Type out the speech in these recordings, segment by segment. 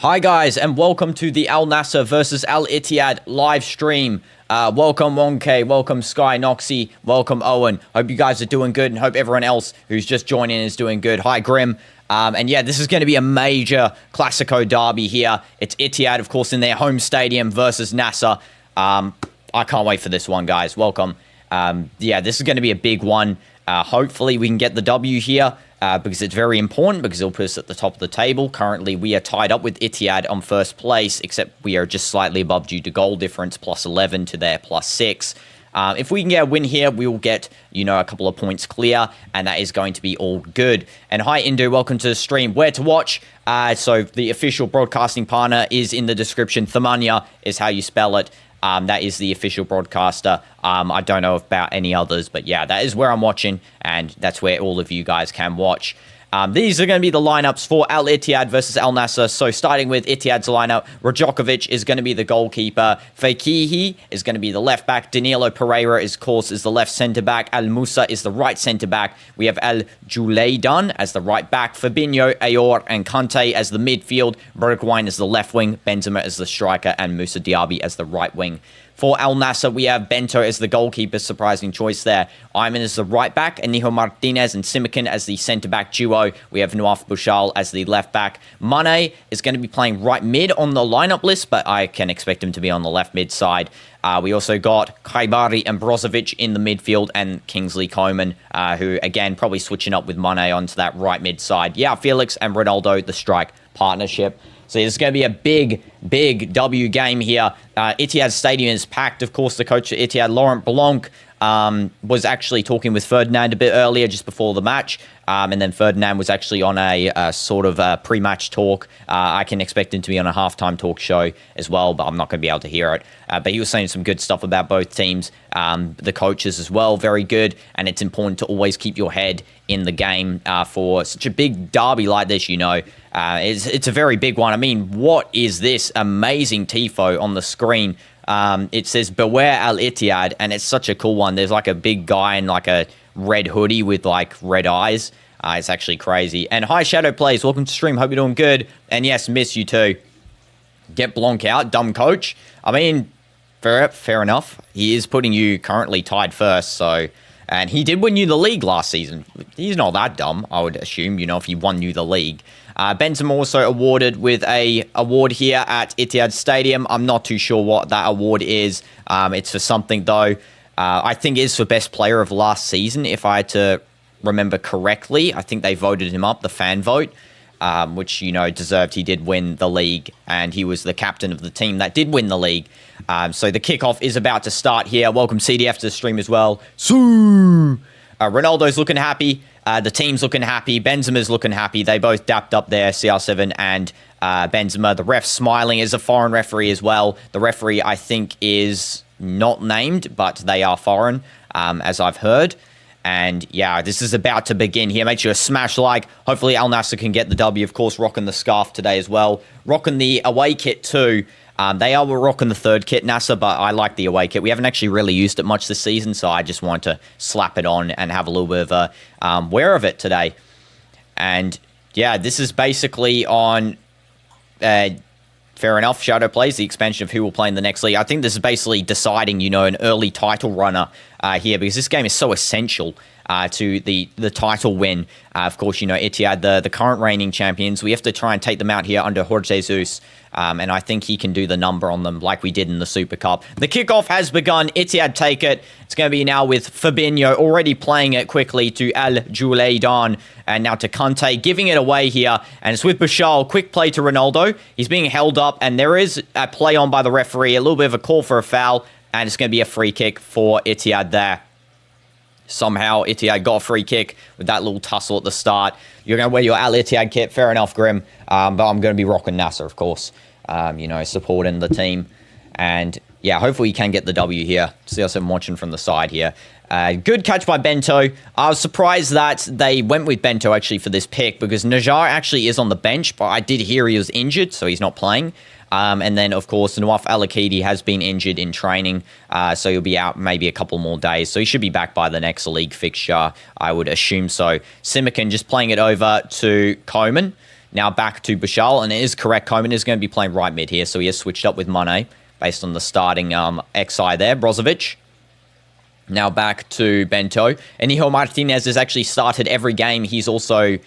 Hi guys, and welcome to the Al Nassr versus Al Ittihad live stream. Welcome Wonke, welcome Sky Noxy, welcome Owen. Hope you guys are doing good and hope everyone else who's just joining is doing good. Hi Grim. And yeah, this is going to be a major Classico derby here. It's Ittihad, of course, in their home stadium versus Nassr. I can't wait for this one, guys. Welcome. Yeah, this is going to be a big one. Hopefully we can get the W here. Because it's very important, because it'll put us at the top of the table. Currently, we are tied up with Ittihad on first place, except we are just slightly above due to goal difference, plus 11 to their plus 6. If we can get a win here, we will get, a couple of points clear, and that is going to be all good. And hi, Indu, welcome to the stream. Where to watch? So the official broadcasting partner is in the description. Thamanya is how you spell it. That is the official broadcaster. I don't know about any others, but yeah, that is where I'm watching, and that's where all of you guys can watch. These are going to be the lineups for Al Ittihad versus Al Nassr. So starting with Ittihad's lineup, Rajokovic is going to be the goalkeeper. Fakihi is going to be the left back. Danilo Pereira, is the left centre back. Al Musa is the right centre back. We have Al Juleidan as the right back. Fabinho, Ayor, and Kante as the midfield. Bergwijn as the left wing. Benzema as the striker, and Musa Diaby as the right wing. For Al Nassr, we have Bento as the goalkeeper, surprising choice there. Ayman as the right back, Aniho Martinez and Simikin as the centre-back duo. We have Nawaf Bouchal as the left back. Mane is going to be playing right mid on the lineup list, but I can expect him to be on the left mid side. We also got Khaibari and Brozovic in the midfield, and Kingsley Coman, who, again, probably switching up with Mane onto that right mid side. Yeah, Felix and Ronaldo, the strike partnership. So it's going to be a big W game here. Ittihad Stadium is packed. Of course, the coach of Ittihad, Laurent Blanc, was actually talking with Ferdinand a bit earlier, just before the match. And then Ferdinand was actually on a sort of pre-match talk. I can expect him to be on a halftime talk show as well, but I'm not going to be able to hear it. But he was saying some good stuff about both teams. The coaches as well, very good. And it's important to always keep your head in the game for such a big derby like this, It's a very big one. I mean, what is this amazing tifo on the screen? It says, "Beware Al Ittihad," and it's such a cool one. There's like a big guy in like a red hoodie with like red eyes. It's actually crazy. And hi, Shadow Plays. Welcome to stream. Hope you're doing good. And yes, miss you too. Get Blanc out, dumb coach. I mean, fair enough. He is putting you currently tied first, so... And he did win you the league last season. He's not that dumb, I would assume, if he won you the league. Benzema also awarded with a award here at Ittihad Stadium. I'm not too sure what that award is. It's for something, though. I think it is for best player of last season, if I had to remember correctly. I think they voted him up, the fan vote, which, deserved. He did win the league, and he was the captain of the team that did win the league. So the kickoff is about to start here. Welcome CDF to the stream as well. Ronaldo's looking happy. The team's looking happy. Benzema's looking happy. They both dapped up there, CR7 and Benzema. The ref's smiling. Is a foreign referee as well. The referee, I think, is not named, but they are foreign, as I've heard. And yeah, this is about to begin here. Make sure to smash like. Hopefully Al Nassr can get the W. Of course, rocking the scarf today as well. Rocking the away kit too. They are rocking the third kit, Nassr, but I like the away kit. We haven't actually really used it much this season, so I just wanted to slap it on and have a little bit of a wear of it today. And yeah, this is basically on... Fair enough, Shadow Plays, the expansion of who will play in the next league. I think this is basically deciding, an early title runner here, because this game is so essential to the title win. Of course, Ittihad, the current reigning champions. We have to try and take them out here under Jorge Jesus, and I think he can do the number on them like we did in the Super Cup. The kickoff has begun. Ittihad take it. It's going to be now with Fabinho already playing it quickly to Al Juleidan, and now to Kante, giving it away here. And it's with Bouchal. Quick play to Ronaldo. He's being held up, and there is a play on by the referee. A little bit of a call for a foul, and it's going to be a free kick for Ittihad there. Somehow, Ittihad got a free kick with that little tussle at the start. You're going to wear your Al Ittihad kit. Fair enough, Grim. But I'm going to be rocking Nassr, of course. Supporting the team. And yeah, hopefully you can get the W here. See us watching from the side here. Good catch by Bento. I was surprised that they went with Bento actually for this pick, because Najar actually is on the bench, but I did hear he was injured, so he's not playing. And then, of course, Nawaf Al-Akidi has been injured in training, so he'll be out maybe a couple more days. So he should be back by the next league fixture, I would assume so. Simikin just playing it over to Coman. Now back to Bashal, and it is correct. Koeman is going to be playing right mid here, so he has switched up with Mane based on the starting XI there. Brozovic. Now back to Bento. Inigo Martinez has actually started every game he's also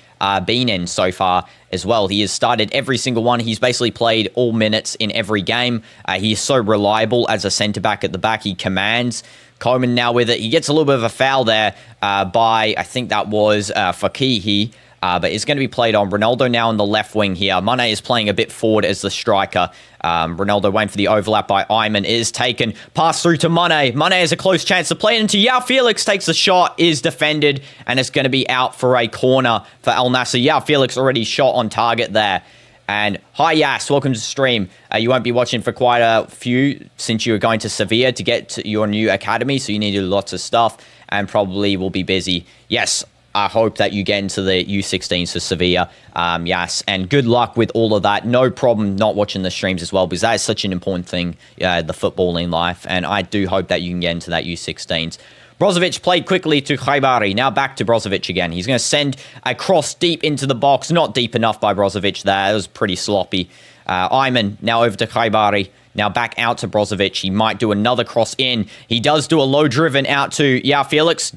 been in so far as well. He has started every single one. He's basically played all minutes in every game. He is so reliable as a centre-back at the back. He commands. Koeman now with it. He gets a little bit of a foul there by, I think that was Fakihi. But it's going to be played on Ronaldo now on the left wing here. Mane is playing a bit forward as the striker. Ronaldo waiting for the overlap by Ayman. Is taken. Pass through to Mane. Mane has a close chance to play it into João Felix. Takes the shot. Is defended. And it's going to be out for a corner for Al Nassr. João Felix already shot on target there. And hi Yas, welcome to the stream. You won't be watching for quite a few since you were going to Sevilla to get to your new academy. So you need to do lots of stuff and probably will be busy. Yes, I hope that you get into the U16s for Sevilla. Yes, and good luck with all of that. No problem not watching the streams as well, because that is such an important thing, the footballing life. And I do hope that you can get into that U16s. Brozovic played quickly to Khaibari. Now back to Brozovic again. He's going to send a cross deep into the box. Not deep enough by Brozovic there. It was pretty sloppy. Ayman now over to Khaibari. Now back out to Brozovic. He might do another cross in. He does do a low driven out to João Felix.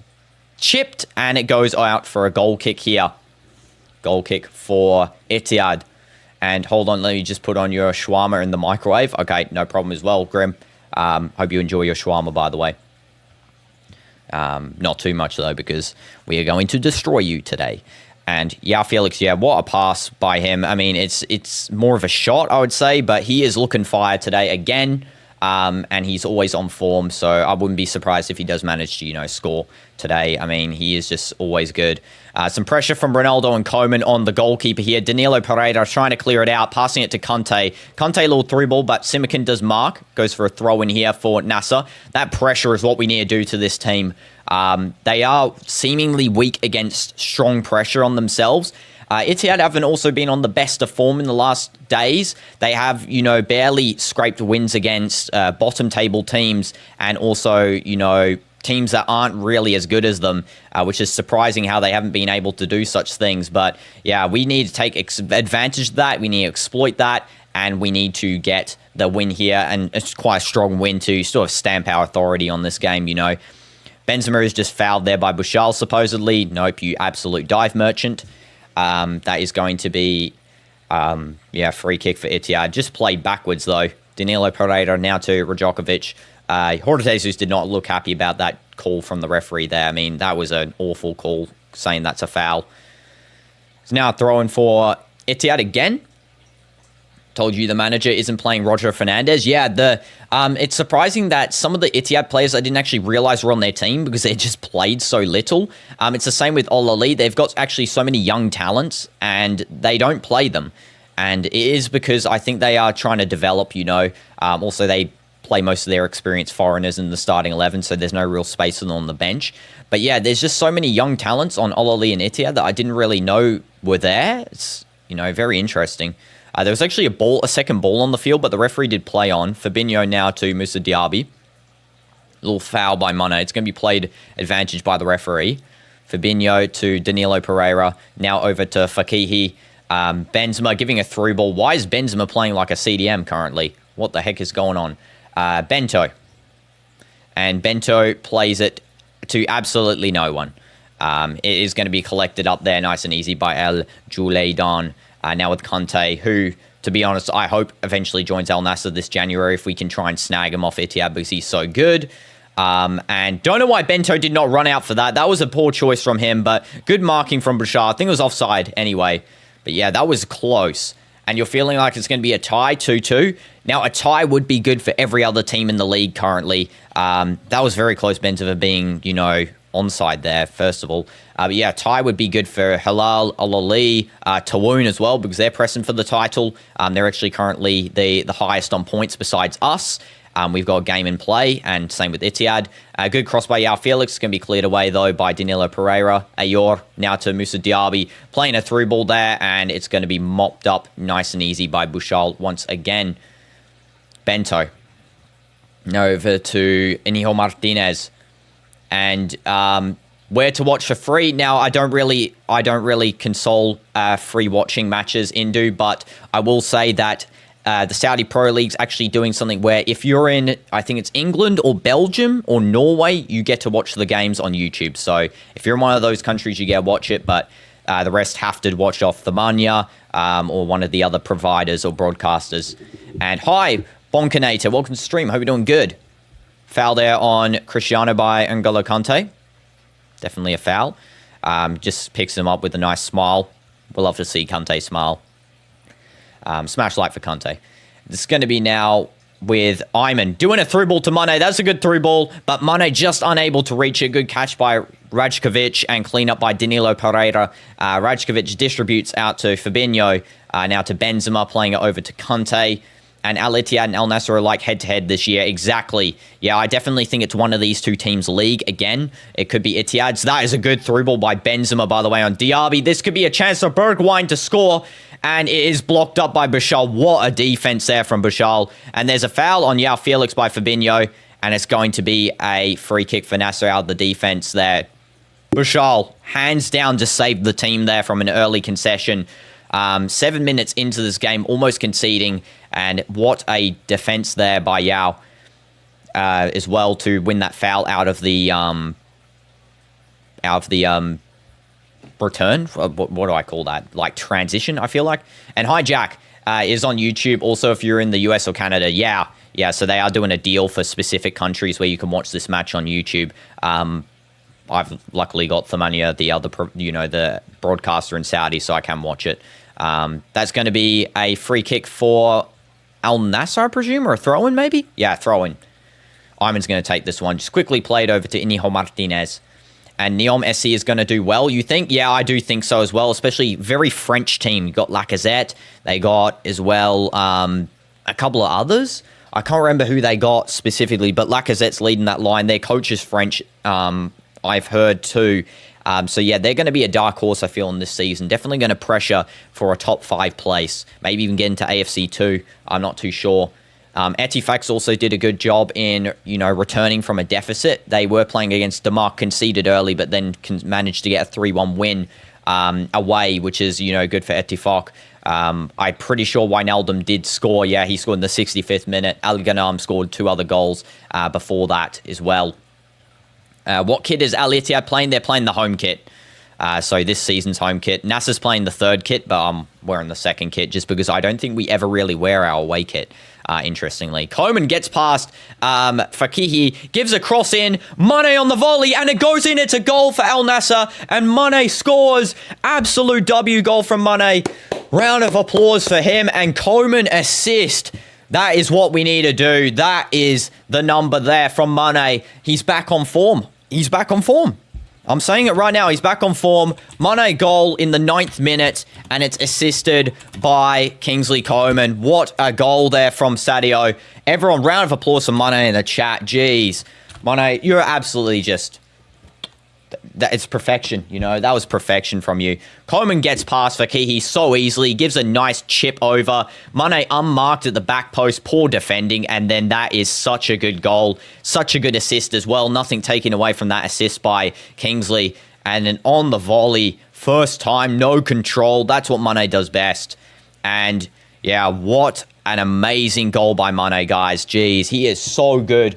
Chipped, and it goes out for a goal kick here. Goal kick for Ittihad. And hold on, let me just put on your shawarma in the microwave. Okay, no problem as well, Grim. Hope you enjoy your shawarma, by the way. Not too much, though, because we are going to destroy you today. And João Felix, yeah, what a pass by him. I mean, it's more of a shot, I would say, but he is looking fire today again. And he's always on form, so I wouldn't be surprised if he does manage to, score today. I mean, he is just always good. Some pressure from Ronaldo and Koeman on the goalkeeper here. Danilo Pereira trying to clear it out, passing it to Conte. Conte, little through ball, but Simakan does mark. Goes for a throw in here for Nassr. That pressure is what we need to do to this team. They are seemingly weak against strong pressure on themselves. Ittihad haven't also been on the best of form in the last days. They have, barely scraped wins against bottom table teams and also, teams that aren't really as good as them, which is surprising how they haven't been able to do such things. But yeah, we need to take advantage of that. We need to exploit that, and we need to get the win here. And it's quite a strong win to sort of stamp our authority on this game, Benzema is just fouled there by Bouchal, supposedly. Nope, you absolute dive merchant. That is going to be, free kick for Ittihad. Just played backwards, though. Danilo Pereira now to Rajokovic. Jorge Jesus did not look happy about that call from the referee there. I mean, that was an awful call, saying that's a foul. He's now throwing for Ittihad again. Told you the manager isn't playing Roger Fernandez. Yeah, it's surprising that some of the Ittihad players I didn't actually realize were on their team because they just played so little. It's the same with Olali. They've got actually so many young talents and they don't play them. And it is because I think they are trying to develop, Also, they play most of their experienced foreigners in the starting 11, so there's no real space for them on the bench. But yeah, there's just so many young talents on Olali and Ittihad that I didn't really know were there. It's, very interesting. There was actually a second ball on the field, but the referee did play on. Fabinho now to Moussa Diaby. Little foul by Mane. It's going to be played advantage by the referee. Fabinho to Danilo Pereira. Now over to Fakihi. Benzema giving a through ball. Why is Benzema playing like a CDM currently? What the heck is going on? Bento. And Bento plays it to absolutely no one. It is going to be collected up there nice and easy by El Juleidan. Now with Conte, who, to be honest, I hope eventually joins Al Nassr this January if we can try and snag him off Ittihad because he's so good. And don't know why Bento did not run out for that. That was a poor choice from him, but good marking from Bashar. I think it was offside anyway. But yeah, that was close. And you're feeling like it's going to be a tie, 2-2. Now, a tie would be good for every other team in the league currently. That was very close, Benzema being, onside there, first of all. But yeah, tie would be good for Hilal, Al-Ali, Tawoon as well, because they're pressing for the title. They're actually currently the highest on points besides us. We've got a game in play, and same with Ittihad. Good cross by João Felix. It's going to be cleared away, though, by Danilo Pereira. Ayor now to Moussa Diaby, playing a through ball there, and it's going to be mopped up nice and easy by Bouchal once again. Bento. Now over to Inigo Martinez. And where to watch for free. Now, I don't really console free watching matches into, but I will say that the Saudi Pro League's actually doing something where if you're in, I think it's England or Belgium or Norway, you get to watch the games on YouTube. So if you're in one of those countries, you get to watch it, but the rest have to watch off Thamanya or one of the other providers or broadcasters. And hi, Bonkinator, welcome to the stream. Hope you're doing good. Foul there on Cristiano by N'Golo Kante. Definitely a foul. Just picks him up with a nice smile. We'll love to see Kante smile. Smash like for Kante. This is going to be now with Ayman doing a through ball to Mane. That's a good through ball, but Mane just unable to reach it. Good catch by Rajkovic and clean up by Danilo Pereira. Rajkovic distributes out to Fabinho. Now to Benzema, playing it over to Kante. And Al Ittihad and Al Nassr are like head-to-head this year. Exactly. Yeah, I definitely think it's one of these two teams' league. Again, it could be Ittihad. So that is a good through ball by Benzema, by the way, on Diaby. This could be a chance for Bergwijn to score. And it is blocked up by Bashal. What a defense there from Bashal. And there's a foul on João Felix by Fabinho. And it's going to be a free kick for Nassr out of the defense there. Bashal, hands down, to save the team there from an early concession. 7 minutes into this game, almost conceding. And what a defense there by Yao as well to win that foul out of the return. What do I call that? Like transition, I feel like. And Hijack is on YouTube. Also, if you're in the US or Canada, yeah. So they are doing a deal for specific countries where you can watch this match on YouTube. I've luckily got Thamanya, the broadcaster in Saudi, so I can watch it. That's going to be a free kick for Al Nassr, I presume, or a throw-in maybe? Yeah, throw-in. Ayman's going to take this one. Just quickly played over to Inigo Martinez. And Neom SC is going to do well, you think? Yeah, I do think so as well, especially very French team. You got Lacazette. They got as well a couple of others. I can't remember who they got specifically, but Lacazette's leading that line. Their coach is French, I've heard too. So yeah, they're going to be a dark horse, I feel, in this season. Definitely going to pressure for a top 5 place. Maybe even get into AFC 2. I'm not too sure. Etifak also did a good job in, returning from a deficit. They were playing against Denmark, conceded early, but then managed to get a 3-1 win away, which is, good for Etifak. I'm pretty sure Wijnaldum did score. Yeah, he scored in the 65th minute. Al Ghanam scored 2 other goals before that as well. What kit is Al Ittihad playing? They're playing the home kit. So this season's home kit. Nassr's playing the 3rd kit, but I'm wearing the 2nd kit just because I don't think we ever really wear our away kit, interestingly. Coman gets past Fakihi, gives a cross in, Mane on the volley, and it goes in. It's a goal for Al Nassr, and Mane scores. Absolute W goal from Mane. Round of applause for him, and Coman assist. That is what we need to do. That is the number there from Mane. He's back on form. He's back on form. I'm saying it right now. He's back on form. Mane goal in the 9th minute, and it's assisted by Kingsley Coman. What a goal there from Sadio. Everyone, round of applause for Mane in the chat. Jeez. Mane, you're absolutely just... It's perfection, that was perfection from you. Coman gets past Fakihi so easily, gives a nice chip over. Mane unmarked at the back post, poor defending, and then that is such a good goal. Such a good assist as well. Nothing taken away from that assist by Kingsley. And then on the volley, first time, no control. That's what Mane does best. And yeah, what an amazing goal by Mane, guys. Jeez, he is so good.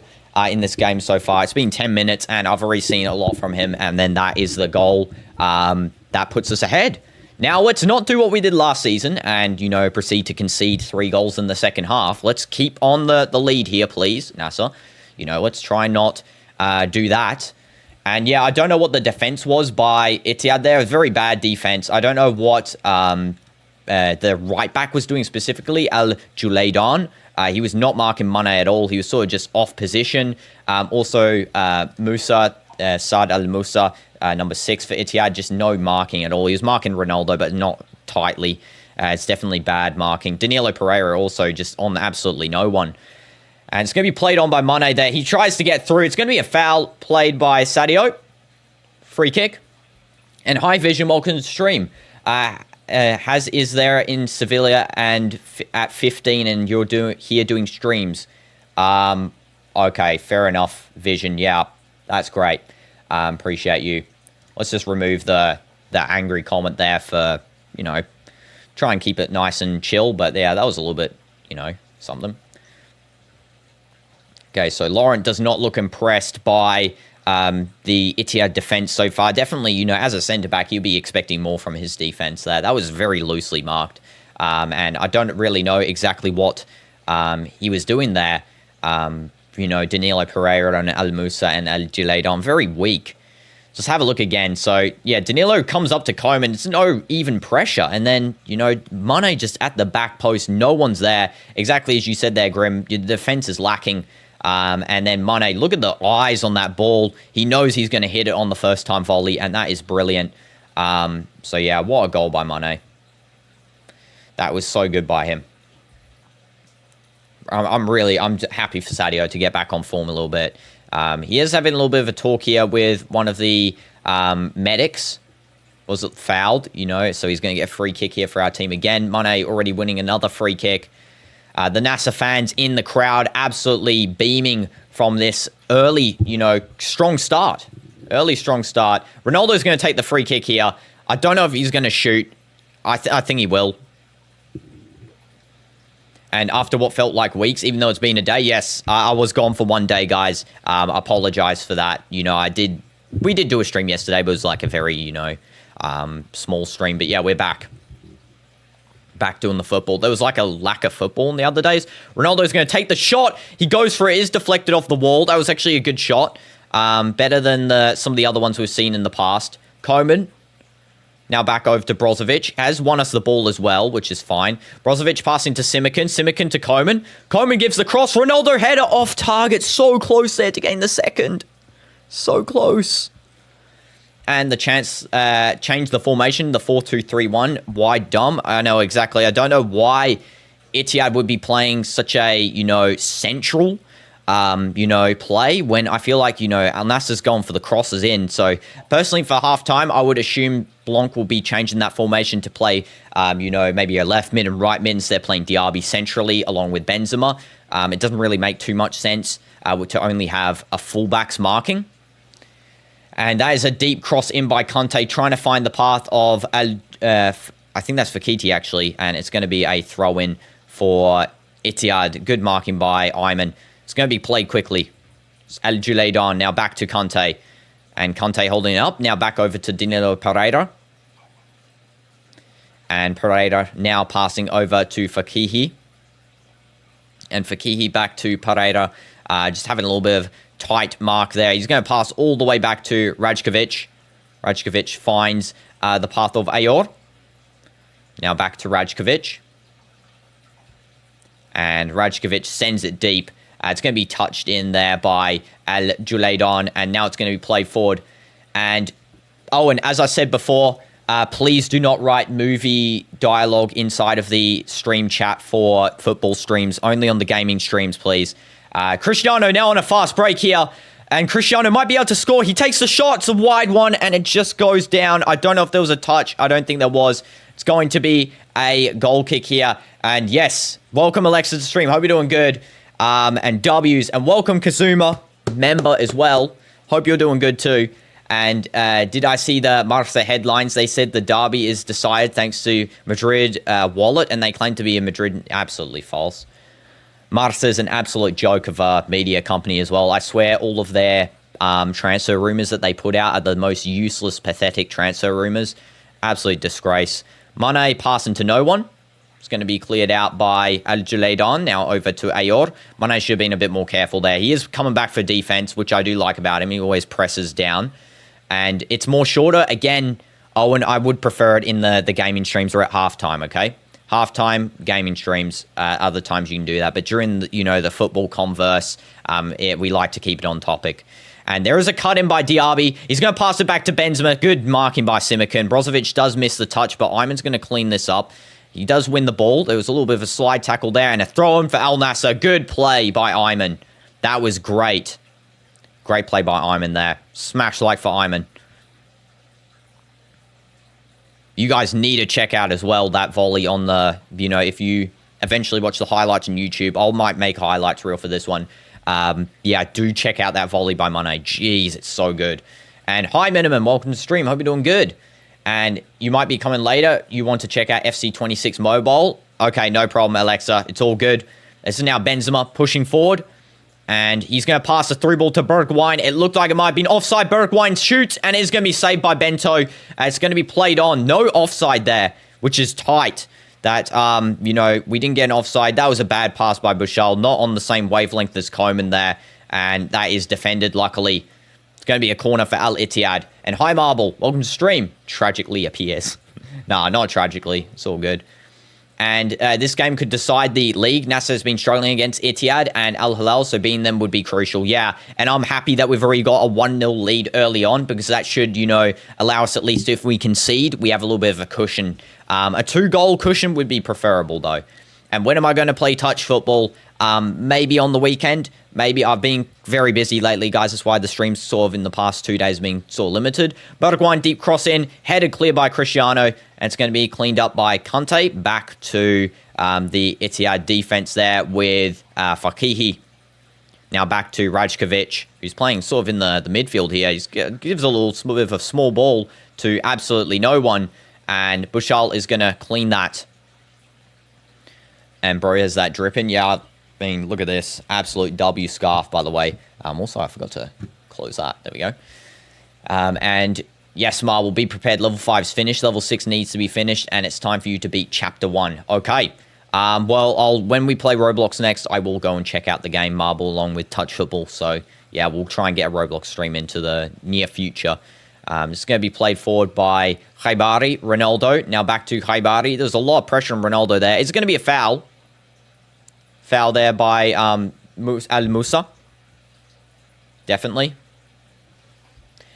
In this game so far. It's been 10 minutes and I've already seen a lot from him, and then that is the goal that puts us ahead. Now let's not do what we did last season and proceed to concede 3 goals in the second half. Let's keep on the lead here, please, Nassr. Let's try not do that. And yeah, I don't know what the defense was by Ittihad there. It was very bad defense. I don't know what the right back was doing specifically, Al Julaydan. He was not marking Mane at all. He was sort of just off position. Also, Musa, Saad Al-Musa, number 6 for Ittihad, just no marking at all. He was marking Ronaldo, but not tightly. It's definitely bad marking. Danilo Pereira also just on absolutely no one. And it's going to be played on by Mane there. He tries to get through. It's going to be a foul played by Sadio. Free kick. And High Vision, welcome to the stream. Is there in Sevilla and at 15, and you're doing streams. Okay, fair enough, Vision. Yeah, that's great. Appreciate you. Let's just remove the angry comment there for, you know, try and keep it nice and chill. But yeah, that was a little bit, you know, something. Okay, so Laurent does not look impressed by the Ittihad defense so far. Definitely, you know, as a centre-back, you'd be expecting more from his defense there. That was very loosely marked. And I don't really know exactly what he was doing there. You know, Danilo Pereira and Al Musa and Al Julaydan, very weak. Just have a look again. So, yeah, Danilo comes up to Koeman. It's no even pressure. And then, you know, Mane just at the back post. No one's there. Exactly as you said there, Grim. The defense is lacking. And then Mane, look at the eyes on that ball. He knows he's going to hit it on the first-time volley, and that is brilliant. So, yeah, what a goal by Mane. That was so good by him. I'm happy for Sadio to get back on form a little bit. He is having a little bit of a talk here with one of the medics. Was it fouled? You know, so he's going to get a free kick here for our team again. Mane already winning another free kick. The Nassr fans in the crowd absolutely beaming from this early, you know, strong start. Early strong start. Ronaldo's going to take the free kick here. I don't know if he's going to shoot. I think he will. And after what felt like weeks, even though it's been a day, yes, I was gone for one day, guys. I apologize for that. You know, we did do a stream yesterday, but it was like a very, you know, small stream. But yeah, we're back. Back doing the football. There was like a lack of football in the other days. Ronaldo's going to take the shot. He goes for it. Is deflected off the wall. That was actually a good shot. Better than some of the other ones we've seen in the past. Koeman. Now back over to Brozovic. Has won us the ball as well, which is fine. Brozovic passing to Simikin. Simikin to Koeman. Koeman gives the cross. Ronaldo header off target. So close there to gain the second. So close. And the chance changed the formation. The 4-2-3-1. Wide dumb. I know exactly. I don't know why Ittihad would be playing such a, you know, central play when I feel like, you know, Al Nassr's gone for the crosses in. So personally for halftime, I would assume Blanc will be changing that formation to play, maybe a left mid and right mid instead of playing Diaby centrally along with Benzema. It doesn't really make too much sense to only have a fullbacks marking. And that is a deep cross in by Kante trying to find the path of, I think that's Fakiti actually, and it's going to be a throw-in for Ittihad. Good marking by Ayman. It's going to be played quickly. Al Julaydan now back to Kante. And Kante holding it up. Now back over to Danilo Pereira. And Pereira now passing over to Fakihi. And Fakihi back to Pereira. Just having a little bit of tight mark there. He's going to pass all the way back to Rajkovic. Rajkovic finds the path of Ayor. Now back to Rajkovic. And Rajkovic sends it deep. It's going to be touched in there by Al Julaydan, and now it's going to be played forward. And as I said before, please do not write movie dialogue inside of the stream chat for football streams. Only on the gaming streams, please. Cristiano now on a fast break here, and Cristiano might be able to score. He takes the shot. It's a wide one, and it just goes down. I don't know if there was a touch. I don't think there was. It's going to be a goal kick here. And yes, welcome Alexa to the stream. Hope you're doing good. And W's, and welcome Kazuma, member as well. Hope you're doing good too. And did I see the Marca headlines? They said the derby is decided thanks to Madrid wallet, and they claim to be in Madrid. Absolutely false. Marca is an absolute joke of a media company as well. I swear all of their transfer rumors that they put out are the most useless, pathetic transfer rumors. Absolute disgrace. Mane passing to no one. It's going to be cleared out by Al Julaydan. Now over to Ayor. Mane should have been a bit more careful there. He is coming back for defense, which I do like about him. He always presses down. And it's more shorter. Again, Owen, I would prefer it in the gaming streams or at halftime, okay? Halftime, gaming streams, other times you can do that. But during, the football converse, we like to keep it on topic. And there is a cut in by Diaby. He's going to pass it back to Benzema. Good marking by Simikin. Brozovic does miss the touch, but Ayman's going to clean this up. He does win the ball. There was a little bit of a slide tackle there and a throw-in for Al Nassr. Good play by Ayman. That was great. Great play by Ayman there. Smash like for Ayman. You guys need to check out as well that volley on the, if you eventually watch the highlights on YouTube, I might make highlights reel for this one. Do check out that volley by Mane. Jeez, it's so good. And hi, Minimum. Welcome to the stream. Hope you're doing good. And you might be coming later. You want to check out FC26 Mobile. Okay, no problem, Alexa. It's all good. This is now Benzema pushing forward. And he's going to pass the through ball to Bergwijn. It looked like it might have been offside. Bergwijn shoots, and it's going to be saved by Bento. It's going to be played on. No offside there, which is tight. That, you know, we didn't get an offside. That was a bad pass by Bushal. Not on the same wavelength as Coman there. And that is defended, luckily. It's going to be a corner for Al Ittihad. And hi, Marble. Welcome to stream. Tragically appears. Nah, not tragically. It's all good. And this game could decide the league. Nassr has been struggling against Ittihad and Al Hilal, so beating them would be crucial. Yeah, and I'm happy that we've already got a 1-0 lead early on, because that should, you know, allow us, at least if we concede, we have a little bit of a cushion. A 2-goal cushion would be preferable, though. And when am I going to play touch football? Maybe on the weekend. Maybe. I've been very busy lately, guys. That's why the streams sort of in the past 2 days have been sort of limited. Bergwijn deep cross in, headed clear by Cristiano, and it's going to be cleaned up by Kante. Back to the Ittihad defense there with Fakihi. Now back to Rajkovic, who's playing sort of in the midfield here. He gives a little bit of a small ball to absolutely no one, and Bushal is going to clean that. And bro has that dripping. Yeah, I mean, look at this. Absolute W scarf, by the way. Also, I forgot to close that. There we go. And yes, Ma will be prepared. Level 5's finished. Level 6 needs to be finished. And it's time for you to beat Chapter 1. Okay. Well, when we play Roblox next, I will go and check out the game Marble along with Touch Football. So, yeah, we'll try and get a Roblox stream into the near future. It's going to be played forward by Khaibari, Ronaldo. Now back to Khaibari. There's a lot of pressure on Ronaldo there. It's going to be a foul. Foul there by Al Musa. Definitely.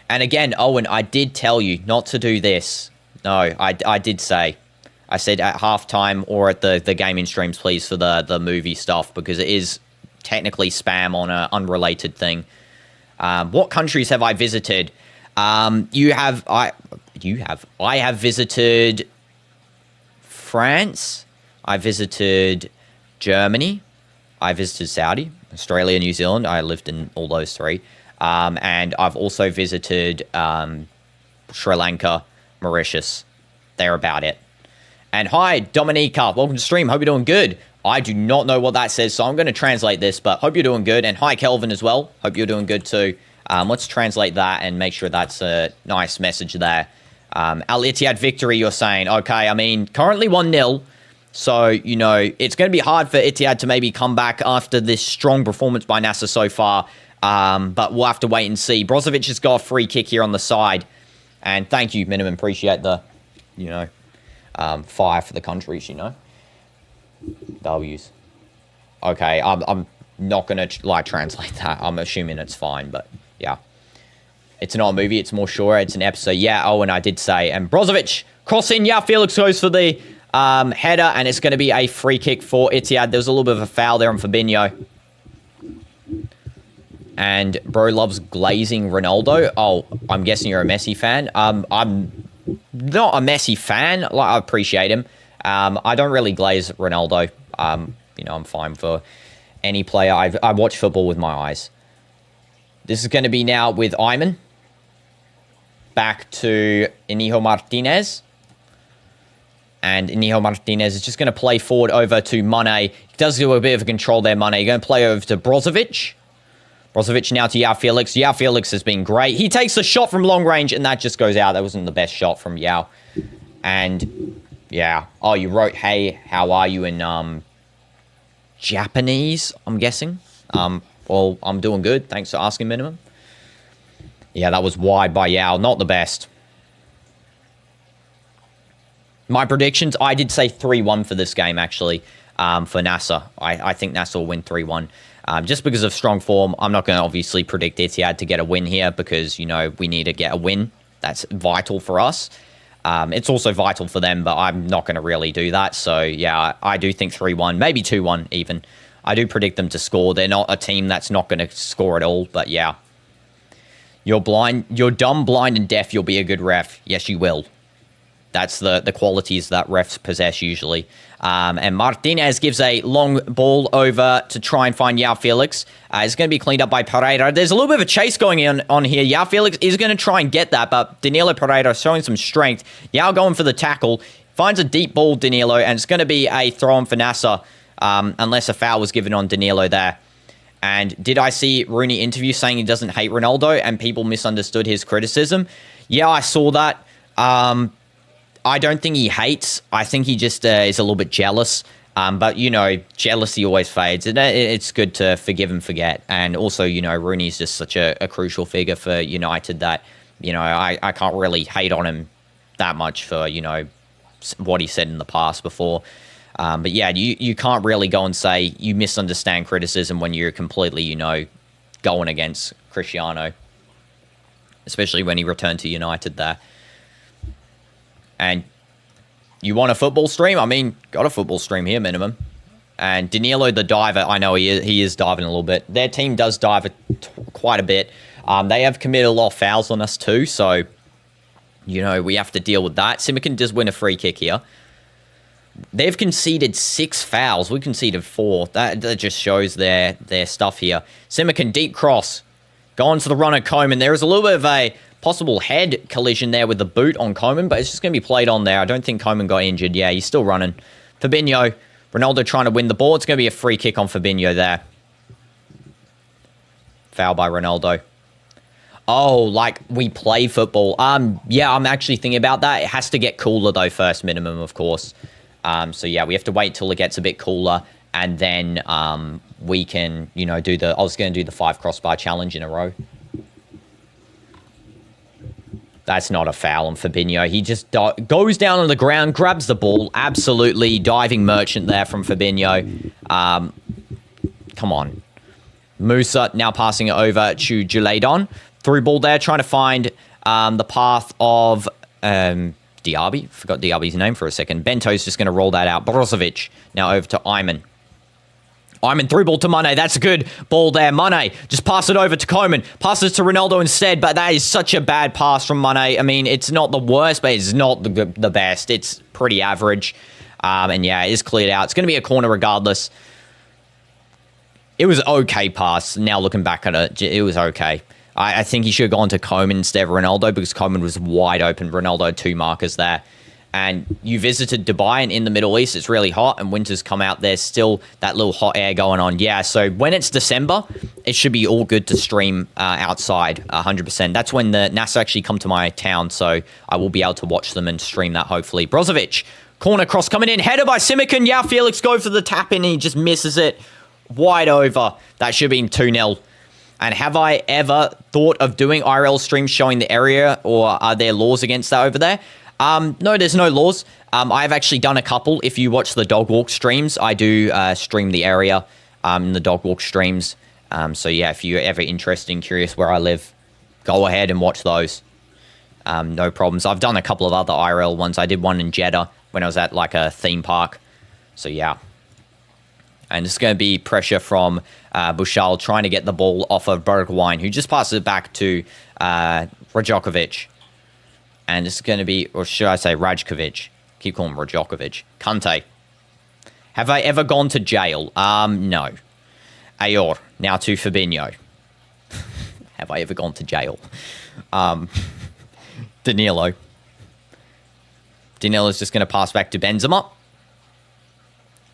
And again, Owen, I did tell you not to do this. No, I did say. I said at halftime or at the gaming streams, please, for the movie stuff, because it is technically spam on an unrelated thing. What countries have I visited? I have visited France. I visited Germany. I visited Saudi, Australia, New Zealand. I lived in all those three. And I've also visited Sri Lanka, Mauritius. They're about it. And hi, Dominica. Welcome to stream. Hope you're doing good. I do not know what that says, so I'm going to translate this, but hope you're doing good. And hi, Kelvin, as well. Hope you're doing good, too. Let's translate that and make sure that's a nice message there. Al Ittihad victory, you're saying. Okay, I mean, currently 1-0. So, you know, it's going to be hard for Ittihad to maybe come back after this strong performance by Nassr so far. But we'll have to wait and see. Brozovic has got a free kick here on the side. And thank you, Minimum. Appreciate the, you know, fire for the countries, you know. W's. Okay, I'm not going to, like, translate that. I'm assuming it's fine, but, yeah. It's not a movie. It's more sure. It's an episode. Yeah, oh, and I did say. And Brozovic, cross in. Yeah, Felix goes for the header, and it's going to be a free kick for Ittihad. There was a little bit of a foul there on Fabinho. And bro loves glazing Ronaldo. Oh, I'm guessing you're a Messi fan. I'm not a Messi fan. Like, I appreciate him. I don't really glaze Ronaldo. You know, I'm fine for any player. I watch football with my eyes. This is going to be now with Ayman. Back to Inigo Martinez. And Inigo Martinez is just going to play forward over to Mane. He does do a bit of a control there, Mane. Going to play over to Brozovic. Brozovic now to Yao Felix. Yao Felix has been great. He takes a shot from long range, and that just goes out. That wasn't the best shot from Yao. And, yeah. Oh, you wrote, hey, how are you in Japanese, I'm guessing. Well, I'm doing good. Thanks for asking, Minimum. Yeah, that was wide by Yao. Not the best. My predictions, I did say 3-1 for this game, actually, for Nassr. I think Nassr will win 3-1. Just because of strong form, I'm not going to obviously predict Ittihad to get a win here because, you know, we need to get a win. That's vital for us. It's also vital for them, but I'm not going to really do that. So, yeah, I do think 3-1, maybe 2-1 even. I do predict them to score. They're not a team that's not going to score at all, but yeah. You're blind, you're dumb, blind, and deaf. You'll be a good ref. Yes, you will. That's the qualities that refs possess usually. And Martinez gives a long ball over to try and find Yao Felix. It's going to be cleaned up by Pereira. There's a little bit of a chase going on here. Yao Felix is going to try and get that, but Danilo Pereira showing some strength. Yao going for the tackle. Finds a deep ball, Danilo, and it's going to be a throw-in for Nassr, unless a foul was given on Danilo there. And did I see Rooney interview saying he doesn't hate Ronaldo and people misunderstood his criticism? Yeah, I saw that. I don't think he hates. I think he just is a little bit jealous. But, you know, jealousy always fades. It's good to forgive and forget. And also, you know, Rooney's just such a crucial figure for United that, you know, I can't really hate on him that much for, you know, what he said in the past before. But yeah, you can't really go and say you misunderstand criticism when you're completely, you know, going against Cristiano. Especially when he returned to United there. And you want a football stream? I mean, got a football stream here, minimum. And Danilo, the diver, I know he is diving a little bit. Their team does dive quite a bit. They have committed a lot of fouls on us too, so, you know, we have to deal with that. Simakan does win a free kick here. They've conceded 6 fouls. We conceded 4. That just shows their stuff here. Simakan, deep cross. Going to the runner, Coman. There is a little bit of a possible head collision there with the boot on Coman, but it's just going to be played on there. I don't think Coman got injured. Yeah, he's still running. Fabinho, Ronaldo trying to win the ball. It's going to be a free kick on Fabinho there. Foul by Ronaldo. Oh, like we play football. Yeah, I'm actually thinking about that. It has to get cooler though first, minimum, of course. So yeah, we have to wait till it gets a bit cooler, and then we can, you know, I was going to do the 5 crossbar challenge in a row. That's not a foul on Fabinho. He just goes down on the ground, grabs the ball. Absolutely diving merchant there from Fabinho. Come on. Musa now passing it over to Juladon. Through ball there, trying to find the path of Diaby. Forgot Diaby's name for a second. Bento's just going to roll that out. Brozovic now over to Ayman. Ayman through ball to Mane. That's a good ball there. Mane just pass it over to Coman. Passes to Ronaldo instead, but that is such a bad pass from Mane. I mean, it's not the worst, but it's not the best. It's pretty average. And yeah, it is cleared out. It's going to be a corner regardless. It was okay pass. Now looking back at it, it was okay. I think he should have gone to Coman instead of Ronaldo because Coman was wide open. Ronaldo had 2 markers there. And you visited Dubai, and in the Middle East, it's really hot, and winter's come out. There's still that little hot air going on. Yeah, so when it's December, it should be all good to stream outside, 100%. That's when the Nassr actually come to my town, so I will be able to watch them and stream that, hopefully. Brozovic, corner cross coming in, header by Simakan. Yao Felix goes for the tap in, and he just misses it. Wide over. That should have been 2-0. And have I ever thought of doing IRL streams showing the area, or are there laws against that over there? No, there's no laws. I've actually done a couple. If you watch the dog walk streams, I do stream the area in the dog walk streams. So yeah, if you're ever interested and curious where I live, go ahead and watch those. No problems. I've done a couple of other IRL ones. I did one in Jeddah when I was at like a theme park. So yeah. And it's going to be pressure from Bushal trying to get the ball off of Bergwijn, who just passes it back to Rajokovic. And it's going to be, or should I say Rajkovic? Keep calling him Rajokovic. Kante. Have I ever gone to jail? No. Ayor. Now to Fabinho. Have I ever gone to jail? Danilo. Danilo's just going to pass back to Benzema.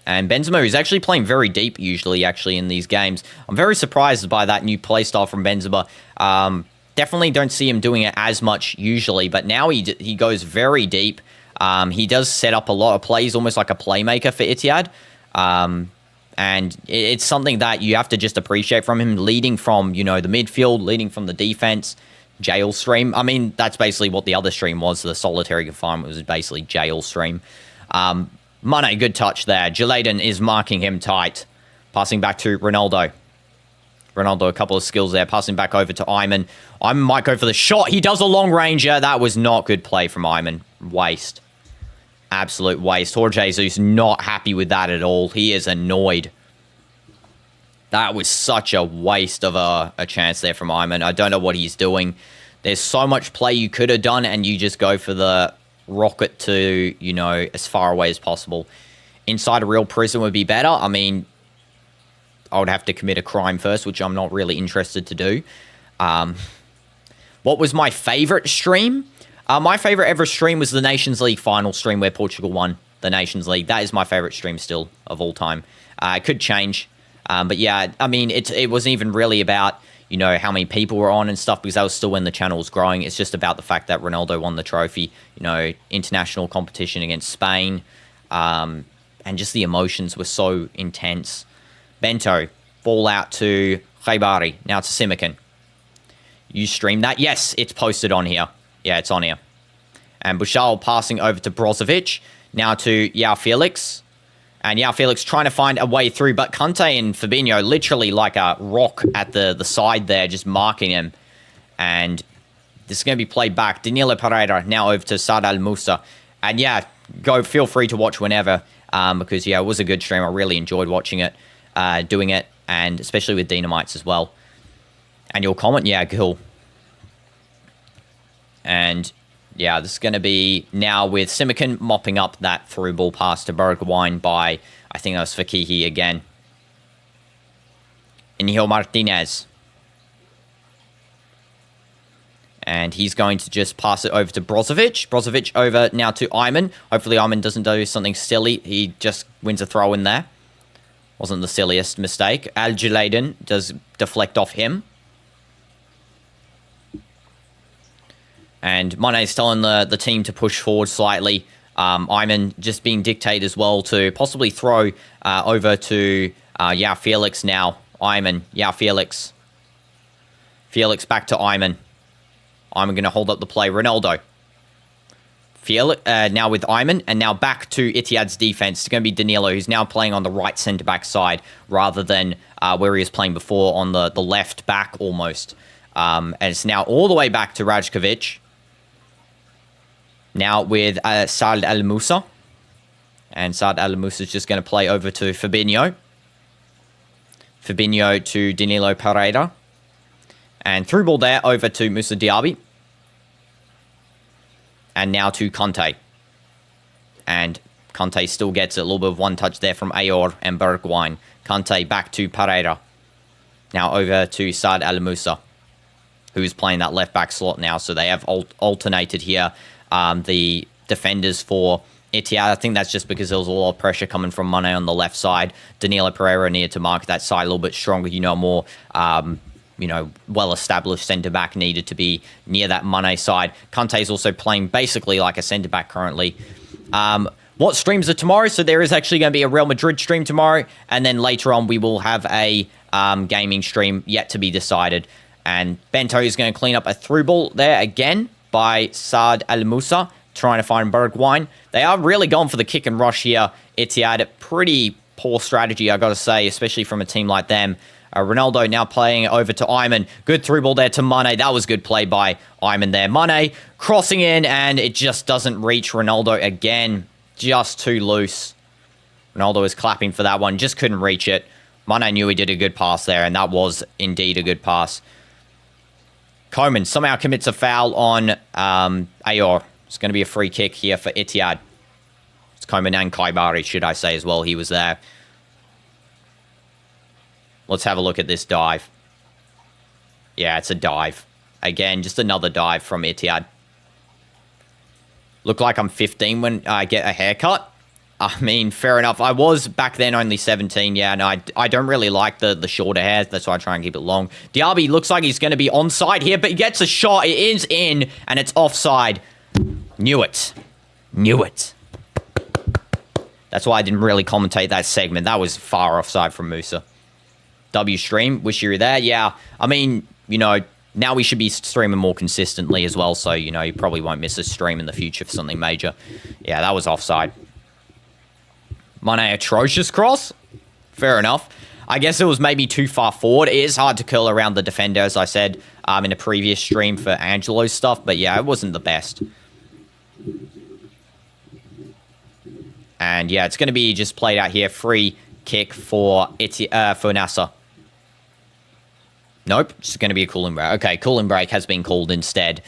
And Benzema is actually playing very deep usually, actually, in these games. I'm very surprised by that new playstyle from Benzema. Definitely don't see him doing it as much usually, but now he goes very deep. He does set up a lot of plays, almost like a playmaker for Ittihad. And it's something that you have to just appreciate from him, leading from, you know, the midfield, leading from the defense, jail stream. I mean, that's basically what the other stream was. The solitary confinement was basically jail stream. Mane, good touch there. Juladon is marking him tight. Passing back to Ronaldo. Ronaldo, a couple of skills there. Passing back over to Ayman. Ayman might go for the shot. He does a long ranger. That was not good play from Ayman. Waste. Absolute waste. Jorge Jesus not happy with that at all. He is annoyed. That was such a waste of a chance there from Ayman. I don't know what he's doing. There's so much play you could have done, and you just go for the rocket to, you know, as far away as possible. Inside a real prison would be better. I mean, I would have to commit a crime first, which I'm not really interested to do. What was my favorite stream? My favorite ever stream was the Nations League final stream where Portugal won the Nations League. That is my favorite stream still of all time. It could change. But yeah, I mean, it wasn't even really about, you know, how many people were on and stuff, because that was still when the channel was growing. It's just about the fact that Ronaldo won the trophy, you know, international competition against Spain. And just the emotions were so intense. Bento, ball out to Khaibari, now to Simikin. You streamed that? Yes, it's posted on here. Yeah, it's on here. And Bushal passing over to Brozovic, now to Yao Felix. And Yao Felix trying to find a way through, but Kante and Fabinho literally like a rock at the side there, just marking him. And this is going to be played back. Danilo Pereira now over to Saad Al Musa. And yeah, feel free to watch whenever, because yeah, it was a good stream. I really enjoyed watching it, doing it, and especially with Dynamites as well. And your comment, yeah, cool. And yeah, this is going to be now with Simikin mopping up that through ball pass to Bergwijn by, I think that was Fakihi again. Inigo Martinez. And he's going to just pass it over to Brozovic. Brozovic over now to Ayman. Hopefully Ayman doesn't do something silly. He just wins a throw in there. Wasn't the silliest mistake. Al Julaiden does deflect off him. And Mane's telling the team to push forward slightly. Ayman just being dictated as well to possibly throw over to Yao Felix now. Ayman, Yao Felix. Felix back to Ayman. Ayman going to hold up the play. Ronaldo. Felix, now with Ayman, and now back to Ittihad's defense. It's going to be Danilo, who's now playing on the right centre-back side rather than where he was playing before on the left back almost. And it's now all the way back to Rajkovic. Now with Saad Al Musa. And Saad Al Musa is just going to play over to Fabinho. Fabinho to Danilo Pereira. And through ball there over to Moussa Diaby. And now to Kante. And Kante still gets a little bit of one touch there from Ayor and Bergwijn. Kante back to Pereira. Now over to Saad Al Musa, who's playing that left-back slot now. So they have alternated here the defenders for Ittihad. I think that's just because there was a lot of pressure coming from Mane on the left side. Danilo Pereira needed to mark that side a little bit stronger. You know, more, you know, well-established centre-back needed to be near that Mane side. Kante is also playing basically like a centre-back currently. What streams are tomorrow? So there is actually going to be a Real Madrid stream tomorrow. And then later on, we will have a gaming stream yet to be decided. And Bento is going to clean up a through ball there again by Saad Al Musa, trying to find Bergwijn. They are really going for the kick and rush here. Ittihad, pretty poor strategy, I got to say, especially from a team like them. Ronaldo now playing over to Ayman. Good through ball there to Mane. That was good play by Ayman there. Mane crossing in, and it just doesn't reach Ronaldo again. Just too loose. Ronaldo is clapping for that one. Just couldn't reach it. Mane knew he did a good pass there, and that was indeed a good pass. Coman somehow commits a foul on Ayor. It's going to be a free kick here for Ittihad. It's Coman and Khaibari, should I say, as well. He was there. Let's have a look at this dive. Yeah, it's a dive. Again, just another dive from Ittihad. Look like I'm 15 when I get a haircut. I mean, fair enough. I was back then only 17. Yeah, no, I don't really like the shorter hair. That's why I try and keep it long. Diaby looks like he's going to be onside here, but he gets a shot. It is in, and it's offside. Knew it. Knew it. That's why I didn't really commentate that segment. That was far offside from Musa. W stream, wish you were there. Yeah, I mean, you know, now we should be streaming more consistently as well, so, you know, you probably won't miss a stream in the future for something major. Yeah, that was offside. Mane, atrocious cross. Fair enough. I guess it was maybe too far forward. It is hard to curl around the defender, as I said in a previous stream for Angelo's stuff, but yeah, it wasn't the best. And yeah, it's going to be just played out here. Free kick for Nassr. Nope, it's going to be a cooling break. Okay, cooling break has been called instead.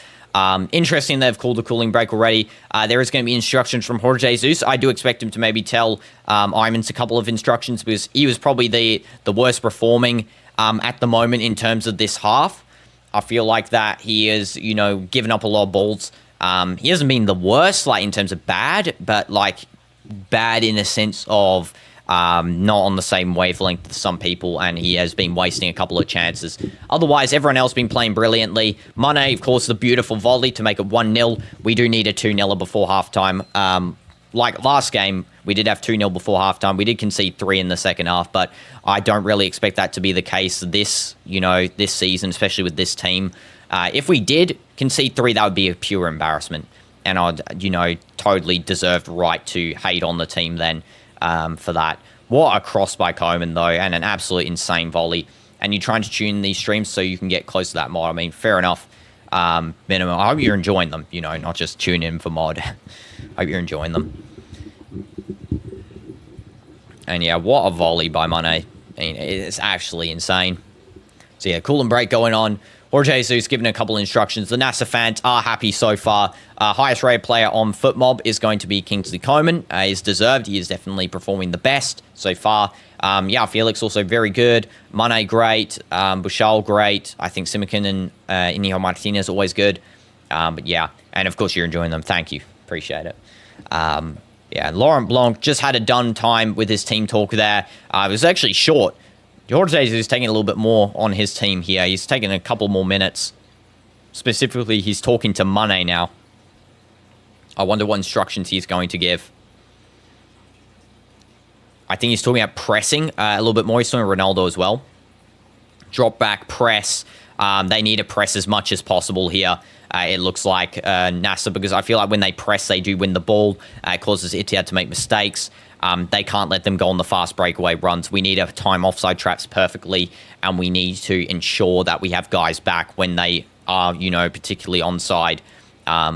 Interesting they've called a cooling break already. There is going to be instructions from Jorge Jesus. I do expect him to maybe tell Imans a couple of instructions because he was probably the worst performing at the moment in terms of this half. I feel like that he has, given up a lot of balls. He hasn't been the worst, like, in terms of bad, but, like, bad in a sense of not on the same wavelength as some people, and he has been wasting a couple of chances. Otherwise, everyone else been playing brilliantly. Mane, of course, the beautiful volley to make it 1-0. We do need a 2-0 before halftime. Like last game, we did have 2-0 before halftime. We did concede 3 in the second half, but I don't really expect that to be the case this season, especially with this team. If we did concede 3, that would be a pure embarrassment, and I'd, totally deserved right to hate on the team then. For that. What a cross by Coman, though, and an absolute insane volley. And you're trying to tune these streams so you can get close to that mod. I mean, fair enough. Minimum. I hope you're enjoying them, not just tune in for mod. Hope you're enjoying them. And yeah, what a volley by Mane. I mean, it's actually insane. So yeah, cool and break going on. Jorge Jesus given a couple instructions. The Nassr fans are happy so far. Highest rated player on FootMob is going to be Kingsley Coman. He's deserved. He is definitely performing the best so far. Felix also very good. Mane great. Bushal great. I think Simikin and Inigo Martinez always good. But yeah, and of course you're enjoying them. Thank you. Appreciate it. Laurent Blanc just had a done time with his team talk there. It was actually short. Jorge Jesus is taking a little bit more on his team here. He's taking a couple more minutes. Specifically, he's talking to Mane now. I wonder what instructions he's going to give. I think he's talking about pressing a little bit more. He's talking Ronaldo as well. Drop back, press. They need to press as much as possible here. It looks like Nassr, because I feel like when they press, they do win the ball. It causes Ittihad to make mistakes. They can't let them go on the fast breakaway runs. We need to time offside traps perfectly, and we need to ensure that we have guys back when they are, particularly onside,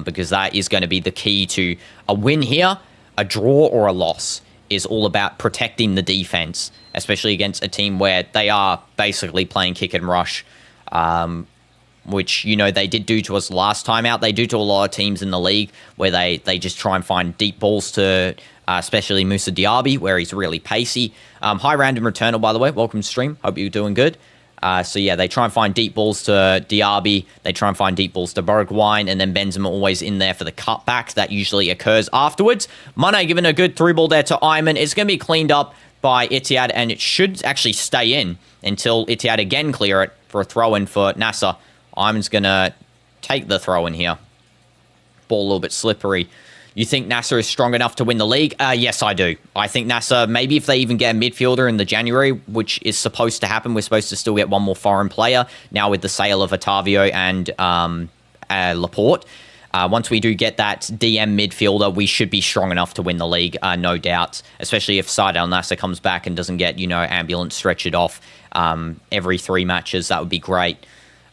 because that is going to be the key to a win here. A draw or a loss is all about protecting the defense, especially against a team where they are basically playing kick and rush, which, they did do to us last time out. They do to a lot of teams in the league where they just try and find deep balls to... especially Moussa Diaby, where he's really pacey. Hi, Random Returner, by the way. Welcome to stream. Hope you're doing good. They try and find deep balls to Diaby. They try and find deep balls to Bergwijn, and then Benzema always in there for the cutback. That usually occurs afterwards. Mane given a good through ball there to Ayman. It's going to be cleaned up by Ittihad, and it should actually stay in until Ittihad again clear it for a throw-in for Nassr. Ayman's going to take the throw-in here. Ball a little bit slippery. You think Nassr is strong enough to win the league? Yes, I do. I think Nassr, maybe if they even get a midfielder in the January, which is supposed to happen, we're supposed to still get one more foreign player now with the sale of Otavio and Laporte. Once we do get that DM midfielder, we should be strong enough to win the league, no doubt, especially if Saad Al Nassr comes back and doesn't get, ambulance stretched off every 3 matches. That would be great.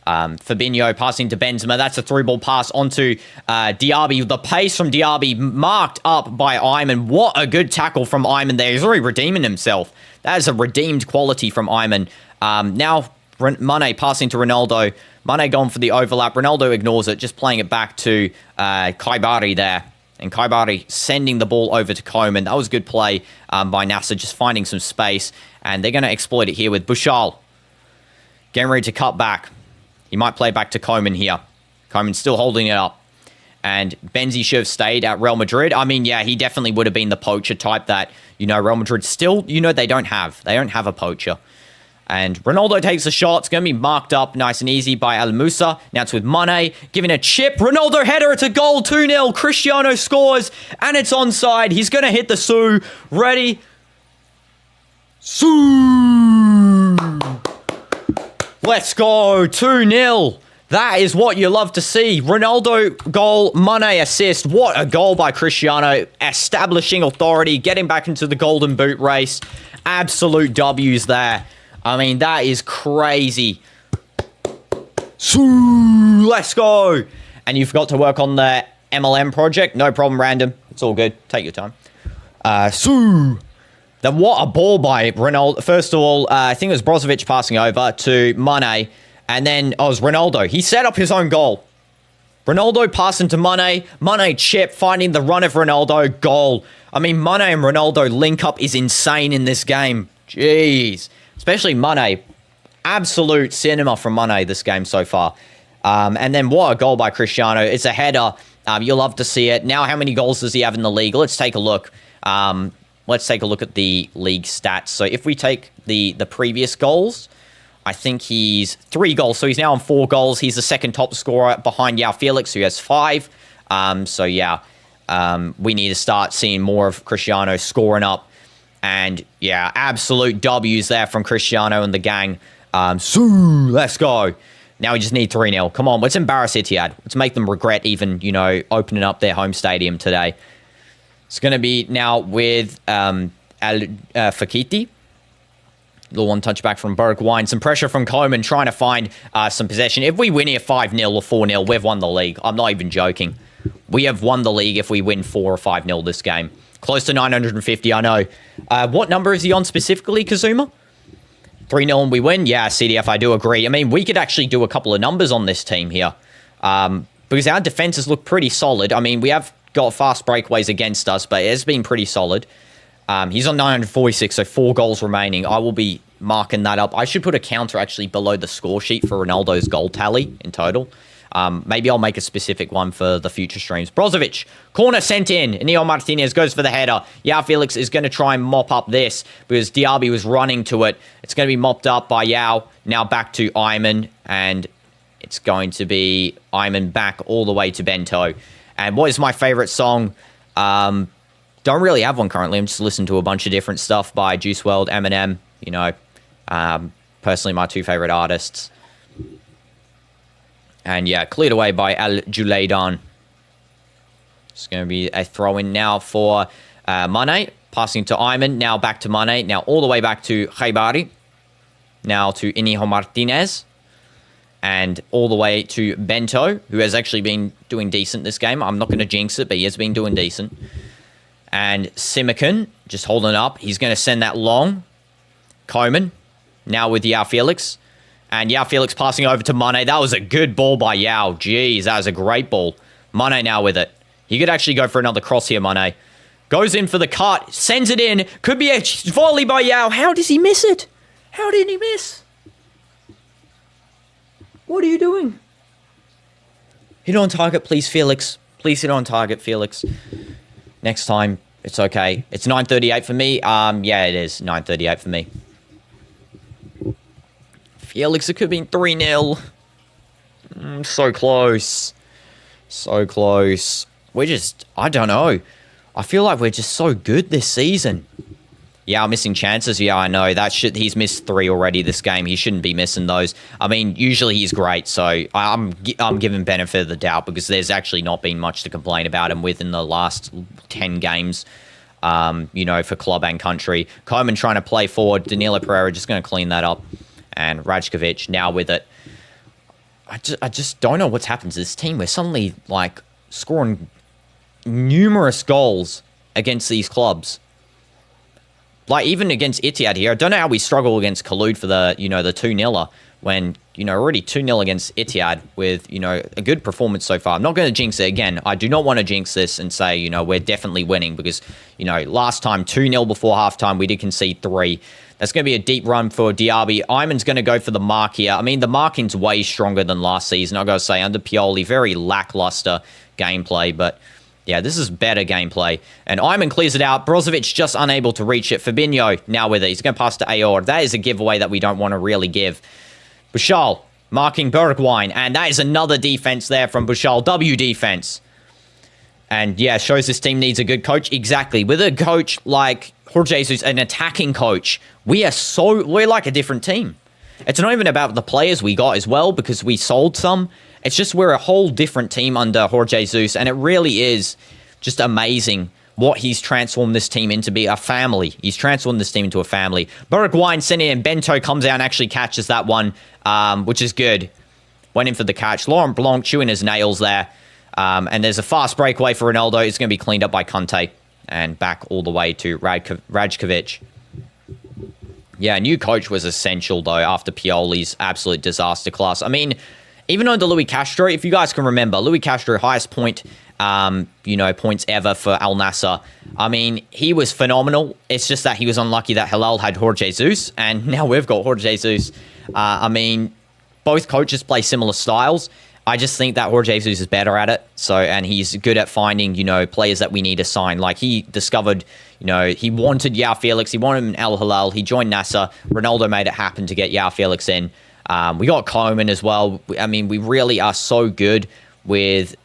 Fabinho passing to Benzema. That's a through ball pass onto Diaby. The pace from Diaby marked up by Ayman. What a good tackle from Ayman there. He's already redeeming himself. That is a redeemed quality from Ayman. Now Mane passing to Ronaldo. Mane going for the overlap. Ronaldo ignores it, just playing it back to Kaibari there. And Kaibari sending the ball over to Coman. That was good play by Nassr, just finding some space. And they're going to exploit it here with Bushal. Getting ready to cut back. He might play back to Coman here. Coman's still holding it up. And Benzi should have stayed at Real Madrid. I mean, yeah, he definitely would have been the poacher type that, Real Madrid still, they don't have. They don't have a poacher. And Ronaldo takes a shot. It's going to be marked up nice and easy by Al Musa. Now it's with Mane giving a chip. Ronaldo header. It's a goal. 2-0. Cristiano scores. And it's onside. He's going to hit the Sue. Ready. Sue. Let's go. 2-0. That is what you love to see. Ronaldo goal, Mane assist. What a goal by Cristiano. Establishing authority, getting back into the golden boot race. Absolute W's there. I mean, that is crazy. Let's go. And you forgot to work on the MLM project. No problem, Random. It's all good. Take your time. Then what a ball by Ronaldo. First of all, I think it was Brozovic passing over to Mane. And then it was Ronaldo. He set up his own goal. Ronaldo passing to Mane. Mane chip, finding the run of Ronaldo. Goal. I mean, Mane and Ronaldo link up is insane in this game. Jeez. Especially Mane. Absolute cinema from Mane this game so far. And then what a goal by Cristiano. It's a header. You'll love to see it. Now, how many goals does he have in the league? Let's take a look. Let's take a look at the league stats. So if we take the previous goals, I think he's 3 goals. So he's now on 4 goals. He's the second top scorer behind João Felix, who has 5. So yeah, we need to start seeing more of Cristiano scoring up. And yeah, absolute W's there from Cristiano and the gang. Let's go. Now we just need 3-0. Come on, let's embarrass Ittihad. Let's make them regret even, opening up their home stadium today. It's going to be now with Fakiti. Little one touch back from Bergwijn. Some pressure from Koeman trying to find some possession. If we win here 5-0 or 4-0, we've won the league. I'm not even joking. We have won the league if we win 4 or 5-0 this game. Close to 950, I know. What number is he on specifically, Kazuma? 3-0 and we win? Yeah, CDF, I do agree. I mean, we could actually do a couple of numbers on this team here. Because our defenses look pretty solid. I mean, we have got fast breakaways against us, but it's been pretty solid. He's on 946, so 4 goals remaining. I will be marking that up. I should put a counter actually below the score sheet for Ronaldo's goal tally in total. Maybe I'll make a specific one for the future streams. Brozovic, corner sent in. Inigo Martinez goes for the header. João Felix is going to try and mop up this because Diaby was running to it. It's going to be mopped up by João. Now back to Ayman, and it's going to be Ayman back all the way to Bento. And what is my favorite song? Don't really have one currently. I'm just listening to a bunch of different stuff by Juice WRLD, Eminem. Personally, my 2 favorite artists. And yeah, cleared away by Al Julaydan. It's going to be a throw-in now for Mane. Passing to Ayman. Now back to Mane. Now all the way back to Khaibari. Now to Inigo Martinez. And all the way to Bento, who has actually been doing decent this game. I'm not going to jinx it, but he has been doing decent. And Simakan just holding up. He's going to send that long. Koeman. Now with João Felix. And João Felix passing over to Mane. That was a good ball by João. Jeez, that was a great ball. Mane now with it. He could actually go for another cross here, Mane. Goes in for the cut. Sends it in. Could be a volley by João. How does he miss it? How did he miss? What are you doing? Hit on target, please, Felix. Please hit on target, Felix. Next time, it's okay. It's 9:38 for me. Yeah, it is 9:38 for me. Felix, it could have been 3-0. So close. So close. We're just, I don't know. I feel like we're just so good this season. Yeah, I'm missing chances. Yeah, I know. He's missed 3 already this game. He shouldn't be missing those. I mean, usually he's great, so I'm giving benefit of the doubt because there's actually not been much to complain about him with in the last 10 games, for club and country. Koeman trying to play forward. Danilo Pereira just going to clean that up. And Rajkovic now with it. I just don't know what's happened to this team. We're suddenly, scoring numerous goals against these clubs. Even against Ittihad here. I don't know how we struggle against Khalud for the 2-0er when, already 2-0 against Ittihad with, a good performance so far. I'm not going to jinx it again. I do not want to jinx this and say, we're definitely winning because, last time 2-0 before halftime, we did concede 3. That's going to be a deep run for Diaby. Ayman's going to go for the mark here. I mean, the marking's way stronger than last season. I've got to say, under Pioli, very lackluster gameplay, but yeah, this is better gameplay. And Ayman clears it out. Brozovic just unable to reach it. Fabinho now with it. He's going to pass to Ayor. That is a giveaway that we don't want to really give. Bushal marking Bergwijn. And that is another defense there from Bushal. W defense. And yeah, shows this team needs a good coach. Exactly. With a coach like Jorge Jesus, an attacking coach, we're like a different team. It's not even about the players we got as well because we sold some. It's just we're a whole different team under Jorge Jesus, and it really is just amazing what he's transformed this team into be a family. He's transformed this team into a family. Bergwijn sent in, Bento comes out and actually catches that one, which is good. Went in for the catch. Laurent Blanc chewing his nails there. And there's a fast breakaway for Ronaldo. It's going to be cleaned up by Conte and back all the way to Rajkovic. Yeah, a new coach was essential, though, after Pioli's absolute disaster class. I mean, even though the Louis Castro, if you guys can remember, Louis Castro, highest point, points ever for Al Nassr. I mean, he was phenomenal. It's just that he was unlucky that Hilal had Jorge Jesus, and now we've got Jorge Jesus. I mean, both coaches play similar styles. I just think that Jorge Jesus is better at it. So, and he's good at finding, players that we need to sign. Like he discovered, he wanted Yao Felix. He wanted him in Al Hilal. He joined Nassr. Ronaldo made it happen to get Yao Felix in. We got Coleman as well. I mean, we really are so good with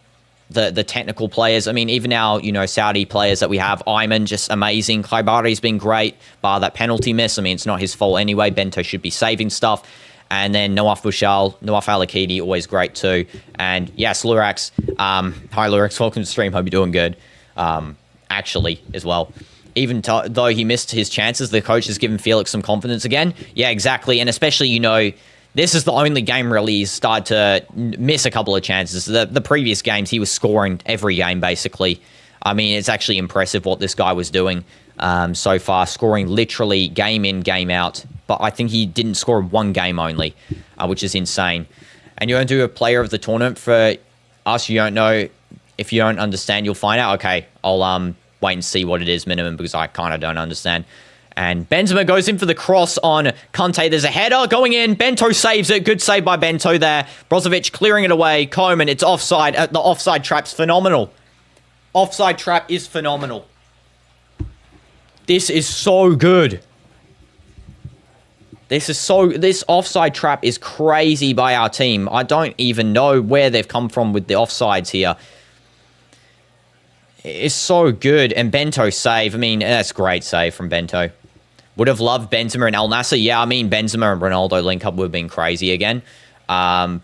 the technical players. I mean, even our, Saudi players that we have, Ayman, just amazing. Khaibari's been great, bar that penalty miss. I mean, it's not his fault anyway. Bento should be saving stuff. And then Nawaf Bushal, Nawaf Al-Akidi, always great too. And yes, Lurax. Hi, Lurax. Welcome to the stream. Hope you're doing good. Actually, as well. Even though he missed his chances, the coach has given Felix some confidence again. Yeah, exactly. And especially, this is the only game really he's started to miss a couple of chances. The previous games, he was scoring every game, basically. I mean, it's actually impressive what this guy was doing so far, scoring literally game in, game out. But I think he didn't score in one game only, which is insane. And you're going to do a player of the tournament for us. You don't know. If you don't understand, you'll find out. Okay, I'll wait and see what it is minimum because I kind of don't understand. And Benzema goes in for the cross on Kante. There's a header going in. Bento saves it. Good save by Bento there. Brozovic clearing it away. Koeman, it's offside. The offside trap's phenomenal. Offside trap is phenomenal. This is so good. This offside trap is crazy by our team. I don't even know where they've come from with the offsides here. It's so good. And Bento save. I mean, that's great save from Bento. Would have loved Benzema and Al Nassr. Yeah, I mean, Benzema and Ronaldo link up would have been crazy again. But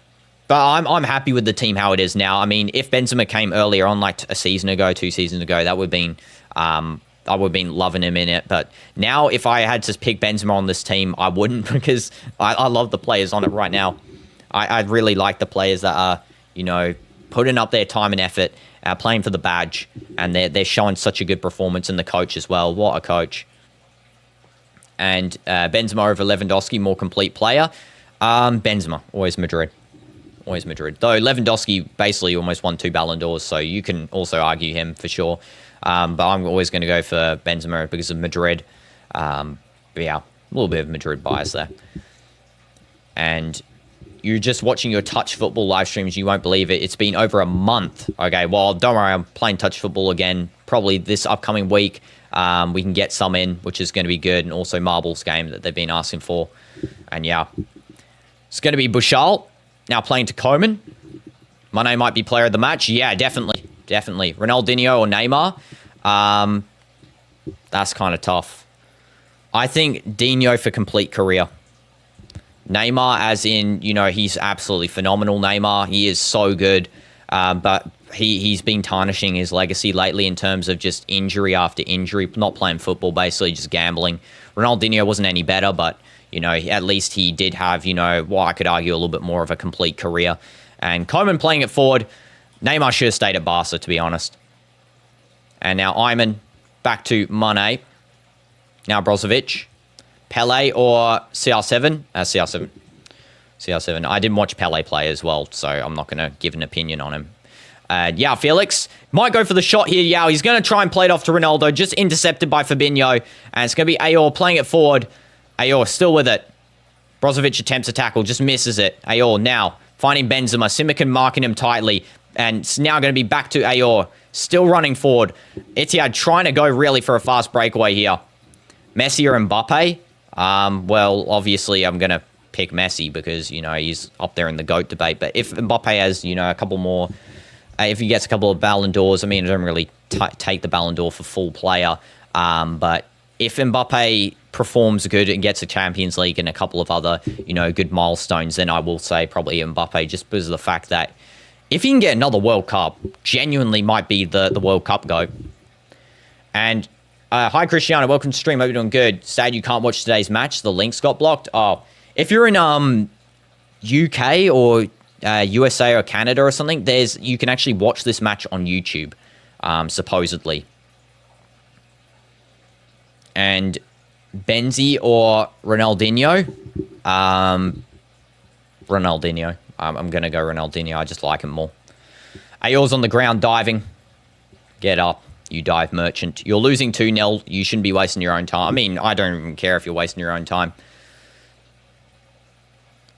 I'm happy with the team how it is now. I mean, if Benzema came earlier on, like a season ago, 2 seasons ago, that would have been... I would have been loving him in it. But now, if I had to pick Benzema on this team, I wouldn't because I love the players on it right now. I really like the players that are, putting up their time and effort, playing for the badge. And they're showing such a good performance, and the coach as well. What a coach. And Benzema over Lewandowski, more complete player. Benzema, always Madrid. Always Madrid. Though Lewandowski basically almost won 2 Ballon d'Ors, so you can also argue him for sure. But I'm always going to go for Benzema because of Madrid. But yeah, a little bit of Madrid bias there. And you're just watching your touch football live streams. You won't believe it. It's been over a month. Okay, well, don't worry. I'm playing touch football again. Probably this upcoming week. We can get some in, which is going to be good. And also Marbles game that they've been asking for. And yeah, it's going to be Bushal. Now playing to Koeman. Mane might be player of the match. Yeah, definitely. Definitely. Ronaldinho or Neymar. That's kind of tough. I think Dino for complete career. Neymar as in, he's absolutely phenomenal, Neymar. He is so good. But he's been tarnishing his legacy lately in terms of just injury after injury. Not playing football, basically just gambling. Ronaldinho wasn't any better, but, at least he did have, I could argue a little bit more of a complete career. And Koeman playing it forward. Neymar should have stayed at Barca, to be honest. And now Ayman back to Mane. Now Brozovic. Pele or CR7? CR7. CR7. I didn't watch Pele play as well, so I'm not going to give an opinion on him. Yao Felix might go for the shot here. Yao, he's going to try and play it off to Ronaldo. Just intercepted by Fabinho. And it's going to be Ayor playing it forward. Ayor still with it. Brozovic attempts a tackle. Just misses it. Ayor now finding Benzema. Simican marking him tightly. And it's now going to be back to Ayor. Still running forward. Ittihad trying to go really for a fast breakaway here. Messi or Mbappe? Well, obviously I'm going to pick Messi because, he's up there in the GOAT debate. But if Mbappe has, a couple more... if he gets a couple of Ballon d'Ors, I mean, I don't really take the Ballon d'Or for full player. But if Mbappe performs good and gets a Champions League and a couple of other, good milestones, then I will say probably Mbappe just because of the fact that if he can get another World Cup, genuinely might be the World Cup GOAT. And hi, Cristiano. Welcome to stream. Hope you're doing good. Sad you can't watch today's match. The links got blocked. Oh, if you're in UK or USA or Canada or something, you can actually watch this match on YouTube, supposedly. And Benzi or Ronaldinho? Ronaldinho. I'm going to go Ronaldinho. I just like him more. Ayor's on the ground diving. Get up. You dive, Merchant. You're losing 2-0. You shouldn't be wasting your own time. I mean, I don't even care if you're wasting your own time.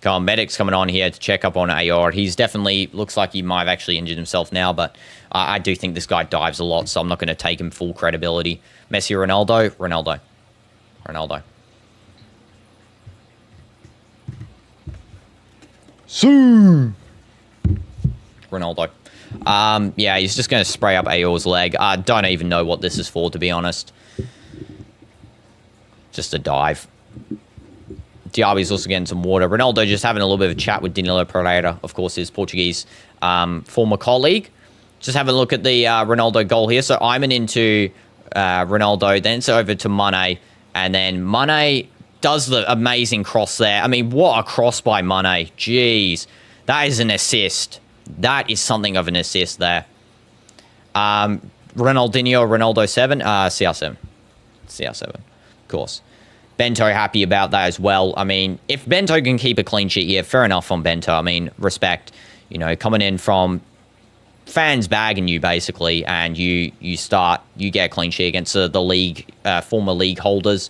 Come on, Medic's coming on here to check up on Ayor. He's definitely, looks like he might have actually injured himself now, but I do think this guy dives a lot, so I'm not going to take him full credibility. Messi, Ronaldo, Ronaldo. Ronaldo. Ronaldo. Yeah, he's just going to spray up Ayor's leg. I don't even know what this is for, to be honest. Just a dive. Diaby's also getting some water. Ronaldo just having a little bit of a chat with Danilo Pereira, of course, his Portuguese former colleague. Just having a look at the Ronaldo goal here. So I'm into Ronaldo, then it's over to Mane, and then Mane does the amazing cross there. I mean, what a cross by Mane. Jeez. That is an assist. That is something of an assist there. Ronaldinho, Ronaldo 7, CR7. CR7, of course. Bento happy about that as well. I mean, if Bento can keep a clean sheet here, fair enough on Bento. I mean, respect. You know, coming in from fans bagging you, basically, and you get a clean sheet against the league, former league holders.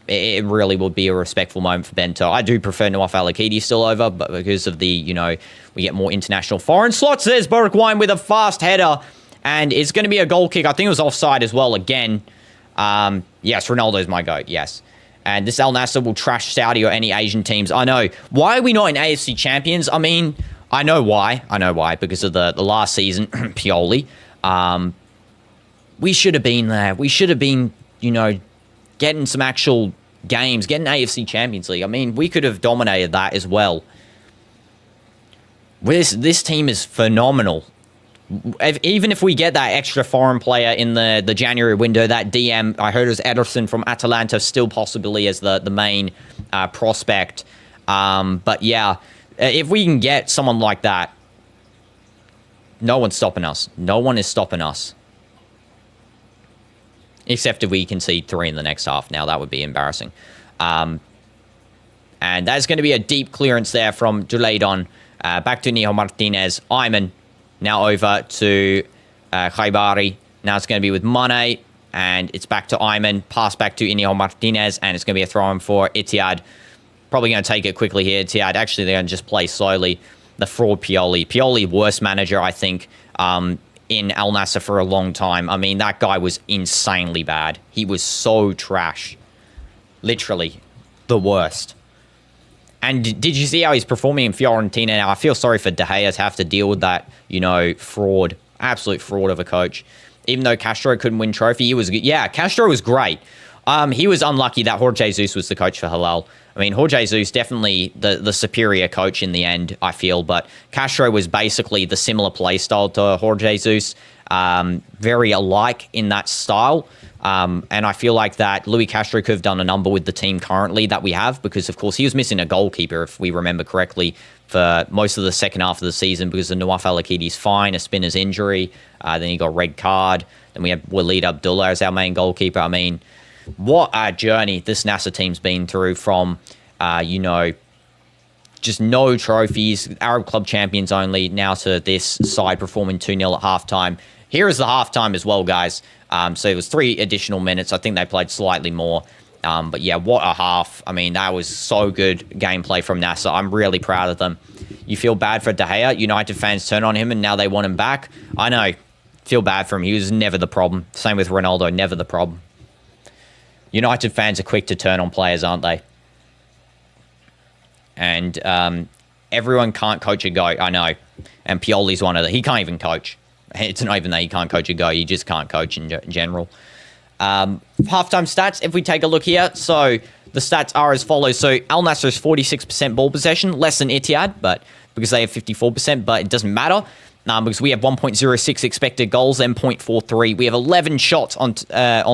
It really would be a respectful moment for Bento. I do prefer Nawaf Al-Akidi still over, but because of the, you know, we get more international foreign slots. There's Borak Wine with a fast header, and it's going to be a goal kick. I think it was offside as well again. Yes, Ronaldo's my goat, yes. And this Al Nassr will trash Saudi or any Asian teams. I know. Why are we not in AFC Champions? I mean, I know why. I know why. Because of the last season, Pioli. We should have been there. We should have been, you know, getting some actual games, getting AFC Champions League. I mean, we could have dominated that as well. This team is phenomenal. Even if we get that extra foreign player in the January window, that DM, I heard it was Ederson from Atalanta, still possibly as the main prospect. But yeah, if we can get someone like that, no one's stopping us. No one is stopping us. Except if we concede 3 in the next half. Now, that would be embarrassing. And that's going to be a deep clearance there from Juleidon. Back to Niho Martinez. Ayman now over to Khaibari. Now it's going to be with Mane. And it's back to Ayman. Pass back to Inigo Martinez. And it's going to be a throw-in for Ittihad. Probably going to take it quickly here. Ittihad, actually, they're going to just play slowly. The fraud Pioli. Pioli, worst manager, I think, in Al Nassr for a long time. I mean, that guy was insanely bad. He was so trash. Literally, the worst. And did you see how he's performing in Fiorentina now? I feel sorry for De Gea to have to deal with that, you know, fraud. Absolute fraud of a coach. Even though Castro couldn't win trophy, he was good. Yeah, Castro was great. He was unlucky that Jorge Jesus was the coach for Hilal. I mean, Jorge Jesus definitely the superior coach in the end, I feel. But Castro was basically the similar play style to Jorge Jesus. Very alike in that style. And I feel like that Louis Castro could have done a number with the team currently that we have. Because, of course, he was missing a goalkeeper, if we remember correctly, for most of the second half of the season because of Nawaf Al-Akidi's fine, a spinner's injury. Then he got a red card. Then we have Walid Abdullah as our main goalkeeper. I mean, what a journey this Nassr team's been through from, you know, just no trophies, Arab club champions only, now to this side performing 2-0 at halftime. Here is the halftime as well, guys. So it was 3 additional minutes. I think they played slightly more. But yeah, what a half. I mean, that was so good gameplay from Nassr. I'm really proud of them. You feel bad for De Gea. United fans turn on him and now they want him back. I know. Feel bad for him. He was never the problem. Same with Ronaldo, never the problem. United fans are quick to turn on players, aren't they? And everyone can't coach a goat, I know. And Pioli's one of them. He can't even coach. It's not even that he can't coach a goat. He just can't coach in general. Halftime stats, if we take a look here. So the stats are as follows. So Al Nassr is 46% ball possession, less than Ittihad, but because they have 54%, but it doesn't matter. Because we have 1.06 expected goals, then 0.43. We have 11 shots on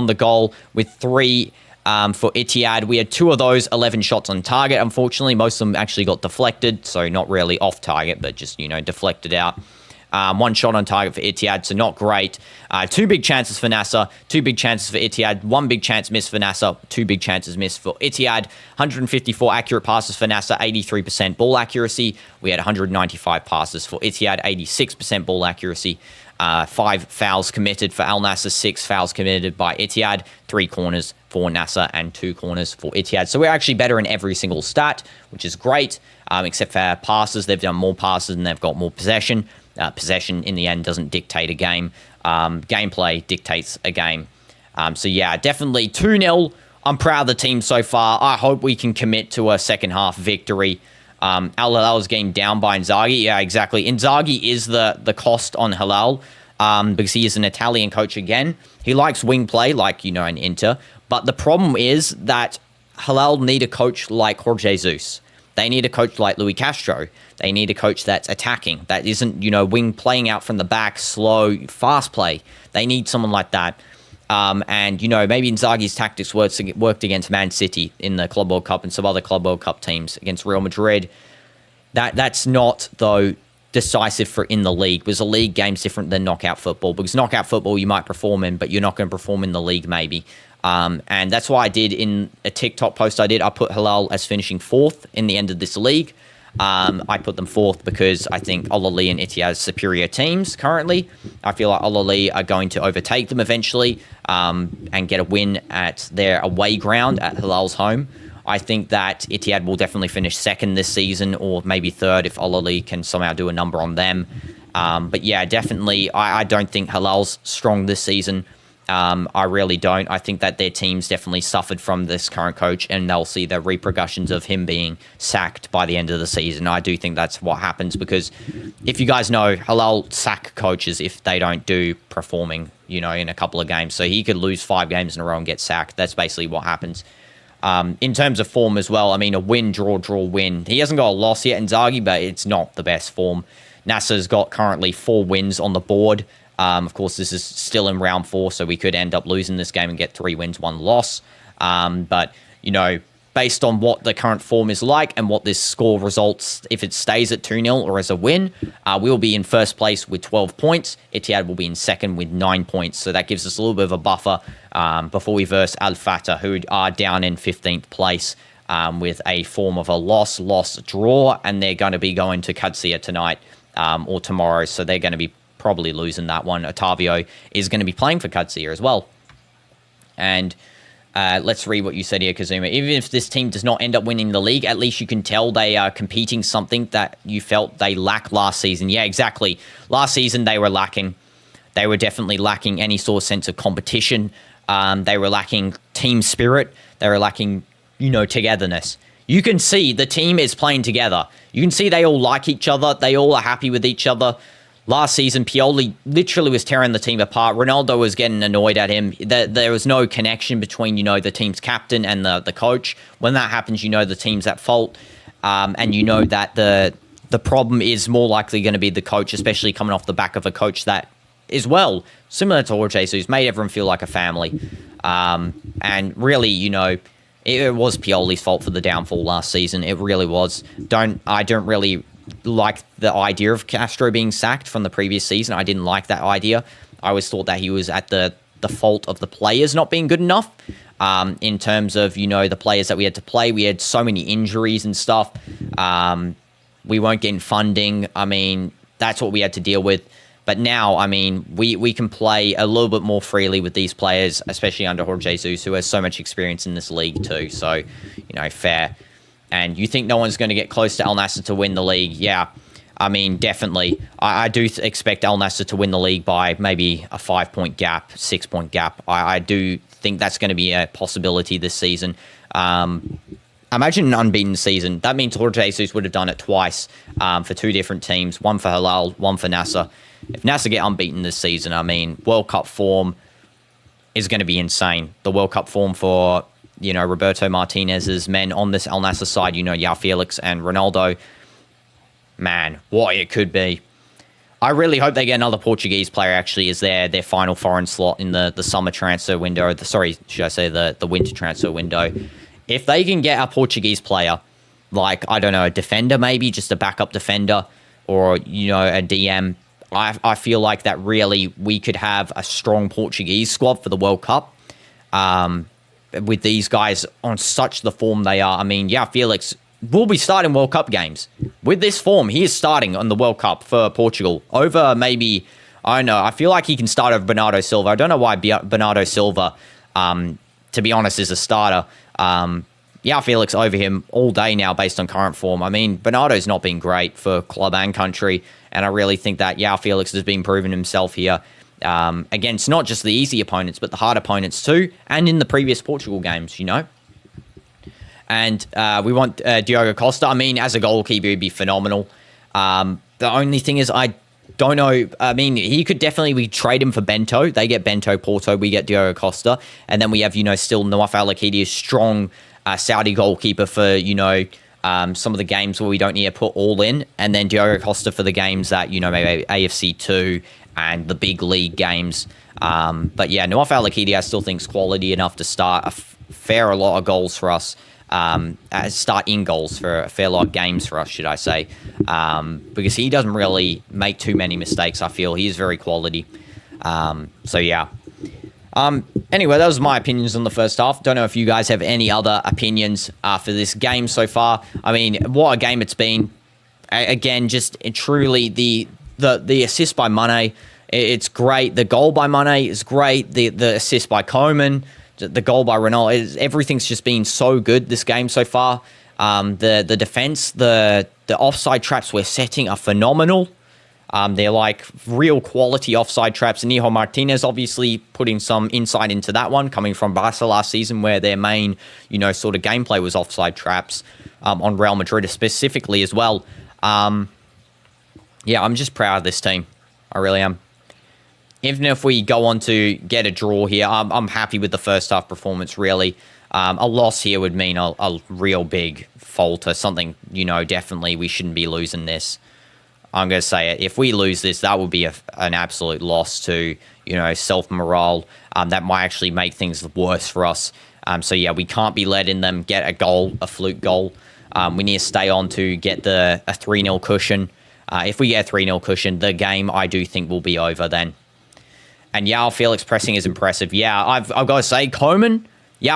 the goal with 3 for Ittihad. We had 2 of those 11 shots on target. Unfortunately, most of them actually got deflected, so not really off target, but just, you know, deflected out. One shot on target for Ittihad, so not great. Two big chances for Nassr, two big chances for Ittihad, one big chance missed for Nassr, two big chances missed for Ittihad. 154 accurate passes for Nassr, 83% ball accuracy. We had 195 passes for Ittihad, 86% ball accuracy. 5 fouls committed for Al Nassr, 6 fouls committed by Ittihad, 3 corners for Nassr and 2 corners for Ittihad. So we're actually better in every single stat, which is great, except for passes. They've done more passes and they've got more possession. Possession in the end doesn't dictate a game. Gameplay dictates a game. So yeah, definitely 2-0. I'm proud of the team so far. I hope we can commit to a second half victory. Al Hilal is getting down by Inzaghi. Yeah, exactly. Inzaghi is the cost on Hilal because he is an Italian coach again. He likes wing play, like, in Inter. But the problem is that Hilal need a coach like Jorge Jesus. They need a coach like Luis Castro. They need a coach that's attacking, that isn't, wing playing out from the back, slow, fast play. They need someone like that. And maybe Inzaghi's tactics worked against Man City in the Club World Cup and some other Club World Cup teams against Real Madrid. That's not, though, decisive for in the league, because a league game's different than knockout football. Because knockout football you might perform in, but you're not going to perform in the league maybe. And that's why I did in a TikTok post I put Hilal as finishing 4th in the end of this league. I put them 4th because I think Al Ahly and Ittihad are superior teams currently. I feel like Al Ahly are going to overtake them eventually and get a win at their away ground at Hilal's home. I think that Ittihad will definitely finish 2nd this season, or maybe 3rd if Al Ahly can somehow do a number on them. But yeah, definitely, I don't think Hilal's strong this season. I really don't. I think that their team's definitely suffered from this current coach, and they'll see the repercussions of him being sacked by the end of the season. I do think that's what happens, because if you guys know, Hilal sack coaches if they don't do performing, in a couple of games. So he could lose 5 games in a row and get sacked. That's basically what happens. In terms of form as well, a win, draw, win. He hasn't got a loss yet, Inzaghi, but it's not the best form. Nassr's got currently 4 wins on the board. Of course, this is still in round 4, so we could end up losing this game and get 3 wins, 1 loss. But, based on what the current form is like and what this score results, if it stays at 2-0 or as a win, we'll be in 1st place with 12 points. Ittihad will be in 2nd with 9 points. So that gives us a little bit of a buffer before we verse Al Fatah, who are down in 15th place with a form of a loss, draw, and they're going to be going to Qadsiya tonight or tomorrow. So they're going to be probably losing that one. Otavio is going to be playing for Qadsiya as well. And let's read what you said here, Kazuma. Even if this team does not end up winning the league, at least you can tell they are competing something that you felt they lacked last season. Yeah, exactly. Last season they were lacking. They were definitely lacking any sort of sense of competition. They were lacking team spirit. They were lacking, togetherness. You can see the team is playing together. You can see they all like each other. They all are happy with each other. Last season, Pioli literally was tearing the team apart. Ronaldo was getting annoyed at him. There was no connection between, the team's captain and the coach. When that happens, the team's at fault. And that the problem is more likely going to be the coach, especially coming off the back of a coach that is, well, similar to Jorge Jesus, made everyone feel like a family. And really, it was Pioli's fault for the downfall last season. It really was. I don't really like the idea of Castro being sacked from the previous season. I didn't like that idea. I always thought that he was at the fault of the players not being good enough. In terms of, the players that we had to play. We had so many injuries and stuff. We weren't getting funding. That's what we had to deal with. But now, we can play a little bit more freely with these players, especially under Jorge Jesus, who has so much experience in this league too. So, fair. And you think no one's going to get close to Al Nassr to win the league? Yeah, definitely. I do expect Al Nassr to win the league by maybe a 5-point gap, 6-point gap. I do think that's going to be a possibility this season. Imagine an unbeaten season. That means Jorge Jesus would have done it twice for 2 different teams, one for Hilal, one for Nassr. If Nassr get unbeaten this season, World Cup form is going to be insane. The World Cup form for Roberto Martinez's men on this Al Nassr side, João Felix and Ronaldo. Man, what it could be. I really hope they get another Portuguese player actually as their final foreign slot in the summer transfer window. The winter transfer window. If they can get a Portuguese player, like, I don't know, a defender maybe, just a backup defender, or, a DM, I feel like that really we could have a strong Portuguese squad for the World Cup. With these guys on such the form they are. I mean, Felix will be starting World Cup games. With this form, he is starting on the World Cup for Portugal. Over maybe, I don't know, I feel like he can start over Bernardo Silva. I don't know why Bernardo Silva, to be honest, is a starter. Felix over him all day now based on current form. I mean, Bernardo's not been great for club and country, and I really think that Felix has been proving himself here against not just the easy opponents, but the hard opponents too, and in the previous Portugal games, And we want Diogo Costa. I mean, as a goalkeeper, he'd be phenomenal. The only thing is, I don't know. I mean, he could definitely, we trade him for Bento. They get Bento, Porto, we get Diogo Costa. And then we have, still Nawaf Al-Akidi, a strong Saudi goalkeeper for, some of the games where we don't need to put all in. And then Diogo Costa for the games that, maybe AFC 2 and the big league games. Nawaf Al-Akidi I still think is quality enough to start a fair lot of goals for us. Start in goals for a fair lot of games for us, should I say. Because he doesn't really make too many mistakes, I feel. He is very quality. Anyway, that was my opinions on the first half. Don't know if you guys have any other opinions for this game so far. I mean, what a game it's been. Again, just truly the assist by Mane, it's great. The goal by Mane is great. The assist by Koeman, the goal by Ronaldo, everything's just been so good this game so far. The defense, the offside traps we're setting are phenomenal. They're like real quality offside traps. Inigo Martinez obviously putting some insight into that one, coming from Barca last season where their main, sort of gameplay was offside traps on Real Madrid specifically as well. I'm just proud of this team. I really am. Even if we go on to get a draw here, I'm happy with the first half performance, really. A loss here would mean a real big falter, something, definitely we shouldn't be losing this. I'm going to say it. If we lose this, that would be an absolute loss to, self-morale. That might actually make things worse for us. We can't be letting them get a goal, a fluke goal. We need to stay on to get a 3-0 cushion. If we get a 3-0 cushion, the game, I do think, will be over then. And Felix pressing is impressive. I've got to say, Koeman,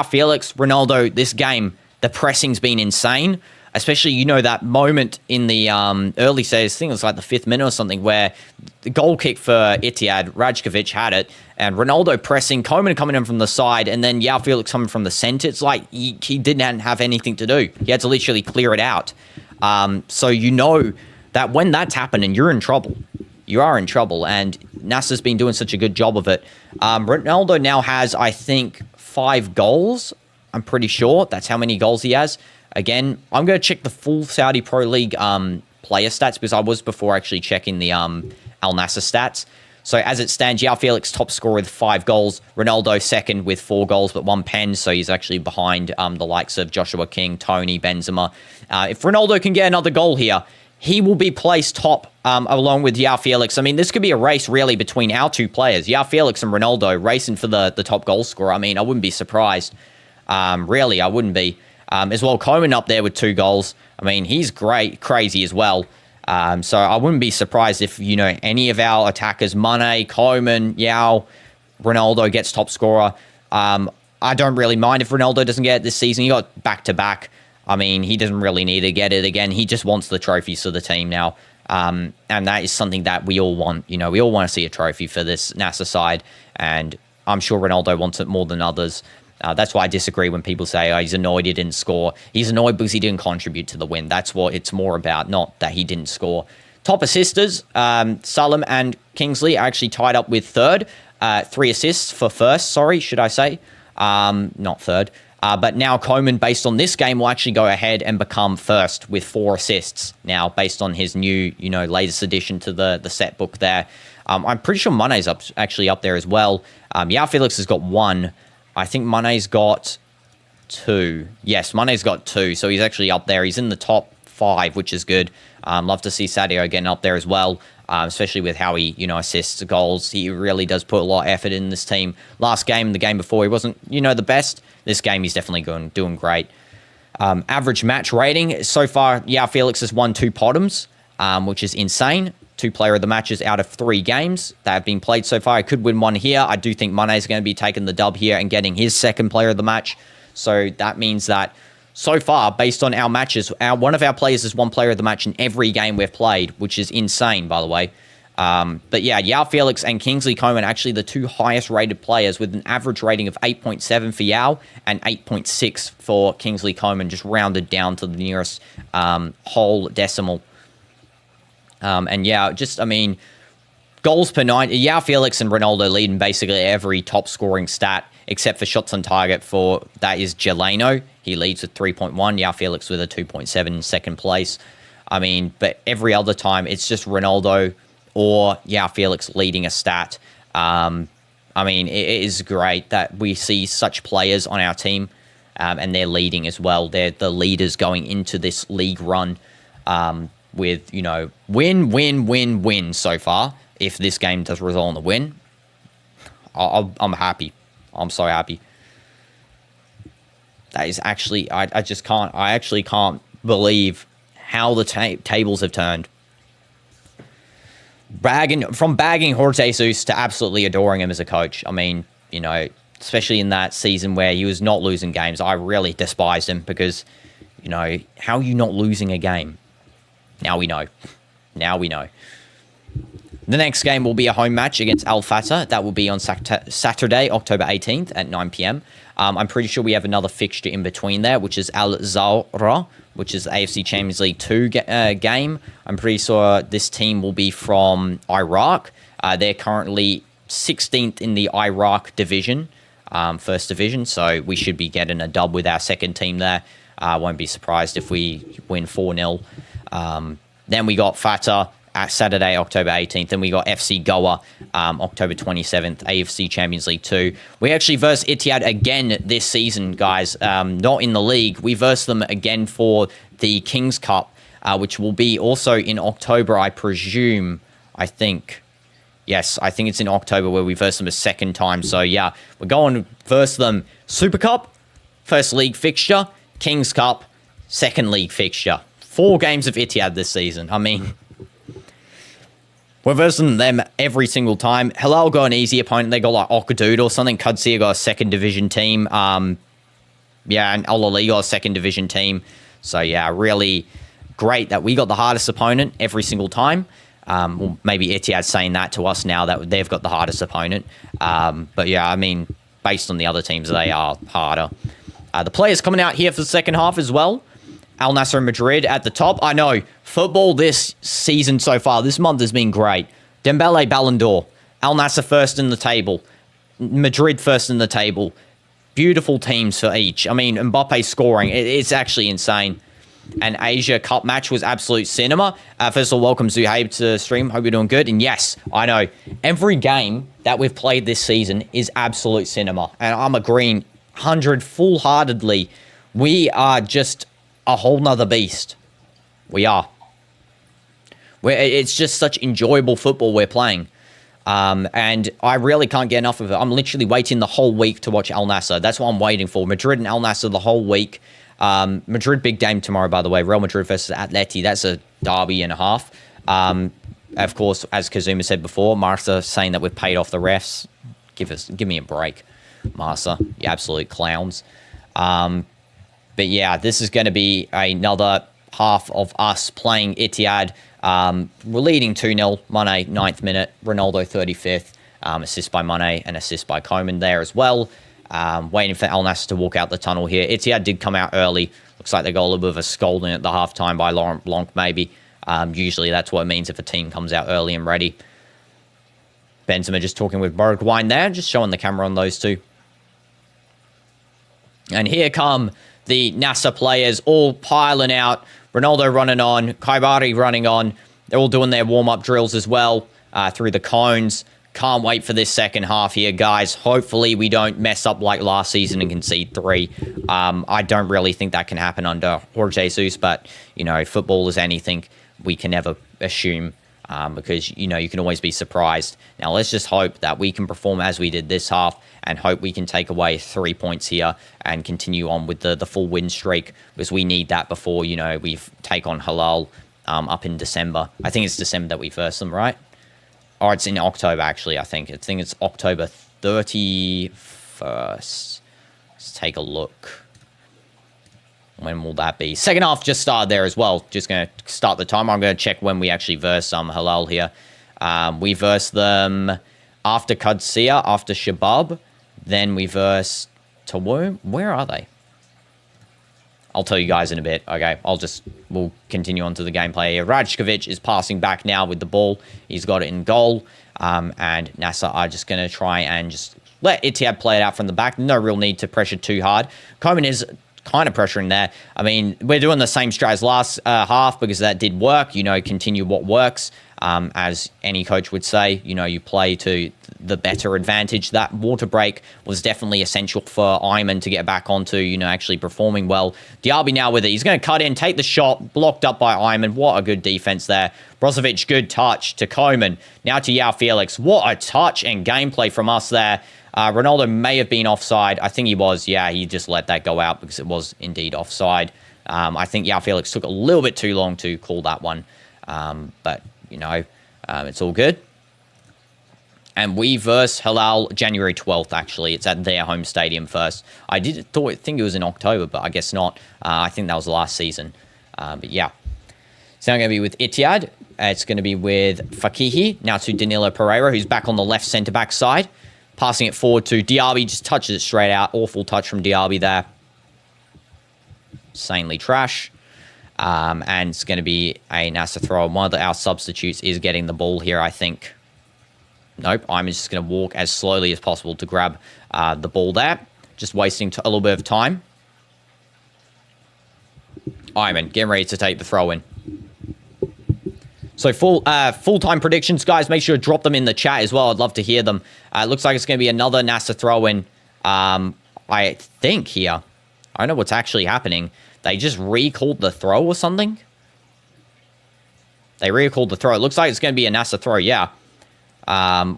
Felix, Ronaldo, this game, the pressing's been insane. Especially, that moment in the early stages, I think it was like the 5th minute or something, where the goal kick for Ittihad, Rajkovic had it, and Ronaldo pressing, Koeman coming in from the side, and then Felix coming from the centre. It's like he didn't have anything to do. He had to literally clear it out. So that when that's happening, you're in trouble. You are in trouble, and Nassr's been doing such a good job of it. Ronaldo now has, I think, 5 goals. I'm pretty sure that's how many goals he has. Again, I'm going to check the full Saudi Pro League player stats because I was before actually checking the Al Nassr stats. So as it stands, Felix top scorer with 5 goals. Ronaldo second with 4 goals but 1 pen. So he's actually behind the likes of Joshua King, Tony, Benzema. If Ronaldo can get another goal here, he will be placed top along with Felix. I mean, this could be a race really between our 2 players, Felix and Ronaldo, racing for the top goal scorer. I mean, I wouldn't be surprised. Really, I wouldn't be. As well, Koeman up there with 2 goals. I mean, he's great, crazy as well. So I wouldn't be surprised if, any of our attackers, Mane, Koeman, Ronaldo gets top scorer. I don't really mind if Ronaldo doesn't get it this season. He got back-to-back. I mean, he doesn't really need to get it again. He just wants the trophies for the team now. And that is something that we all want. We all want to see a trophy for this Nassr side. And I'm sure Ronaldo wants it more than others. That's why I disagree when people say, he's annoyed he didn't score. He's annoyed because he didn't contribute to the win. That's what it's more about, not that he didn't score. Top assisters, Salim and Kingsley are actually tied up with third. 3 assists for first, should I say. Not third. But now Koeman, based on this game, will actually go ahead and become first with 4 assists now, based on his new, latest addition to the set book there. I'm pretty sure Mane's actually up there as well. Felix has got 1. I think Mane's got 2. Yes, Mane's got 2, so he's actually up there. He's in the top 5, which is good. Love to see Sadio getting up there as well, especially with how he, assists goals. He really does put a lot of effort in this team. Last game, the game before, he wasn't, the best. This game, he's definitely doing great. Average match rating, so far, Felix has won 2 bottoms, which is insane. 2 player of the matches out of 3 games that have been played so far. I could win one here. I do think Mane is going to be taking the dub here and getting his 2nd player of the match. So that means that so far, based on our matches, one of our players is 1 player of the match in every game we've played, which is insane, by the way. But yeah, João Felix and Kingsley Coman actually the 2 highest rated players with an average rating of 8.7 for João and 8.6 for Kingsley Coman, just rounded down to the nearest whole decimal. And yeah, just, I mean, goals per 9, João Felix and Ronaldo lead in basically every top scoring stat, except for shots on target that is Geleno. He leads with 3.1, João Felix with a 2.7 in 2nd place. I mean, but every other time, it's just Ronaldo or João Felix leading a stat. I mean, it is great that we see such players on our team, and they're leading as well. They're the leaders going into this league run with, you know, win so far. If this game does result in a win, I'm happy. I'm so happy. That is actually, I actually can't believe how the tables have turned. From bagging Jorge Jesus to absolutely adoring him as a coach. I mean, you know, especially in that season where he was not losing games, I really despised him because, you know, how are you not losing a game? Now we know. Now we know. The next game will be a home match against Al Fatah. That will be on Saturday, October 18th at 9 p.m. I'm pretty sure we have another fixture in between there, which is Al Zawra, which is the AFC Champions League 2 game. I'm pretty sure this team will be from Iraq. They're currently 16th in the Iraq division, 1st division, so we should be getting a dub with our 2nd team there. Won't be surprised if we win 4-0. Then we got Fatah at Saturday, October 18th. Then we got FC Goa, October 27th, AFC Champions League 2. We actually verse Ittihad again this season, guys. Not in the league. We verse them again for the Kings Cup, which will be also in October, I presume. I think. Yes, I think it's in October where we verse them a 2nd time. So, yeah, we're going to verse them Super Cup, 1st league fixture, Kings Cup, 2nd league fixture. 4 games of Ittihad this season. I mean, we're versing them every single time. Hilal got an easy opponent. They got like Okadood or something. Qadsiya got a 2nd division team. Yeah, and Al Ali got a 2nd division team. So, yeah, really great that we got the hardest opponent every single time. Well, maybe Ittihad's saying that to us now that they've got the hardest opponent. But, yeah, I mean, based on the other teams, they are harder. The players coming out here for the 2nd half as well. Al Nassr and Madrid at the top. I know, football this season so far, this month has been great. Dembele, Ballon d'Or. Al Nassr 1st in the table. Madrid 1st in the table. Beautiful teams for each. I mean, Mbappe scoring. It's actually insane. And Asia Cup match was absolute cinema. First of all, welcome Zuhaib to the stream. Hope you're doing good. And yes, I know, every game that we've played this season is absolute cinema. And I'm agreeing 100 full-heartedly. We are just a whole nother beast. We are. It's just such enjoyable football we're playing. And I really can't get enough of it. I'm literally waiting the whole week to watch Al Nassr. That's what I'm waiting for. Madrid and Al Nassr the whole week. Madrid, big game tomorrow, by the way. Real Madrid versus Atleti. That's a derby and a half. Of course, as Kazuma said before, Martha saying that we've paid off the refs. Give me a break, Martha. You absolute clowns. But yeah, this is going to be another half of us playing Ittihad. We're leading 2-0. Mane, 9th minute. Ronaldo, 35th. Assist by Mane and assist by Coman there as well. Waiting for Al Nassr to walk out the tunnel here. Ittihad did come out early. Looks like they got a little bit of a scolding at the halftime by Laurent Blanc, maybe. Usually that's what it means if a team comes out early and ready. Benzema just talking with Bergwijn there, just showing the camera on those two. And here come the Nassr players all piling out. Ronaldo running on, Kaibari running on. They're all doing their warm-up drills as well through the cones. Can't wait for this 2nd half here, guys. Hopefully we don't mess up like last season and concede 3. I don't really think that can happen under Jorge Jesus, but, you know, football is anything. We can never assume because, you know, you can always be surprised. Now, let's just hope that we can perform as we did this half and hope we can take away 3 points here and continue on with the full win streak because we need that before, you know, we take on Hilal up in December. I think it's December that we verse them, right? Or it's in October, actually, I think. I think it's October 31st. Let's take a look. When will that be? Second half just started there as well. Just going to start the timer. I'm going to check when we actually verse Halal here. We verse them after Qadsiya, after Shabab. Then we verse Tawum. Where are they? I'll tell you guys in a bit. Okay, we'll continue on to the gameplay here. Rajkovic is passing back now with the ball. He's got it in goal. And Nassr are just going to try and just let Ittihad play it out from the back. No real need to pressure too hard. Koeman is kind of pressuring there. I mean, we're doing the same strat as last half because that did work. You know, continue what works. As any coach would say, you know, you play to the better advantage. That water break was definitely essential for Ayman to get back onto, you know, actually performing well. Diaby now with it. He's going to cut in, take the shot, blocked up by Ayman. What a good defense there. Brozovic, good touch to Koeman. Now to João Felix. What a touch and gameplay from us there. Ronaldo may have been offside. I think he was. Yeah, he just let that go out because it was indeed offside. I think João Felix took a little bit too long to call that one. But you know, it's all good. And we verse Halal January 12th, actually. It's at their home stadium first. I think it was in October, but I guess not. I think that was last season. But yeah. So I'm going to be with Ittihad. It's going to be with Fakihi. Now to Danilo Pereira, who's back on the left centre-back side. Passing it forward to Diaby. Just touches it straight out. Awful touch from Diaby there. Insanely trash. And it's going to be a Nassr throw. One of our substitutes is getting the ball here, I think. Nope, I'm just going to walk as slowly as possible to grab the ball there. Just wasting a little bit of time. Ayman getting ready to take the throw in. So full-time predictions, guys. Make sure to drop them in the chat as well. I'd love to hear them. It looks like it's going to be another Nassr throw in. I think here. I don't know what's actually happening. They just recalled the throw or something? They recalled the throw. It looks like it's going to be a Nassr throw, yeah.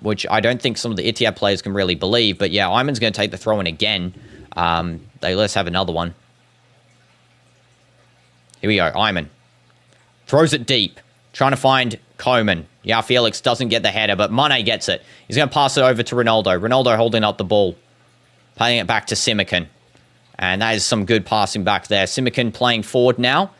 Which I don't think some of the Ittihad players can really believe. But yeah, Ayman's going to take the throw in again. Let's have another one. Here we go, Ayman. Throws it deep. Trying to find Koeman. Yeah, Felix doesn't get the header, but Mane gets it. He's going to pass it over to Ronaldo. Ronaldo holding up the ball. Playing it back to Simikan. And that is some good passing back there. Simikan playing forward now.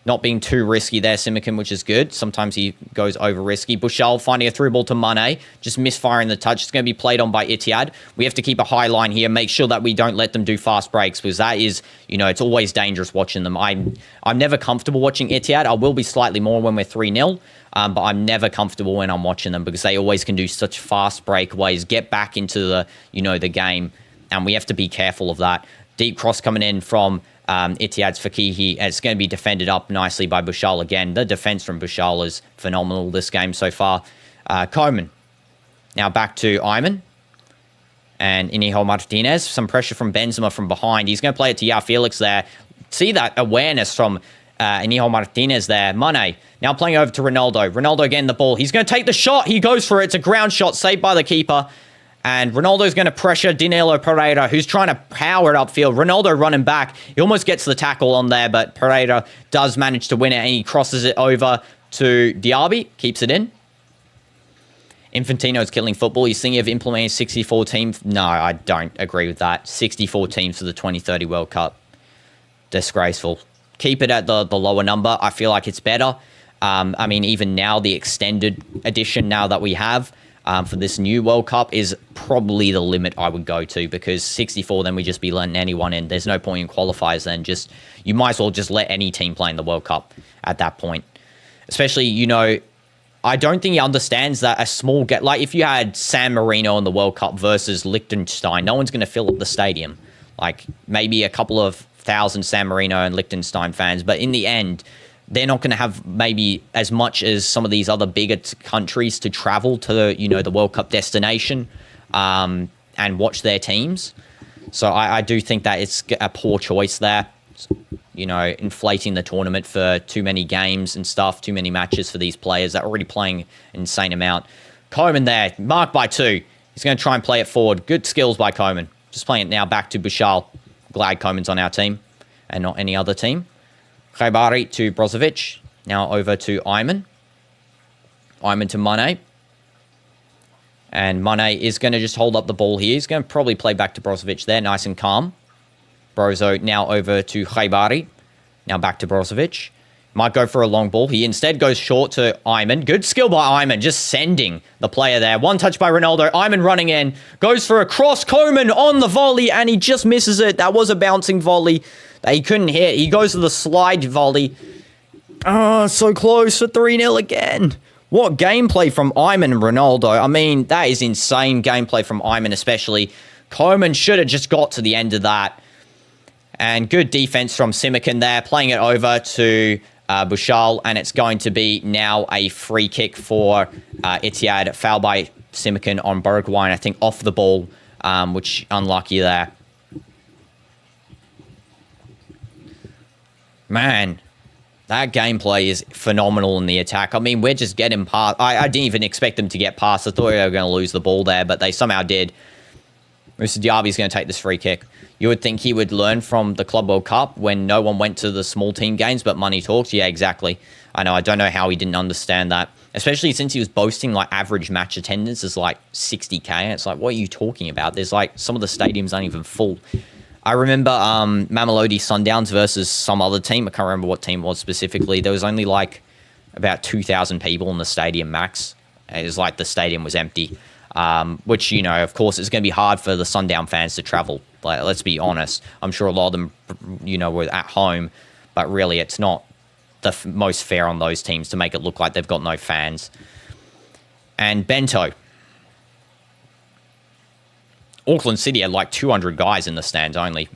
Not being too risky there, Simikan, which is good. Sometimes he goes over risky. Bushal finding a through ball to Mane. Just misfiring the touch. It's going to be played on by Ittihad. We have to keep a high line here. Make sure that we don't let them do fast breaks. Because that is, you know, it's always dangerous watching them. I'm never comfortable watching Ittihad. I will be slightly more when we're 3-0. But I'm never comfortable when I'm watching them. Because they always can do such fast breakaways. Get back into the, you know, the game. And we have to be careful of that. Deep cross coming in from Ittihad's Fakihi. It's going to be defended up nicely by Bushal again. The defense from Bushal is phenomenal this game so far. Koeman. Now back to Ayman. And Inigo Martinez. Some pressure from Benzema from behind. He's going to play it to João Felix there. See that awareness from Inigo Martinez there. Mane. Now playing over to Ronaldo. Ronaldo getting the ball. He's going to take the shot. He goes for it. It's a ground shot saved by the keeper. And Ronaldo's going to pressure Danilo Pereira, who's trying to power it upfield. Ronaldo running back. He almost gets the tackle on there, but Pereira does manage to win it, and he crosses it over to Diaby. Keeps it in. Infantino's killing football. He's thinking of implementing 64 teams. No, I don't agree with that. 64 teams for the 2030 World Cup. Disgraceful. Keep it at the lower number. I feel like it's better. I mean, even now, the extended edition now that we have for this new World Cup is probably the limit I would go to, because 64, then we just be letting anyone in. There's no point in qualifiers then. You might as well just let any team play in the World Cup at that point. Especially, you know, I don't think he understands that a small get, like if you had San Marino in the World Cup versus Liechtenstein, no one's going to fill up the stadium. Like maybe a couple of thousand San Marino and Liechtenstein fans, but in the end, they're not going to have maybe as much as some of these other bigger countries to travel to, you know, the World Cup destination and watch their teams. So I do think that it's a poor choice there. You know, inflating the tournament for too many games and stuff, too many matches for these players that are already playing an insane amount. Koeman there, marked by 2. He's going to try and play it forward. Good skills by Koeman. Just playing it now back to Bushal. Glad Koeman's on our team and not any other team. Khaibari to Brozovic. Now over to Ayman. Ayman to Mane. And Mane is going to just hold up the ball here. He's going to probably play back to Brozovic there, nice and calm. Brozo now over to Khaibari. Now back to Brozovic. Might go for a long ball. He instead goes short to Ayman. Good skill by Ayman, just sending the player there. One touch by Ronaldo. Ayman running in. Goes for a cross. Koeman on the volley, and he just misses it. That was a bouncing volley that he couldn't hit. He goes to the slide volley. Oh, so close for 3-0 again. What gameplay from Ayman and Ronaldo. I mean, that is insane gameplay from Ayman especially. Koeman should have just got to the end of that. And good defense from Simakan there, playing it over to Bushal, and it's going to be now a free kick for Ittihad. Foul by Simakan on Bergwijn, I think, off the ball, which unlucky there. Man, that gameplay is phenomenal in the attack. I mean, we're just getting past. I didn't even expect them to get past. I thought they were going to lose the ball there, but they somehow did. Moussa Diaby's going to take this free kick. You would think he would learn from the Club World Cup when no one went to the small team games, but money talks. Yeah, exactly. I know. I don't know how he didn't understand that, especially since he was boasting like average match attendance is like 60K. And it's like, what are you talking about? There's like some of the stadiums aren't even full. I remember Mamelodi Sundowns versus some other team. I can't remember what team it was specifically. There was only like about 2,000 people in the stadium max. It was like the stadium was empty. Which, you know, of course, it's going to be hard for the Sundown fans to travel. Like, let's be honest. I'm sure a lot of them, you know, were at home. But really, it's not the most fair on those teams to make it look like they've got no fans. And Bento. Auckland City had like 200 guys in the stands only.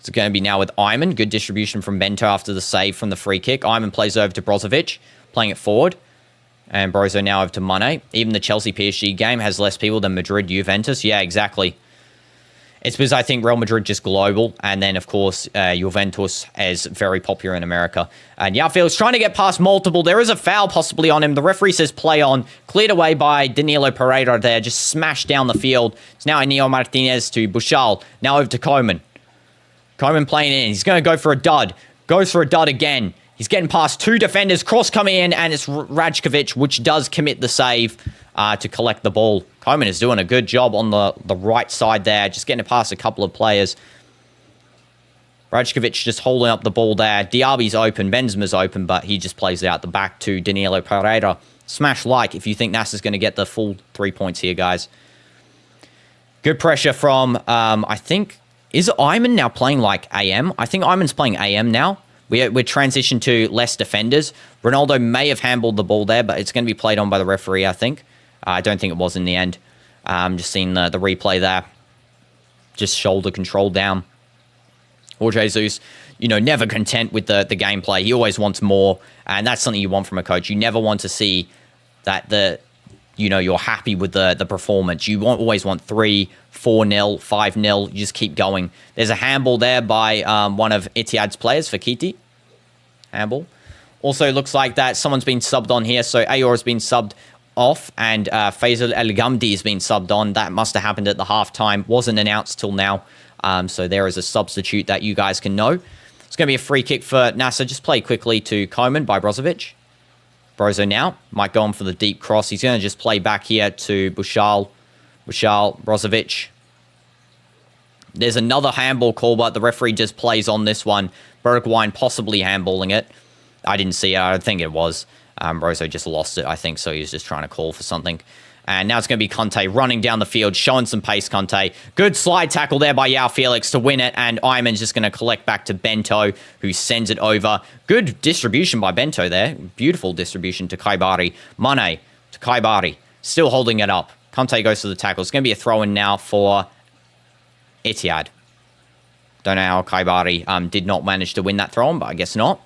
It's going to be now with Ayman. Good distribution from Bento after the save from the free kick. Ayman plays over to Brozovic, playing it forward. And Brozo now over to Mane. Even the Chelsea-PSG game has less people than Madrid-Juventus. Yeah, exactly. It's because I think Real Madrid just global. And then, of course, Juventus is very popular in America. And Felix trying to get past multiple. There is a foul possibly on him. The referee says play on. Cleared away by Danilo Pereira there. Just smashed down the field. It's now Inigo Martinez to Bushal. Now over to Koeman. Koeman playing in. He's going to go for a dud. Goes for a dud again. He's getting past two defenders. Cross coming in, and it's Rajkovic, which does commit the save to collect the ball. Koeman is doing a good job on the right side there, just getting past a couple of players. Rajkovic just holding up the ball there. Diaby's open, Benzema's open, but he just plays it out the back to Danilo Pereira. Smash like if you think Nassr's going to get the full 3 points here, guys. Good pressure from, I think, is Ayman now playing like AM? I think Ayman's playing AM now. We're transitioned to less defenders. Ronaldo may have handballed the ball there, but it's going to be played on by the referee, I think. I don't think it was in the end. Just seeing the replay there. Just shoulder control down. Or Jesus, you know, never content with the gameplay. He always wants more, and that's something you want from a coach. You never want to see that you're happy with the performance. You always want 3, 4-0, 5-0. You just keep going. There's a handball there by one of Ittihad's players, Fakiti. Handball. Also looks like that someone's been subbed on here. So Ayor has been subbed off, and Faisal El Ghamdi has been subbed on. That must have happened at the halftime. Wasn't announced till now. So there is a substitute that you guys can know. It's going to be a free kick for Nassr. Just play quickly to Koeman by Brozovic. Brozo now might go on for the deep cross. He's going to just play back here to Bushal. Bushal, Brozovic. There's another handball call, but the referee just plays on this one. Bergwijn possibly handballing it. I didn't see it. I don't think it was. Brozo just lost it, I think, so he was just trying to call for something. And now it's going to be Conte running down the field, showing some pace, Conte. Good slide tackle there by Felix to win it, and Ayman's just going to collect back to Bento, who sends it over. Good distribution by Bento there. Beautiful distribution to Khaibari. Mane to Khaibari. Still holding it up. Conte goes to the tackle. It's going to be a throw-in now for Ittihad. Don't know how Khaibari did not manage to win that throw-in, but I guess not.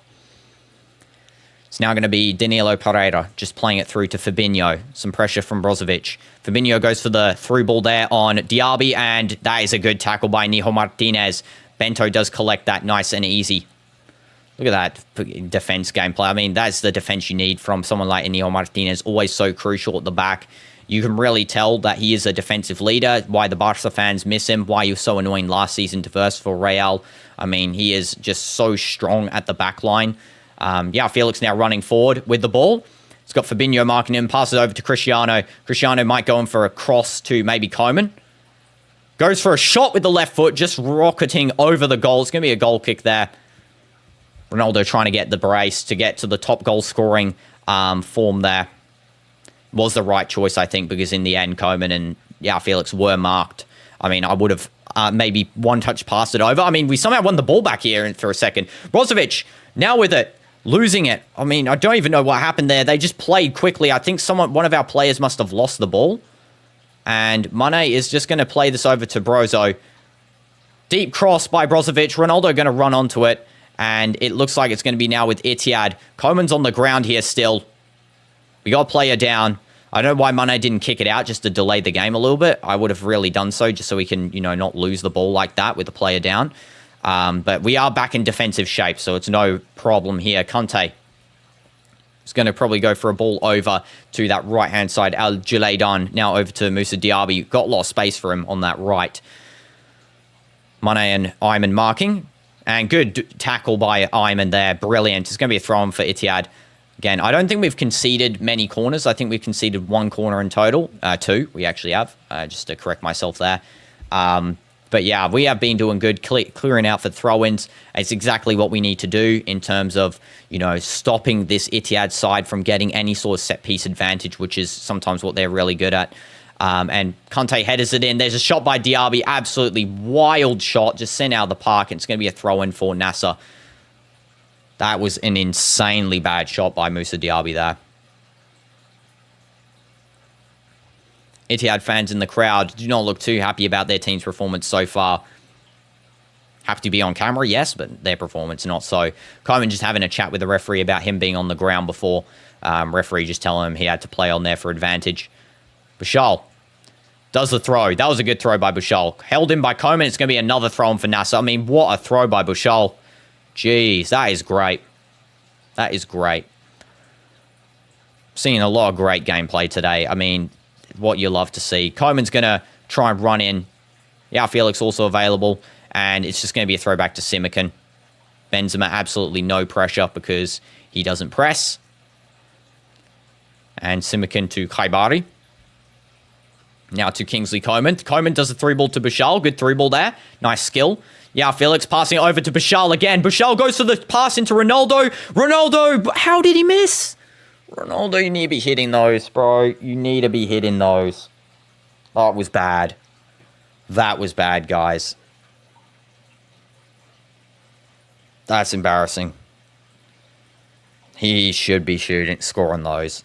It's now going to be Danilo Pereira just playing it through to Fabinho. Some pressure from Brozovic. Fabinho goes for the through ball there on Diaby, and that is a good tackle by Inigo Martinez. Bento does collect that nice and easy. Look at that defense gameplay. I mean, that's the defense you need from someone like Inigo Martinez. Always so crucial at the back. You can really tell that he is a defensive leader, why the Barca fans miss him, why he was so annoying last season to verse for Real. I mean, he is just so strong at the back line. Yeah, Felix now running forward with the ball. He's got Fabinho marking him, passes over to Cristiano. Cristiano might go in for a cross to maybe Koeman. Goes for a shot with the left foot, just rocketing over the goal. It's going to be a goal kick there. Ronaldo trying to get the brace to get to the top goal scoring form there. Was the right choice, I think, because in the end, Koeman and Felix were marked. I mean, I would have maybe one touch passed it over. I mean, we somehow won the ball back here for a second. Brozovic, now with it, losing it. I mean, I don't even know what happened there. They just played quickly. I think one of our players must have lost the ball. And Mane is just going to play this over to Brozo. Deep cross by Brozovic. Ronaldo going to run onto it. And it looks like it's going to be now with Ittihad. Koeman's on the ground here still. We got a player down. I don't know why Mane didn't kick it out just to delay the game a little bit. I would have really done so just so we can, not lose the ball like that with the player down. But we are back in defensive shape, so it's no problem here. Kante is going to probably go for a ball over to that right-hand side. Al Julaydan now over to Moussa Diaby. Got a lot of space for him on that right. Mane and Ayman marking. And good tackle by Ayman there. Brilliant. It's going to be a throw-in for Ittihad. Again, I don't think we've conceded many corners. I think we've conceded one corner in total. Two, we actually have, just to correct myself there. But yeah, we have been doing good, clearing out for throw-ins. It's exactly what we need to do in terms of, stopping this Ittihad side from getting any sort of set-piece advantage, which is sometimes what they're really good at. And Kante headers it in. There's a shot by Diaby. Absolutely wild shot. Just sent out of the park. And it's going to be a throw-in for Nassr. That was an insanely bad shot by Moussa Diaby there. Ittihad fans in the crowd do not look too happy about their team's performance so far. Happy to be on camera, yes, but their performance not so. Koeman just having a chat with the referee about him being on the ground before. Referee just telling him he had to play on there for advantage. Bouchal does the throw. That was a good throw by Bouchal. Held in by Koeman. It's going to be another throw in for Nassr. I mean, what a throw by Bouchal. Jeez, that is great. That is great. Seeing a lot of great gameplay today. I mean, what you love to see. Koeman's going to try and run in. Yeah, Felix also available. And it's just going to be a throwback to Simakan. Benzema, absolutely no pressure because he doesn't press. And Simakan to Khaibari. Now to Kingsley Koeman. Koeman does a through ball to Bouchal. Good through ball there. Nice skill. Yeah, Felix passing over to Bouchal again. Bouchal goes for the pass into Ronaldo. Ronaldo, how did he miss? Ronaldo, you need to be hitting those, bro. You need to be hitting those. That was bad. That was bad, guys. That's embarrassing. He should be scoring those.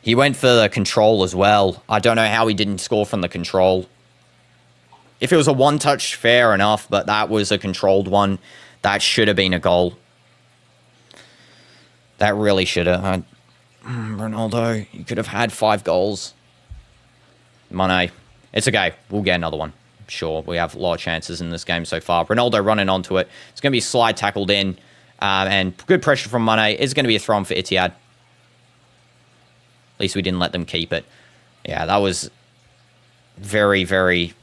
He went for the control as well. I don't know how he didn't score from the control. If it was a one-touch, fair enough, but that was a controlled one. That should have been a goal. That really should have. Ronaldo, you could have had 5 goals. Mane, it's okay. We'll get another one. Sure, we have a lot of chances in this game so far. Ronaldo running onto it. It's going to be slide tackled in. And good pressure from Mane. It's going to be a throw-in for Ittihad. At least we didn't let them keep it. Yeah, that was very, very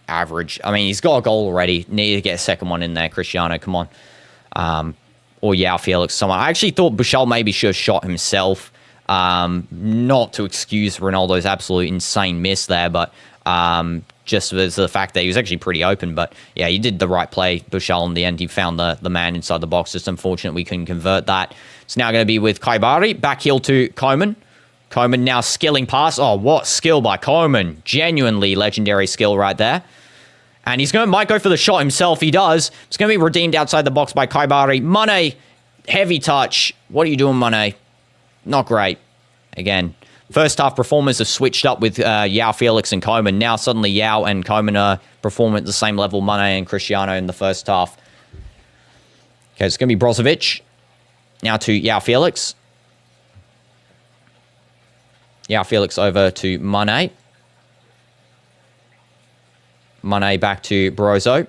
average. I mean, he's got a goal already. Need to get a second one in there. Cristiano, come on. Or yeah, Felix, someone. I actually thought Bouchal maybe should have shot himself. Not to excuse Ronaldo's absolute insane miss there, but just as the fact that he was actually pretty open. But yeah, he did the right play. Bouchal in the end, he found the man inside the box. Just unfortunate we couldn't convert that. It's now going to be with Khaibari. Back heel to Koeman. Koeman now skilling pass. Oh, what skill by Koeman. Genuinely legendary skill right there. And might go for the shot himself. He does. It's going to be redeemed outside the box by Khaibari. Mane, heavy touch. What are you doing, Mane? Not great. Again, first half performers have switched up with Yao, Felix, and Koeman. Now suddenly Yao and Koeman are performing at the same level Mane and Cristiano in the first half. Okay, it's going to be Brozovic. Now to Yao Felix. Yao Felix over to Mane. Mane back to Brozo.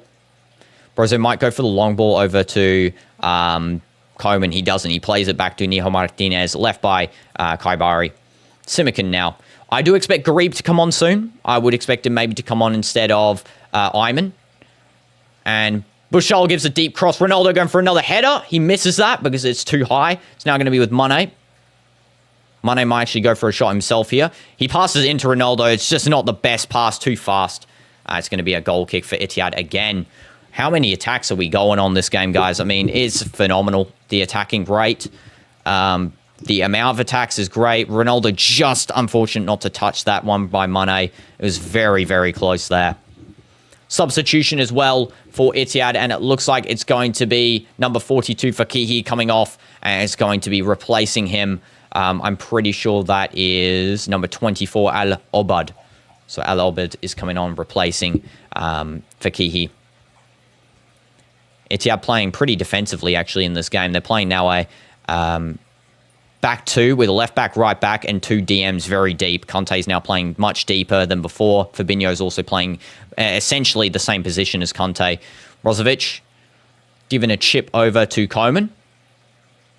Brozo might go for the long ball over to Koeman. He doesn't. He plays it back to Niho Martinez, left by Khaibari. Simakan now. I do expect Garib to come on soon. I would expect him maybe to come on instead of Ayman. And Bushal gives a deep cross. Ronaldo going for another header. He misses that because it's too high. It's now going to be with Mane. Mane might actually go for a shot himself here. He passes into Ronaldo. It's just not the best pass, too fast. It's going to be a goal kick for Ittihad again. How many attacks are we going on this game, guys? I mean, it's phenomenal. The attacking rate, the amount of attacks is great. Ronaldo just unfortunate not to touch that one by Mane. It was very, very close there. Substitution as well for Ittihad, and it looks like it's going to be number 42 for Kihi coming off, and it's going to be replacing him. I'm pretty sure that is number 24, Al-Obad. So Al-Obad is coming on, replacing Fakihi. Ittihad playing pretty defensively, actually, in this game. They're playing now a back two with a left back, right back, and two DMs very deep. Conte's now playing much deeper than before. Fabinho's also playing essentially the same position as Conte. Brozovic giving a chip over to Koeman.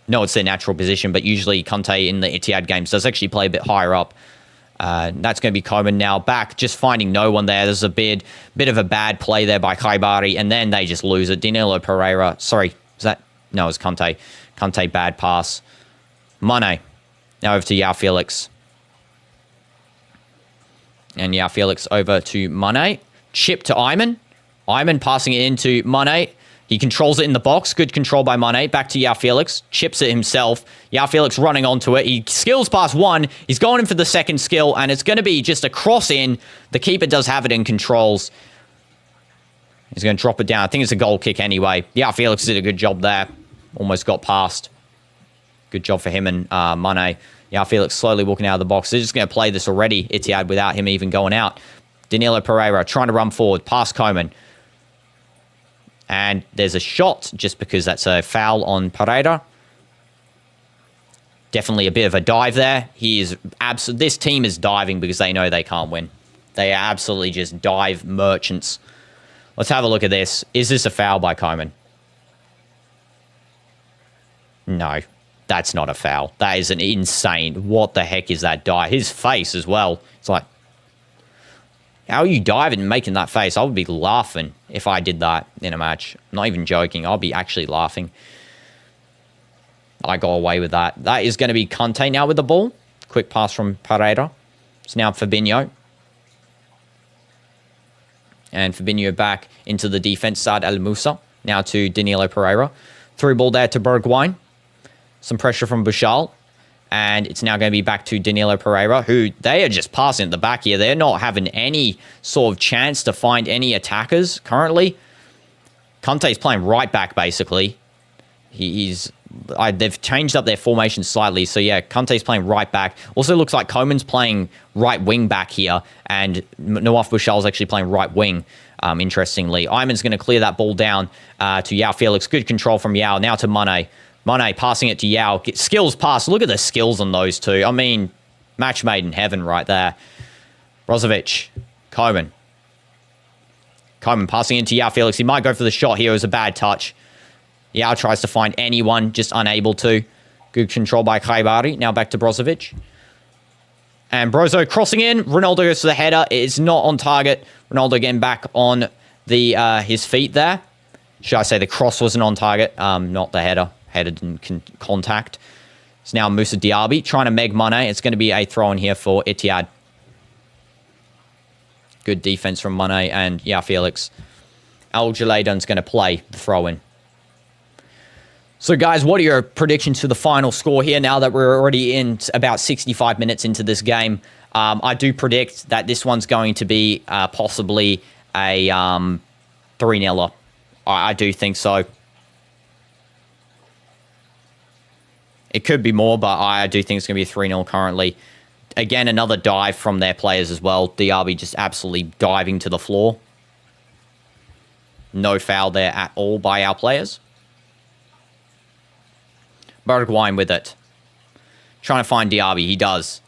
No, it's their natural position, but usually Conte in the Ittihad games does actually play a bit higher up. That's going to be Koeman now back, just finding no one there. There's a bit of a bad play there by Khaibari, and then they just lose it. Danilo Pereira, sorry, is that? No, it's Conte. Conte, bad pass. Mane, now over to João Felix. And João Felix over to Mane. Chip to Ayman. Ayman passing it into Mane. He controls it in the box. Good control by Mane. Back to João Felix. Chips it himself. João Felix running onto it. He skills past one. He's going in for the second skill, and it's going to be just a cross in. The keeper does have it in controls. He's going to drop it down. I think it's a goal kick anyway. João Felix did a good job there. Almost got past. Good job for him and Mane. João Felix slowly walking out of the box. They're just going to play this already, Ittihad, without him even going out. Danilo Pereira trying to run forward. Past Koeman. And there's a shot just because that's a foul on Pereira. Definitely a bit of a dive there. This team is diving because they know they can't win. They are absolutely just dive merchants. Let's have a look at this. Is this a foul by Koeman? No. That's not a foul. That is an insane. What the heck is that dive? His face as well. It's like, how are you diving and making that face? I would be laughing if I did that in a match. I'm not even joking. I'll be actually laughing. I go away with that. That is going to be Conte now with the ball. Quick pass from Pereira. It's now Fabinho. And Fabinho back into the defense side. Al Musa. Now to Danilo Pereira. Through ball there to Bergwijn. Some pressure from Bushal. And it's now going to be back to Danilo Pereira, who they are just passing at the back here. They're not having any sort of chance to find any attackers currently. Conte's playing right back, basically. They've changed up their formation slightly. So, yeah, Conte's playing right back. Also looks like Koeman's playing right wing back here. And Nawaf Bushal's actually playing right wing, interestingly. Ayman's going to clear that ball down to João Felix. Good control from João. Now to Mane. Mane passing it to João. Skills pass. Look at the skills on those two. I mean, match made in heaven right there. Brozovic. Koeman. Koeman passing into João Felix. He might go for the shot here. It was a bad touch. João tries to find anyone, just unable to. Good control by Khaibari. Now back to Brozovic. And Brozo crossing in. Ronaldo goes to the header. It is not on target. Ronaldo getting back on his feet there. Should I say the cross wasn't on target? Not the header. Header didn't contact. It's now Moussa Diaby trying to meg Mane. It's going to be a throw in here for Ittihad. Good defense from Mane and João Felix. Al Jaladan's going to play the throw in. So, guys, what are your predictions for the final score here now that we're already in about 65 minutes into this game? I do predict that this one's going to be possibly a 3-0. I do think so. It could be more, but I do think it's going to be a 3-0 currently. Again, another dive from their players as well. Diaby just absolutely diving to the floor. No foul there at all by our players. Bergwijn with it. Trying to find Diaby. He does.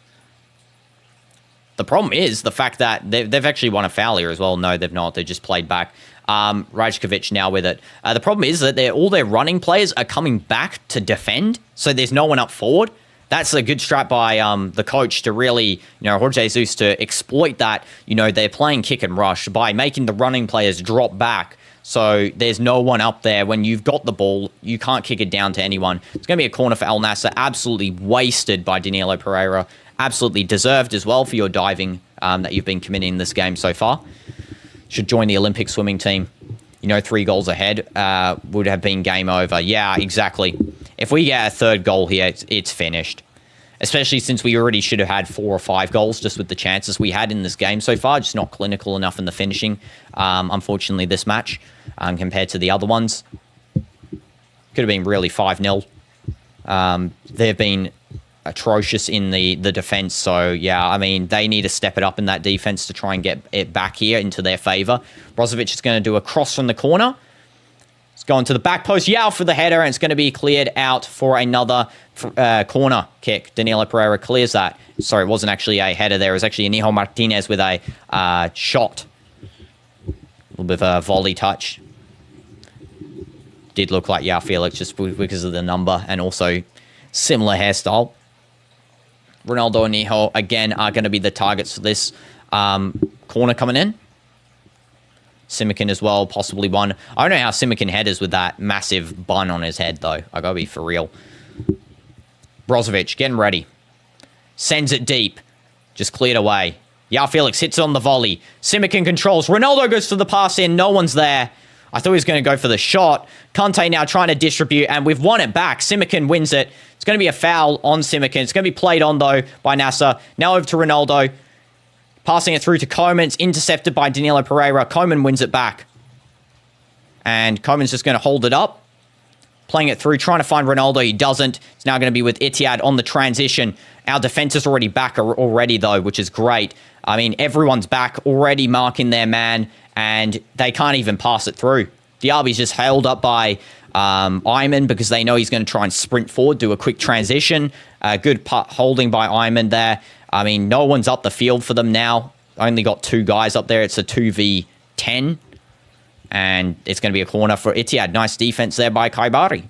The problem is the fact that they've actually won a foul here as well. No, they've not. They just played back. Rajkovic now with it. The problem is that all their running players are coming back to defend, so there's no one up forward. That's a good strat by the coach to really, Jorge Jesus to exploit that. They're playing kick and rush by making the running players drop back So there's no one up there. When you've got the ball, you can't kick it down to anyone. It's going to be a corner for Al Nassr. Absolutely wasted by Danilo Pereira. Absolutely deserved as well for your diving that you've been committing in this game so far. Should join the Olympic swimming team. 3 goals ahead would have been game over. Yeah, exactly. If we get a 3rd goal here, it's finished. Especially since we already should have had 4 or 5 goals just with the chances we had in this game so far. Just not clinical enough in the finishing, unfortunately, this match compared to the other ones. Could have been really 5-0. They've been atrocious in the defense. So, yeah, I mean, they need to step it up in that defense to try and get it back here into their favor. Brozovic is going to do a cross from the corner. It's going to the back post. Yao for the header, and it's going to be cleared out for another corner kick. Danilo Pereira clears that. Sorry, it wasn't actually a header there. It was actually Inigo Martinez with a shot. A little bit of a volley touch. Did look like Yao Felix just because of the number and also similar hairstyle. Ronaldo and Inigo, again, are going to be the targets for this corner coming in. Simikin as well, possibly one. I don't know how Simikin headers with that massive bun on his head, though. I gotta be for real. Brozovic, getting ready. Sends it deep. Just cleared away. Yao Felix hits it on the volley. Simikin controls. Ronaldo goes for the pass in. No one's there. I thought he was going to go for the shot. Kante now trying to distribute, and we've won it back. Simikin wins it. It's going to be a foul on Simikin. It's going to be played on, though, by Nassr. Now over to Ronaldo. Passing it through to Koeman. It's intercepted by Danilo Pereira. Koeman wins it back. And Koeman's just going to hold it up. Playing it through, trying to find Ronaldo. He doesn't. It's now going to be with Ittihad on the transition. Our defense is already back already, though, which is great. I mean, everyone's back, already marking their man, and they can't even pass it through. Diaby's just held up by Ayman because they know he's going to try and sprint forward, do a quick transition. Good holding by Ayman there. I mean, no one's up the field for them now. Only got 2 guys up there. It's a 2v10. And it's going to be a corner for Ittihad. Nice defense there by Kaibari.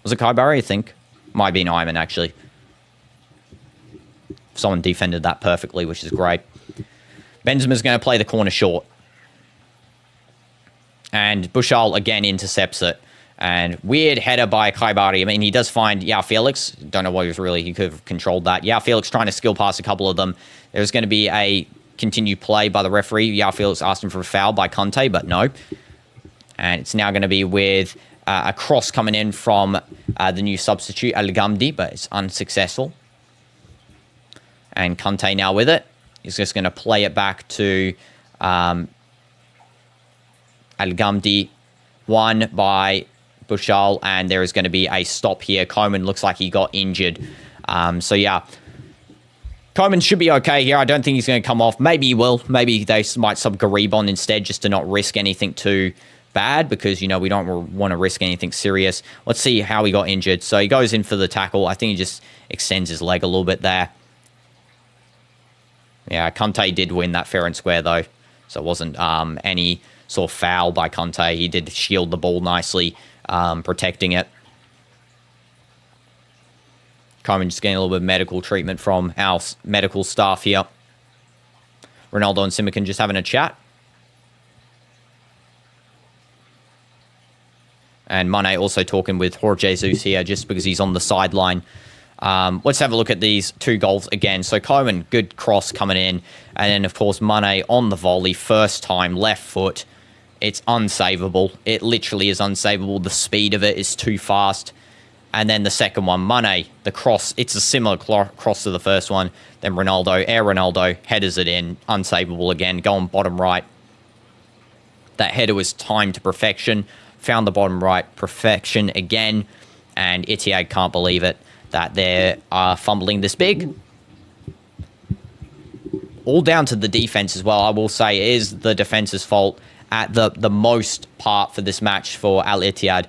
Was it Kaibari, I think? Might have been Ayman, actually. Someone defended that perfectly, which is great. Benzema's going to play the corner short. And Bushal again intercepts it. And weird header by Kaibari. I mean, he does find Yao Felix. Don't know what he was really. He could have controlled that. Yao Felix trying to skill pass a couple of them. There's going to be a continued play by the referee. Yao Felix asked him for a foul by Conte, but no. And it's now going to be with a cross coming in from the new substitute, Al Gamdi, but it's unsuccessful. And Conte now with it. He's just going to play it back to Al Gamdi. Won by Bushal, and there is going to be a stop here. Koeman looks like he got injured. So, yeah. Koeman should be okay here. I don't think he's going to come off. Maybe he will. Maybe they might sub Garib on instead just to not risk anything too bad because, we don't want to risk anything serious. Let's see how he got injured. So, he goes in for the tackle. I think he just extends his leg a little bit there. Yeah, Conte did win that fair and square, though. So, it wasn't any sort of foul by Conte. He did shield the ball nicely, protecting it. Koeman just getting a little bit of medical treatment from our medical staff here. Ronaldo and Simikin just having a chat. And Mane also talking with Jorge Jesus here just because he's on the sideline. Let's have a look at these 2 goals again. So Koeman, good cross coming in. And then, of course, Mane on the volley. First time, left foot. It's unsavable. It literally is unsavable. The speed of it is too fast. And then the second one, Mane, the cross. It's a similar cross to the first one. Then Ronaldo, headers it in. Unsavable again. Going bottom right. That header was timed to perfection. Found the bottom right. Perfection again. And Ittihad can't believe it that they're fumbling this big. All down to the defense as well. I will say it is the defense's fault at the most part for this match for Al Ittihad.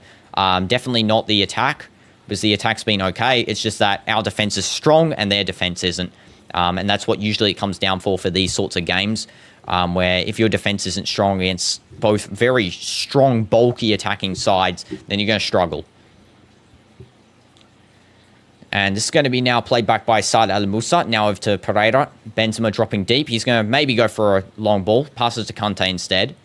Definitely not the attack, because the attack's been okay. It's just that our defense is strong and their defense isn't. And that's what usually it comes down for these sorts of games, where if your defense isn't strong against both very strong, bulky attacking sides, then you're going to struggle. And this is going to be now played back by Saad Al Musa. Now over to Pereira. Benzema dropping deep. He's going to maybe go for a long ball. Passes to Kante instead.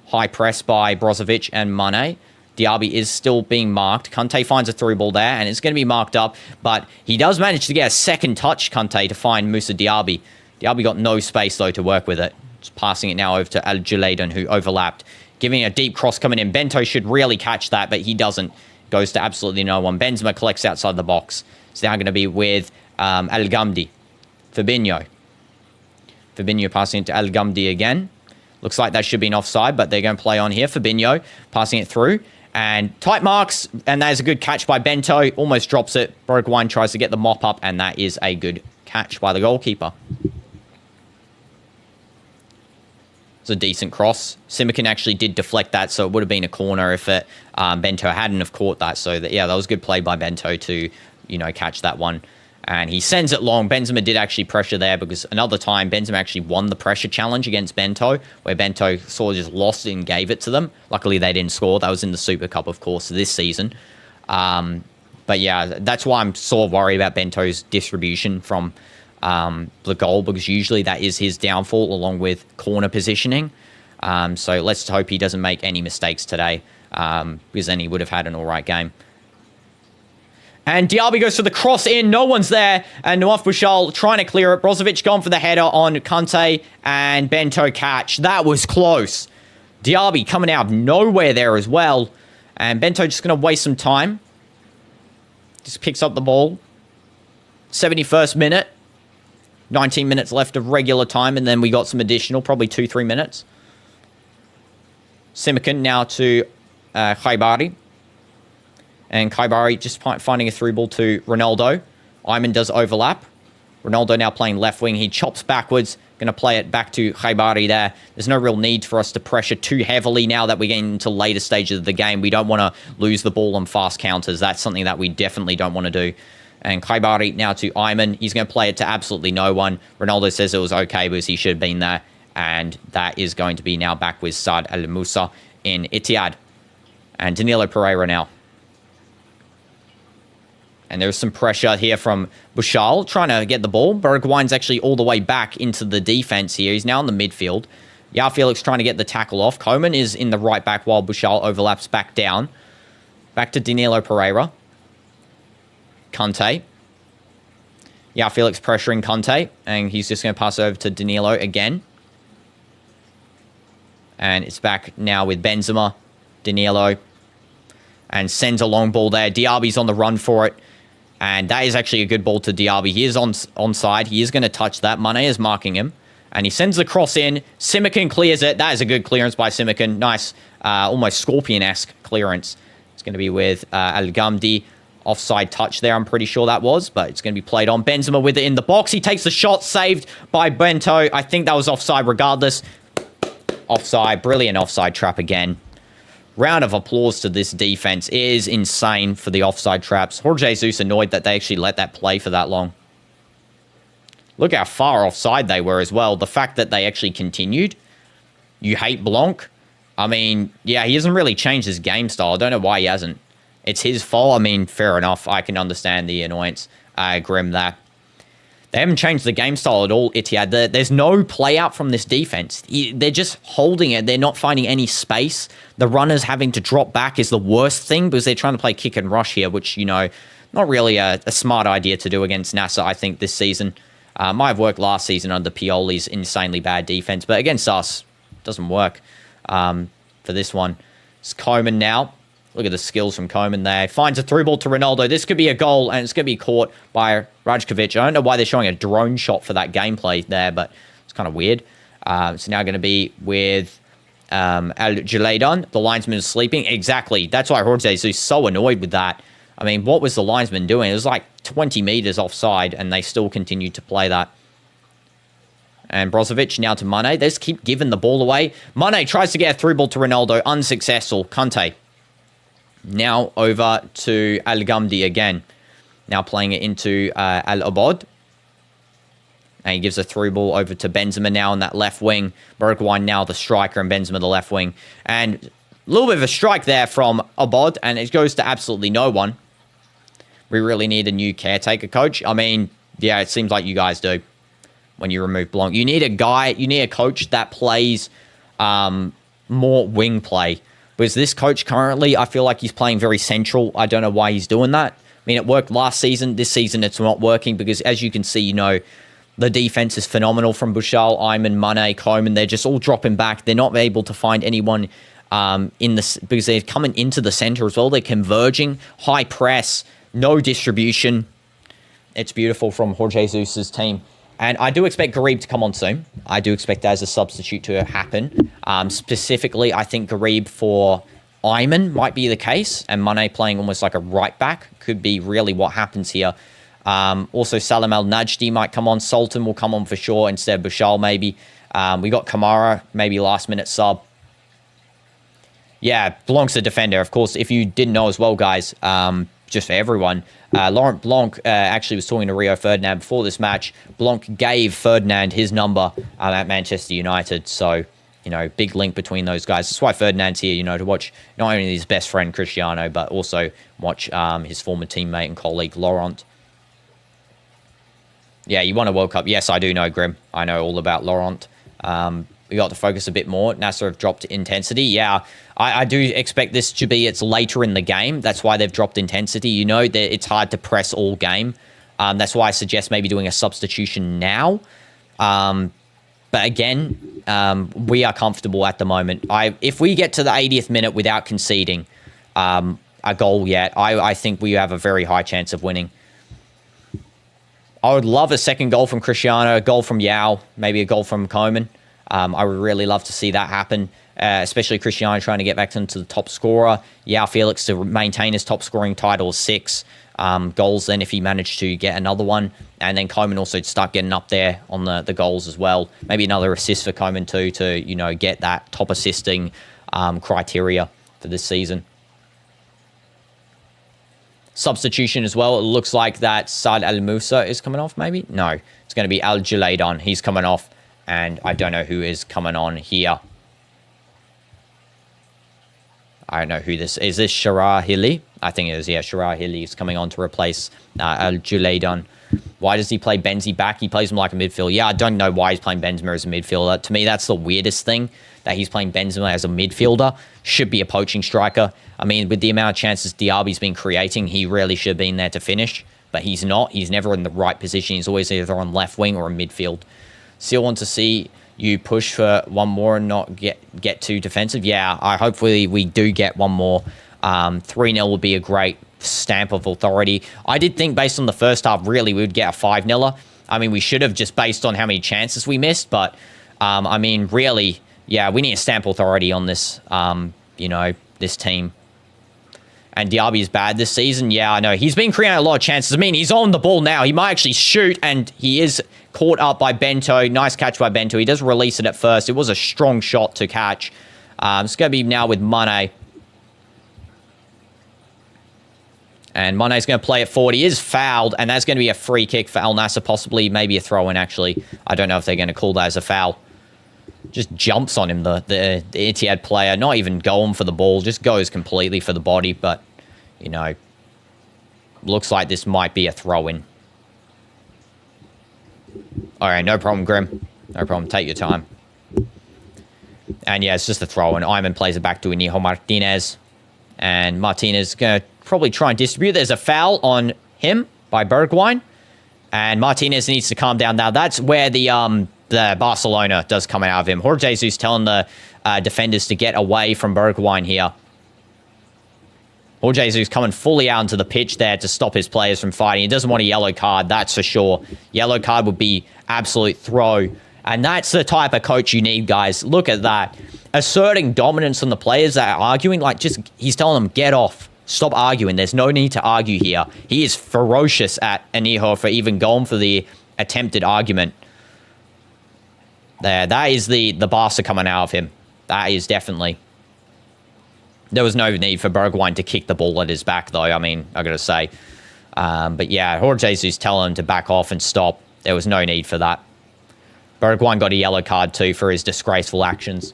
high press by Brozovic and Mane. Diaby is still being marked. Kante finds a through ball there, and it's going to be marked up, but he does manage to get a second touch, Kante, to find Moussa Diaby. Diaby got no space, though, to work with it. Just passing it now over to Al Julaydan, who overlapped. Giving a deep cross coming in. Bento should really catch that, but he doesn't. Goes to absolutely no one. Benzema collects outside the box. It's now going to be with Al Gamdi. Fabinho. Fabinho passing it to Al Gamdi again. Looks like that should be an offside, but they're going to play on here. Fabinho passing it through. And tight marks, and that is a good catch by Bento. Almost drops it. Bergwijn tries to get the mop up, and that is a good catch by the goalkeeper. It's a decent cross. Simikin actually did deflect that, so it would have been a corner if it Bento hadn't have caught that. So, that was good play by Bento to, catch that one. And he sends it long. Benzema did actually pressure there because another time Benzema actually won the pressure challenge against Bento, where Bento sort of just lost it and gave it to them. Luckily, they didn't score. That was in the Super Cup, of course, this season. But yeah, that's why I'm sort of worried about Bento's distribution from the goal, because usually that is his downfall along with corner positioning. So let's hope he doesn't make any mistakes today, because then he would have had an all right game. And Diaby goes for the cross in. No one's there. And Nawaf Bouchal trying to clear it. Brozovic gone for the header on Kante. And Bento catch. That was close. Diaby coming out of nowhere there as well. And Bento just going to waste some time. Just picks up the ball. 71st minute. 19 minutes left of regular time. And then we got some additional, probably 2-3 minutes. Simikin now to Khaibari. And Khaibari just finding a through ball to Ronaldo. Ayman does overlap. Ronaldo now playing left wing. He chops backwards. Going to play it back to Khaibari there. There's no real need for us to pressure too heavily now that we're getting into later stages of the game. We don't want to lose the ball on fast counters. That's something that we definitely don't want to do. And Khaibari now to Ayman. He's going to play it to absolutely no one. Ronaldo says it was okay because he should have been there. And that is going to be now back with Saad Al Moussa in Ittihad. And Danilo Pereira now. And there's some pressure here from Bouchal trying to get the ball. Bergwijn's actually all the way back into the defense here. He's now in the midfield. Yao Felix trying to get the tackle off. Koeman is in the right back while Bouchal overlaps back down. Back to Danilo Pereira. Kante. Yao Felix pressuring Kante. And he's just going to pass over to Danilo again. And it's back now with Benzema. Danilo. And sends a long ball there. Diaby's on the run for it. And that is actually a good ball to Diaby. He is onside. He is going to touch that. Mane is marking him. And he sends the cross in. Simikin clears it. That is a good clearance by Simikin. Nice, almost Scorpion-esque clearance. It's going to be with Al Gamdi. Offside touch there, I'm pretty sure that was. But it's going to be played on. Benzema with it in the box. He takes the shot, saved by Bento. I think that was offside regardless. Offside. Brilliant offside trap again. Round of applause to this defense. It is insane for the offside traps. Jorge Jesus annoyed that they actually let that play for that long. Look how far offside they were as well. The fact that they actually continued. You hate Blanc. I mean, yeah, he hasn't really changed his game style. I don't know why he hasn't. It's his fault. I mean, fair enough. I can understand the annoyance. Grim there. They haven't changed the game style at all, Ittihad. There's no play out from this defense. They're just holding it. They're not finding any space. The runners having to drop back is the worst thing because they're trying to play kick and rush here, which, not really a smart idea to do against Nassr, I think, this season. Might have worked last season under Pioli's insanely bad defense, but against us, it doesn't work for this one. It's Koeman now. Look at the skills from Koeman there. Finds a through ball to Ronaldo. This could be a goal, and it's going to be caught by Rajkovic. I don't know why they're showing a drone shot for that gameplay there, but it's kind of weird. It's now going to be with Al Julaydan. The linesman is sleeping. Exactly. That's why Jorge is so annoyed with that. I mean, what was the linesman doing? It was like 20 meters offside, and they still continued to play that. And Brozovic now to Mane. They just keep giving the ball away. Mane tries to get a through ball to Ronaldo. Unsuccessful. Kante. Now over to Al Gamdi again. Now playing it into Al Abod. And he gives a through ball over to Benzema now on that left wing. Bergwijn now the striker and Benzema the left wing. And a little bit of a strike there from Abod. And it goes to absolutely no one. We really need a new caretaker coach. I mean, yeah, it seems like you guys do when you remove Blanc. You need a guy, you need a coach that plays more wing play. Because this coach currently, I feel like he's playing very central. I don't know why he's doing that. I mean, it worked last season. This season, it's not working because, as you can see, you know, the defense is phenomenal from Bushal, Ayman, Mane, Coleman. They're just all dropping back. They're not able to find anyone in this because they're coming into the center as well. They're converging, high press, no distribution. It's beautiful from Jorge Jesus's team. And I do expect Garib to come on soon. I do expect that as a substitute to happen. Specifically, I think Garib for Ayman might be the case. And Mane playing almost like a right back could be really what happens here. Also, Salam Al-Najdi might come on. Sultan will come on for sure instead of Bushal maybe. We got Kamara, maybe last minute sub. Yeah, Blanc's a defender. Of course, if you didn't know as well, guys, just for everyone, Laurent Blanc actually was talking to Rio Ferdinand before this match. Blanc gave Ferdinand his number at Manchester United. So, you know, big link between those guys. That's why Ferdinand's here, you know, to watch not only his best friend Cristiano, but also watch his former teammate and colleague Laurent. Yeah, you won a World Cup. Yes, I do know, Grim. I know all about Laurent. We got to focus a bit more. Nassr have dropped intensity. Yeah, I do expect this to be, it's later in the game. That's why they've dropped intensity. You know, it's hard to press all game. That's why I suggest maybe doing a substitution now. But again, we are comfortable at the moment. If we get to the 80th minute without conceding a goal yet, I think we have a very high chance of winning. I would love a second goal from Cristiano, a goal from Yao, maybe a goal from Coleman. I would really love to see that happen, especially Cristiano trying to get back into the top scorer. Yao Felix to maintain his top scoring title of 6 goals then if he managed to get another one. And then Coleman also to start getting up there on the goals as well. Maybe another assist for Coleman too to, you know, get that top assisting criteria for this season. Substitution as well. It looks like that Saad Al Musa is coming off, maybe? No, it's going to be Al Julaydan. He's coming off, and I don't know who is coming on here. I don't know who this is. Is this Shara Hilli? I think it is, yeah. Shara Hilli is coming on to replace Al Julaydan. Why does he play Benzi back? He plays him like a midfielder. Yeah, I don't know why he's playing Benzema as a midfielder. To me, that's the weirdest thing, that he's playing Benzema as a midfielder. Should be a poaching striker. I mean, with the amount of chances Diaby's been creating, he really should have been there to finish. But he's not. He's never in the right position. He's always either on left wing or in midfield. Still want to see you push for one more and not get too defensive. Yeah, hopefully we do get one more. 3-0 would be a great stamp of authority. I did think based on the first half, really, we would get a 5-0. I mean, we should have just based on how many chances we missed. But, I mean, really, yeah, we need a stamp authority on this, you know, this team. And Diaby is bad this season. Yeah, I know. He's been creating a lot of chances. I mean, he's on the ball now. He might actually shoot, and he is caught up by Bento. Nice catch by Bento. He does release it at first. It was a strong shot to catch. It's going to be now with Mane. And Mane's going to play it forward. He is fouled, and that's going to be a free kick for Al Nassr, possibly maybe a throw-in, actually. I don't know if they're going to call that as a foul. Just jumps on him, the Ittihad player. Not even going for the ball. Just goes completely for the body. But, you know, looks like this might be a throw-in. All right, no problem, Grim. No problem. Take your time. And, yeah, it's just a throw-in. Ayman plays it back to Inigo Martinez. And Martinez is going to probably try and distribute. There's a foul on him by Bergwijn. And Martinez needs to calm down now. That's where the Barcelona does come out of him. Jorge Jesus telling the defenders to get away from Bergwijn here. Jorge Jesus coming fully out into the pitch there to stop his players from fighting. He doesn't want a yellow card, that's for sure. Yellow card would be absolute throw. And that's the type of coach you need, guys. Look at that. Asserting dominance on the players that are arguing. Like, just, he's telling them, get off. Stop arguing. There's no need to argue here. He is ferocious at Inigo for even going for the attempted argument. There, that is the Barca coming out of him. That is definitely. There was no need for Bergwijn to kick the ball at his back, though. I mean, I gotta say. But yeah, Jorge Jesus telling him to back off and stop. There was no need for that. Bergwijn got a yellow card too for his disgraceful actions.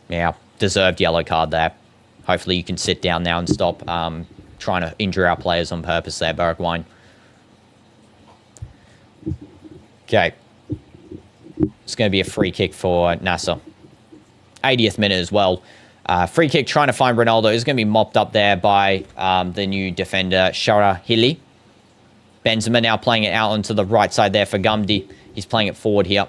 Yeah, deserved yellow card there. Hopefully you can sit down now and stop trying to injure our players on purpose there, Bergwijn. Okay. It's going to be a free kick for Nassr. 80th minute as well. Free kick trying to find Ronaldo. Is going to be mopped up there by the new defender, Shara Hilli. Benzema now playing it out onto the right side there for Gumdi. He's playing it forward here.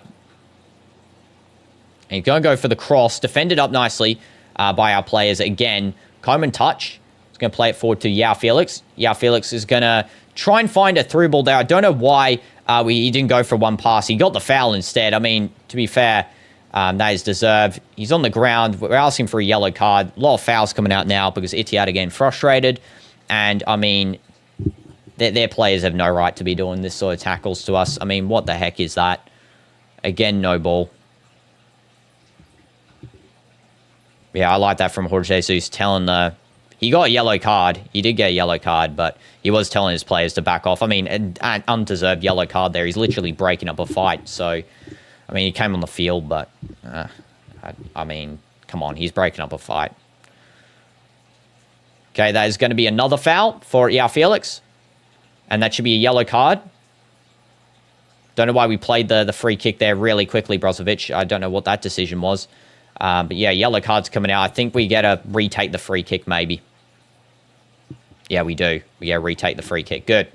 And he's going to go for the cross. Defended up nicely by our players again. Coman touch. He's going to play it forward to Yao Felix. Yao Felix is going to try and find a through ball there. I don't know why he didn't go for one pass. He got the foul instead. I mean, to be fair, that is deserved. He's on the ground. We're asking for a yellow card. A lot of fouls coming out now because Ittihad again frustrated. And, I mean, their players have no right to be doing this sort of tackles to us. I mean, what the heck is that? Again, no ball. Yeah, I like that from Jorge Jesus telling he got a yellow card. He did get a yellow card, but he was telling his players to back off. I mean, an undeserved yellow card there. He's literally breaking up a fight. So, I mean, he came on the field, but, I mean, come on. He's breaking up a fight. Okay, that is going to be another foul for Yao Felix. And that should be a yellow card. Don't know why we played the free kick there really quickly, Brozovic. I don't know what that decision was. But yeah, yellow card's coming out. I think we get to retake the free kick, maybe. Yeah, we do. We get to retake the free kick. Good.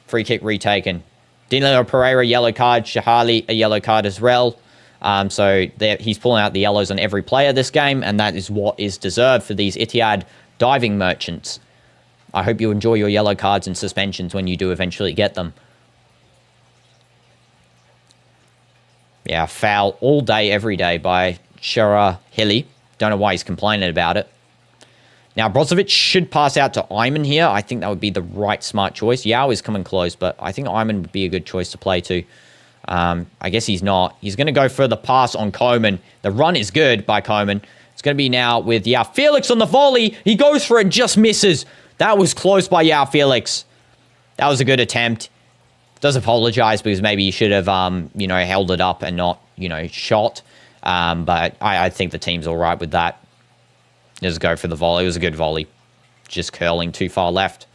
Free kick retaken. Danilo Pereira, yellow card. Shahali, a yellow card as well. So he's pulling out the yellows on every player this game, and that is what is deserved for these Ittihad diving merchants. I hope you enjoy your yellow cards and suspensions when you do eventually get them. Yeah, foul all day, every day by Shara Hilli. Don't know why he's complaining about it. Now, Brozovic should pass out to Ayman here. I think that would be the right smart choice. Yao is coming close, but I think Ayman would be a good choice to play to. I guess he's not. He's going to go for the pass on Coman. The run is good by Coman. It's going to be now with Yao Felix on the volley. He goes for it, just misses. That was close by Yao Felix. That was a good attempt. Does apologize because maybe he should have, held it up and not, shot. But I think the team's all right with that. Just go for the volley. It was a good volley. Just curling too far left.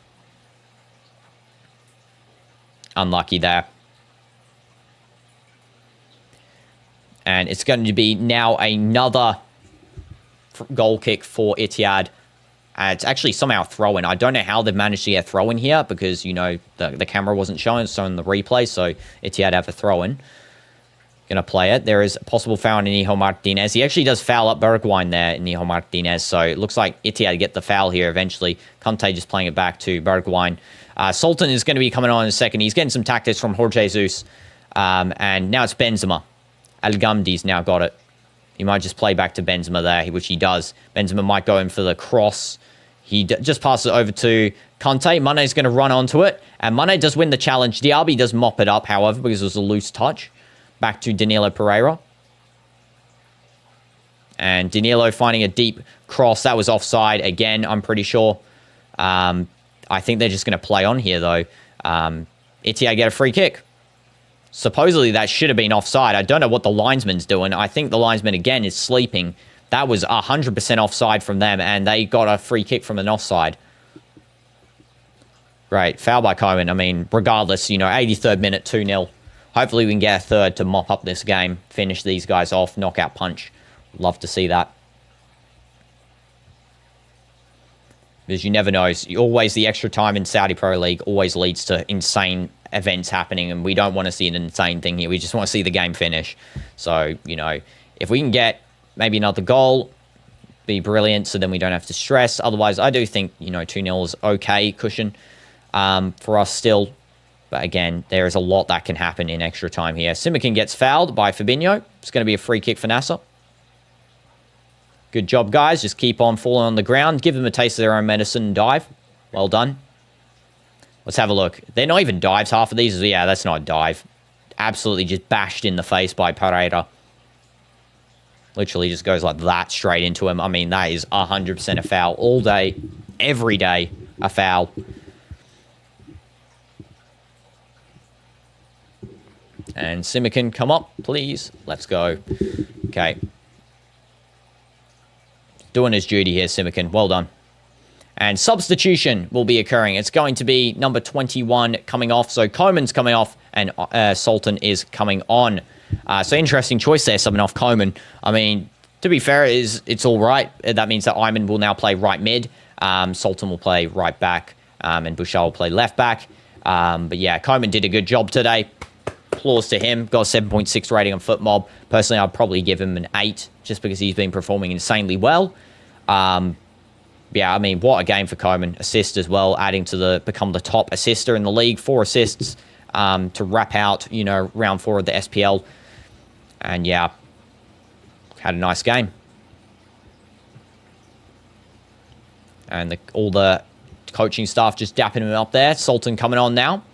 Unlucky there. And it's going to be now another goal kick for Ittihad. It's actually somehow throw-in. I don't know how they've managed to get a throw-in here because, the camera wasn't showing, so in the replay, so Ittihad have a throw-in. Going to play it. There is a possible foul on Inigo Martinez. He actually does foul up Bergwijn there, Inigo Martinez, so it looks like Ittihad get the foul here eventually. Conte just playing it back to Bergwijn. Sultan is going to be coming on in a second. He's getting some tactics from Jorge Jesus. And now it's Benzema. Al-Ghamdi's now got it. He might just play back to Benzema there, which he does. Benzema might go in for the cross. He just passes it over to Conte. Mane's going to run onto it. And Mane does win the challenge. Diaby does mop it up, however, because it was a loose touch. Back to Danilo Pereira. And Danilo finding a deep cross. That was offside again, I'm pretty sure. I think they're just going to play on here, though. Ittihad get a free kick. Supposedly that should have been offside. I don't know what the linesman's doing. I think the linesman, again, is sleeping. That was 100% offside from them, and they got a free kick from an offside. Great. Foul by Coman. I mean, regardless, 83rd minute, 2-0. Hopefully we can get a third to mop up this game, finish these guys off, knockout punch. Love to see that. Because you never know. Always the extra time in Saudi Pro League always leads to insane events happening, and we don't want to see an insane thing here. We just want to see the game finish. So, if we can get maybe another goal, be brilliant, so then we don't have to stress. Otherwise, I do think, 2-0 is okay cushion for us still. But again, there is a lot that can happen in extra time here. Simakan gets fouled by Fabinho. It's going to be a free kick for Nassr. Good job, guys. Just keep on falling on the ground. Give them a taste of their own medicine and dive. Well done. Let's have a look. They're not even dives, half of these. Yeah, that's not a dive. Absolutely just bashed in the face by Pereira. Literally just goes like that straight into him. I mean, that is 100% a foul. All day, every day, a foul. And Simakan, come up, please. Let's go. Okay. Doing his duty here, Simakan. Well done. And substitution will be occurring. It's going to be number 21 coming off. So Coman's coming off and Sultan is coming on. So interesting choice there, subbing off Koeman. I mean, to be fair, it's all right. That means that Ayman will now play right mid. Sultan will play right back, and Bouchard will play left back. But yeah, Koeman did a good job today. Applause to him. Got a 7.6 rating on FootMob. Personally, I'd probably give him an 8 just because he's been performing insanely well. Yeah, I mean, what a game for Koeman. Assist as well, adding to become the top assister in the league. 4 assists to wrap out, round 4 of the SPL. And yeah, had a nice game. And all the coaching staff just dapping him up there. Sultan coming on now.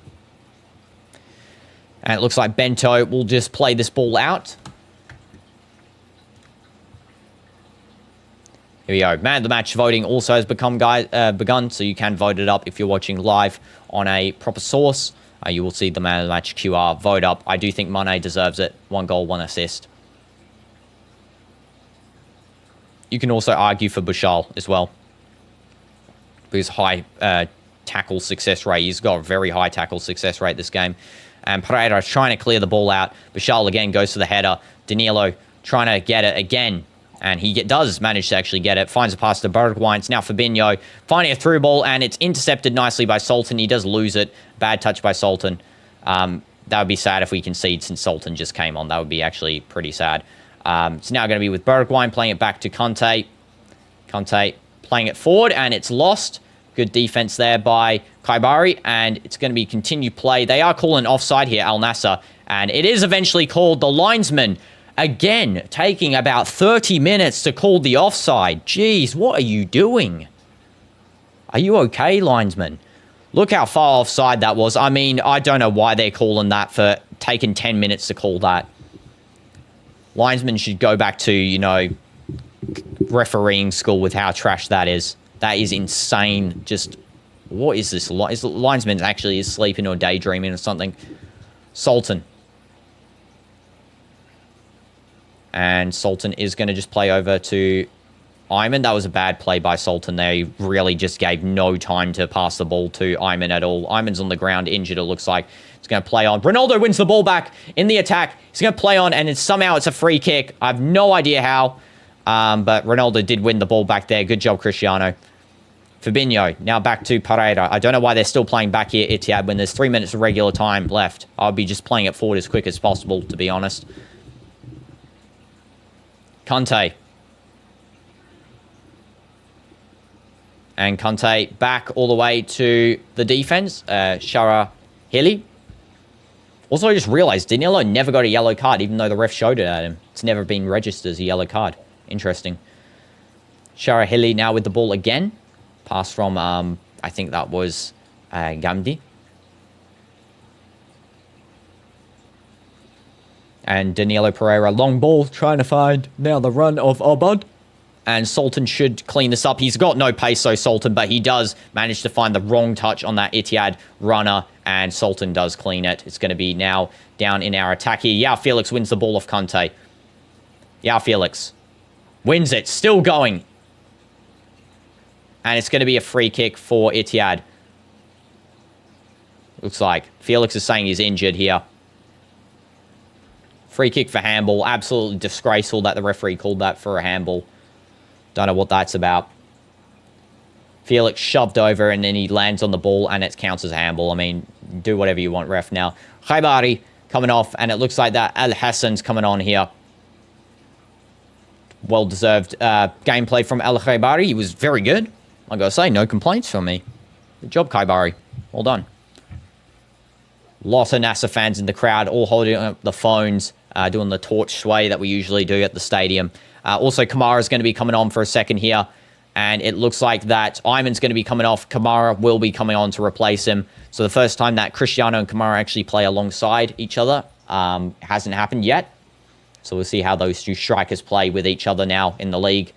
And it looks like Bento will just play this ball out. Here we go. Man of the match voting also has begun, so you can vote it up if you're watching live on a proper source. You will see the man of the match QR vote up. I do think Mane deserves it. 1 goal, 1 assist. You can also argue for Bouchard as well. Because high tackle success rate. He's got a very high tackle success rate this game. And Pereira is trying to clear the ball out. Bouchard again goes to the header. Danilo trying to get it again. And he does manage to actually get it. Finds a pass to Bergwijn. It's now Fabinho finding a through ball. And it's intercepted nicely by Sultan. He does lose it. Bad touch by Sultan. That would be sad if we concede since Sultan just came on. That would be actually pretty sad. It's now going to be with Bergwijn playing it back to Conte. Conte playing it forward. And it's lost. Good defense there by Khaibari, and it's going to be continued play. They are calling offside here, Al Nassr, and it is eventually called. The linesman, again, taking about 30 minutes to call the offside. Jeez, what are you doing? Are you okay, linesman? Look how far offside that was. I mean, I don't know why they're calling that for taking 10 minutes to call that. Linesman should go back to, refereeing school with how trash that is. That is insane. Just, what is this? Is the linesman actually sleeping or daydreaming or something? Sultan. And Sultan is going to just play over to Ayman. That was a bad play by Sultan there. He really just gave no time to pass the ball to Ayman at all. Ayman's on the ground, injured, it looks like. He's going to play on. Ronaldo wins the ball back in the attack. He's going to play on, and somehow it's a free kick. I have no idea how. But Ronaldo did win the ball back there. Good job, Cristiano. Fabinho, now back to Pereira. I don't know why they're still playing back here, Ittihad, when there's 3 minutes of regular time left. I'll be just playing it forward as quick as possible, to be honest. Conte. And Conte back all the way to the defense. Shara Hilly. Also, I just realized Danilo never got a yellow card, even though the ref showed it at him. It's never been registered as a yellow card. Interesting. Shara Hilly now with the ball again. Pass from, I think that was Gamdi. And Danilo Pereira, long ball, trying to find now the run of Obad. And Sultan should clean this up. He's got no pace, so Sultan, but he does manage to find the wrong touch on that Ittihad runner. And Sultan does clean it. It's going to be now down in our attack here. Yeah, Felix wins the ball off Conte. Yeah, Felix wins it. Still going. And it's going to be a free kick for Ittihad. Looks like Felix is saying he's injured here. Free kick for handball. Absolutely disgraceful that the referee called that for a handball. Don't know what that's about. Felix shoved over and then he lands on the ball and it counts as a handball. I mean, do whatever you want, ref. Now, Khaibari coming off, and it looks like that Al Hassan's coming on here. Well-deserved gameplay from Al Khaibari. He was very good. I gotta say, no complaints from me. Good job, Khaibari. Well done. Lots of Nassr fans in the crowd, all holding up the phones, doing the torch sway that we usually do at the stadium. Also, Kamara's going to be coming on for a second here. And it looks like that Ayman's going to be coming off. Kamara will be coming on to replace him. So the first time that Cristiano and Kamara actually play alongside each other hasn't happened yet. So we'll see how those two strikers play with each other now in the league.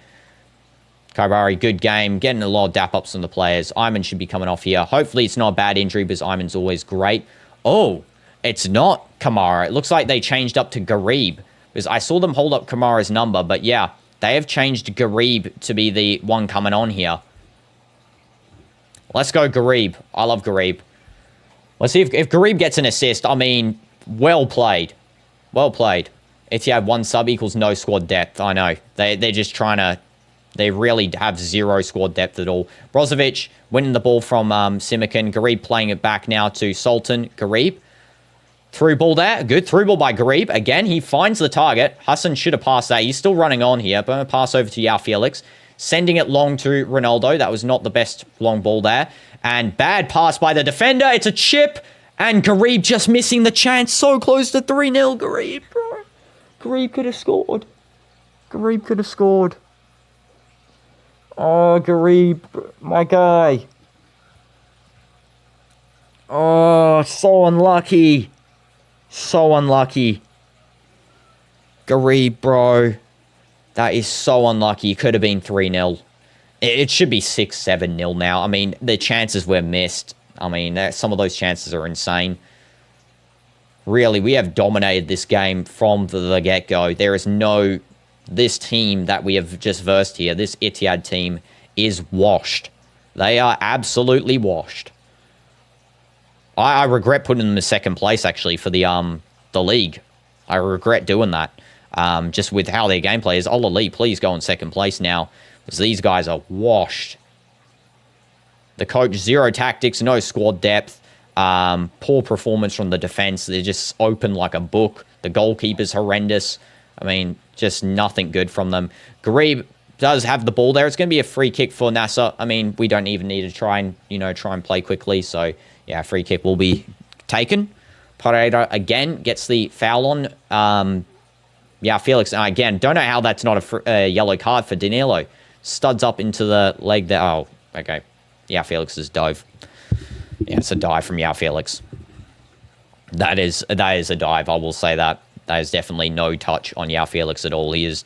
Khaibari, good game. Getting a lot of dap-ups from the players. Ayman should be coming off here. Hopefully it's not a bad injury because Ayman's always great. Oh, it's not Kamara. It looks like they changed up to Garib. Because I saw them hold up Kamara's number. But yeah, they have changed Garib to be the one coming on here. Let's go Garib. I love Garib. Let's see if Garib gets an assist. I mean, well played. Well played. Ittihad 1 sub equals no squad depth. I know. They're just trying to... They really have zero squad depth at all. Brozovic winning the ball from Simikin. Garib playing it back now to Sultan. Garib. Through ball there. Good through ball by Garib. Again, he finds the target. Hassan should have passed that. He's still running on here. But I'm going to pass over to Yao Felix. Sending it long to Ronaldo. That was not the best long ball there. And bad pass by the defender. It's a chip. And Garib just missing the chance. So close to 3-0. Garib, bro. Garib could have scored. Garib could have scored. Oh, Garib, my guy. Oh, so unlucky. So unlucky. Garib, bro. That is so unlucky. It could have been 3-0. It should be 6-7-0 now. I mean, the chances were missed. I mean, some of those chances are insane. Really, we have dominated this game from the get-go. There is no... This team that we have just versed here, this Ittihad team, is washed. They are absolutely washed. I regret putting them in second place, actually, for the league. I regret doing that. Just with how their gameplay is. Olali, please go in second place now. Because these guys are washed. The coach, zero tactics, no squad depth. Poor performance from the defense. They're just open like a book. The goalkeeper's horrendous. I mean, just nothing good from them. Garib does have the ball there. It's going to be a free kick for Nassr. I mean, we don't even need to try and play quickly. So, yeah, free kick will be taken. Paredes again gets the foul on. Yeah, Felix. Again, don't know how that's not a yellow card for Danilo. Studs up into the leg there. Oh, okay. Yeah, Felix's dive. Yeah, it's a dive from Yao Felix. That is a dive, I will say that. That is definitely no touch on Yao Felix at all. He is...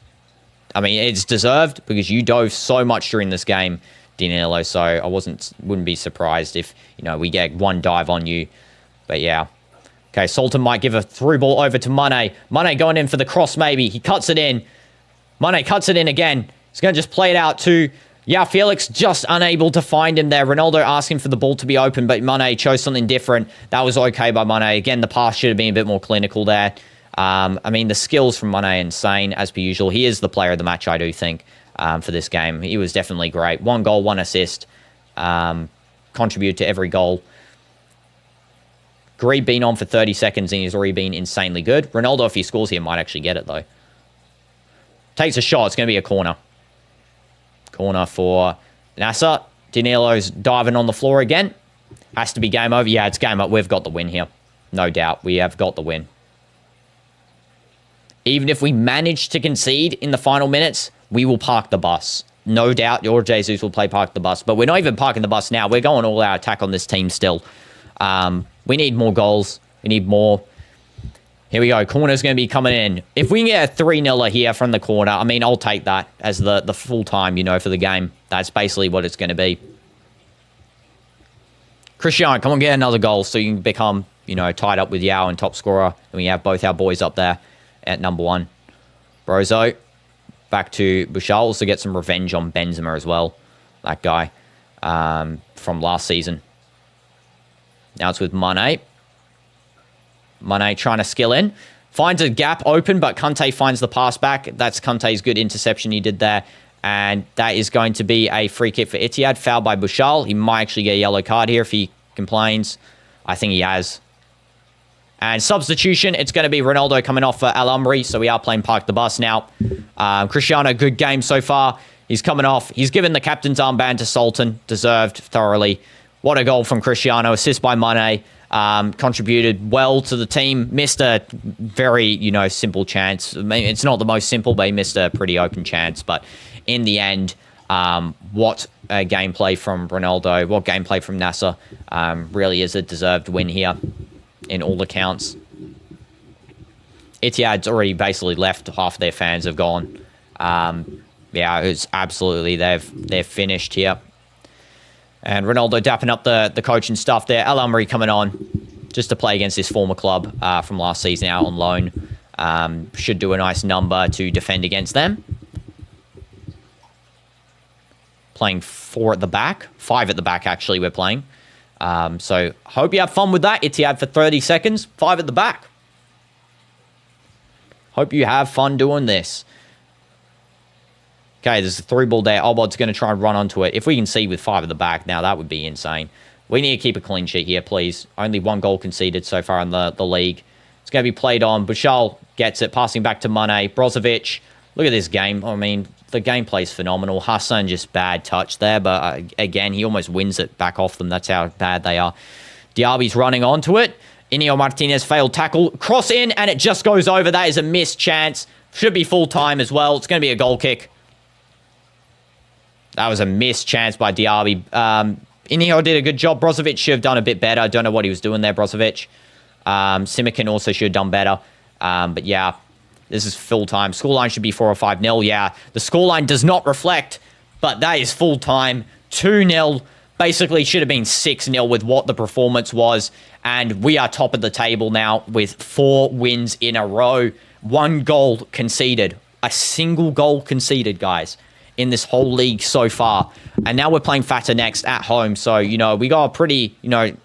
I mean, it's deserved because you dove so much during this game, Danilo, so I wouldn't be surprised if, we get one dive on you. But yeah. Okay, Sultan might give a through ball over to Mane. Mane going in for the cross maybe. He cuts it in. Mane cuts it in again. He's going to just play it out to... Yeah, Felix just unable to find him there. Ronaldo asking for the ball to be open, but Mane chose something different. That was okay by Mane. Again, the pass should have been a bit more clinical there. I mean, the skills from Mane are insane, as per usual. He is the player of the match, I do think, for this game. He was definitely great. 1 goal, 1 assist. Contributed to every goal. Garib been on for 30 seconds, and he's already been insanely good. Ronaldo, if he scores here, might actually get it, though. Takes a shot. It's going to be a corner. Corner for Nassr. Danilo's diving on the floor again. Has to be game over. Yeah, it's game up. We've got the win here. No doubt. We have got the win. Even if we manage to concede in the final minutes, we will park the bus. No doubt your Jesus will play park the bus. But we're not even parking the bus now. We're going all out attack on this team still. We need more goals. We need more. Here we go. Corner's going to be coming in. If we can get a 3-0 here from the corner, I mean, I'll take that as the full time, for the game. That's basically what it's going to be. Cristiano, come on, get another goal so you can become, tied up with Yao and top scorer. And we have both our boys up there at number 1. Brozo, back to Bouchard. Also get some revenge on Benzema as well. That guy from last season. Now it's with Mane. Mane trying to skill in. Finds a gap open, but Kante finds the pass back. That's Kante's good interception he did there. And that is going to be a free kick for Ittihad. Fouled by Bouchard. He might actually get a yellow card here if he complains. I think he has. And substitution, it's going to be Ronaldo coming off for Al Amri. So we are playing Park the Bus now. Cristiano, good game so far. He's coming off. He's given the captain's armband to Sultan. Deserved thoroughly. What a goal from Cristiano. Assist by Mane. Contributed well to the team. Missed a very, simple chance. I mean, it's not the most simple, but he missed a pretty open chance. But in the end, what a gameplay from Ronaldo, what gameplay from Nassr. Really is a deserved win here in all accounts. Ittihad's already basically left. Half of their fans have gone. Yeah, it's absolutely, they're finished here. And Ronaldo dapping up the coach and stuff there. Al Amri coming on just to play against this former club from last season out on loan. Should do a nice number to defend against them. Playing 4 at the back. 5 at the back, actually, we're playing. So hope you have fun with that. Ittihad for 30 seconds. 5 at the back. Hope you have fun doing this. Okay, there's a 3-ball there. Obod's going to try and run onto it. If we can see with 5 at the back now, that would be insane. We need to keep a clean sheet here, please. Only 1 goal conceded so far in the league. It's going to be played on. Bushal gets it, passing back to Mane. Brozovic, look at this game. I mean, the gameplay's phenomenal. Hassan, just bad touch there. But again, he almost wins it back off them. That's how bad they are. Diaby's running onto it. Inigo Martinez failed tackle. Cross in, and it just goes over. That is a missed chance. Should be full time as well. It's going to be a goal kick. That was a missed chance by Diaby. Inigo did a good job. Brozovic should have done a bit better. I don't know what he was doing there, Brozovic. Simikin also should have done better. But yeah, this is full time. Scoreline should be 4 or 5-0. Yeah, the scoreline does not reflect, but that is full time. 2-0. Basically, should have been 6-0 with what the performance was. And we are top of the table now with 4 wins in a row. 1 goal conceded. A single goal conceded, guys, in this whole league so far. And now we're playing Fata next at home. So, we got a pretty,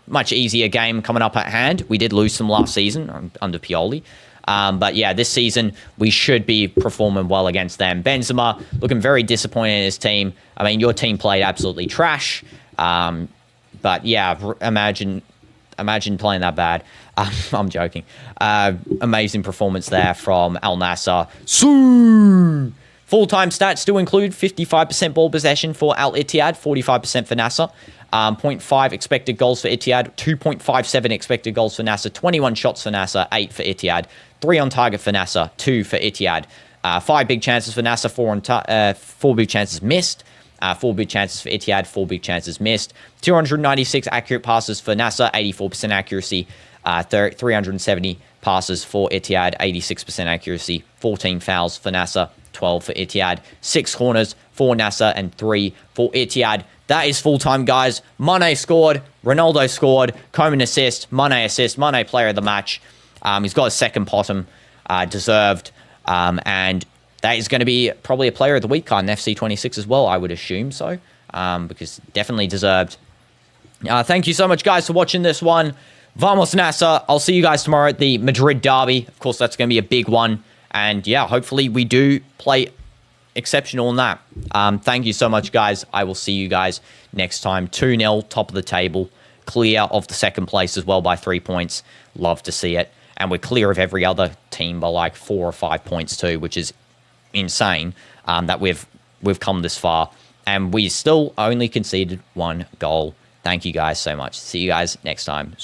much easier game coming up at hand. We did lose some last season under Pioli. But yeah, this season, we should be performing well against them. Benzema looking very disappointed in his team. I mean, your team played absolutely trash. But yeah, imagine playing that bad. I'm joking. Amazing performance there from Al Nassr. Full-time stats do include 55% ball possession for Al Ittihad, 45% for Nassr. 0.5 expected goals for Ittihad, 2.57 expected goals for Nassr, 21 shots for Nassr, 8 for Ittihad, 3 on target for Nassr, 2 for Ittihad. 5 big chances for Nassr, 4 big chances missed. 4 big chances for Ittihad, 4 big chances missed. 296 accurate passes for Nassr, 84% accuracy. 370 passes for Ittihad, 86% accuracy. 14 fouls for Nassr, 12 for Ittihad. 6 corners for Nassr and 3 for Ittihad. That is full-time, guys. Mane scored. Ronaldo scored. Coman assist. Mane player of the match. He's got a second bottom. Deserved. And that is going to be probably a player of the week card in FC26 as well, I would assume so. Because definitely deserved. Thank you so much, guys, for watching this one. Vamos Nassr. I'll see you guys tomorrow at the Madrid derby. Of course, that's going to be a big one. And yeah, hopefully we do play exceptional in that. Thank you so much, guys. I will see you guys next time. 2-0, top of the table. Clear of the second place as well by 3 points. Love to see it. And we're clear of every other team by like 4 or 5 points too, which is insane that we've come this far. And we still only conceded 1 goal. Thank you guys so much. See you guys next time.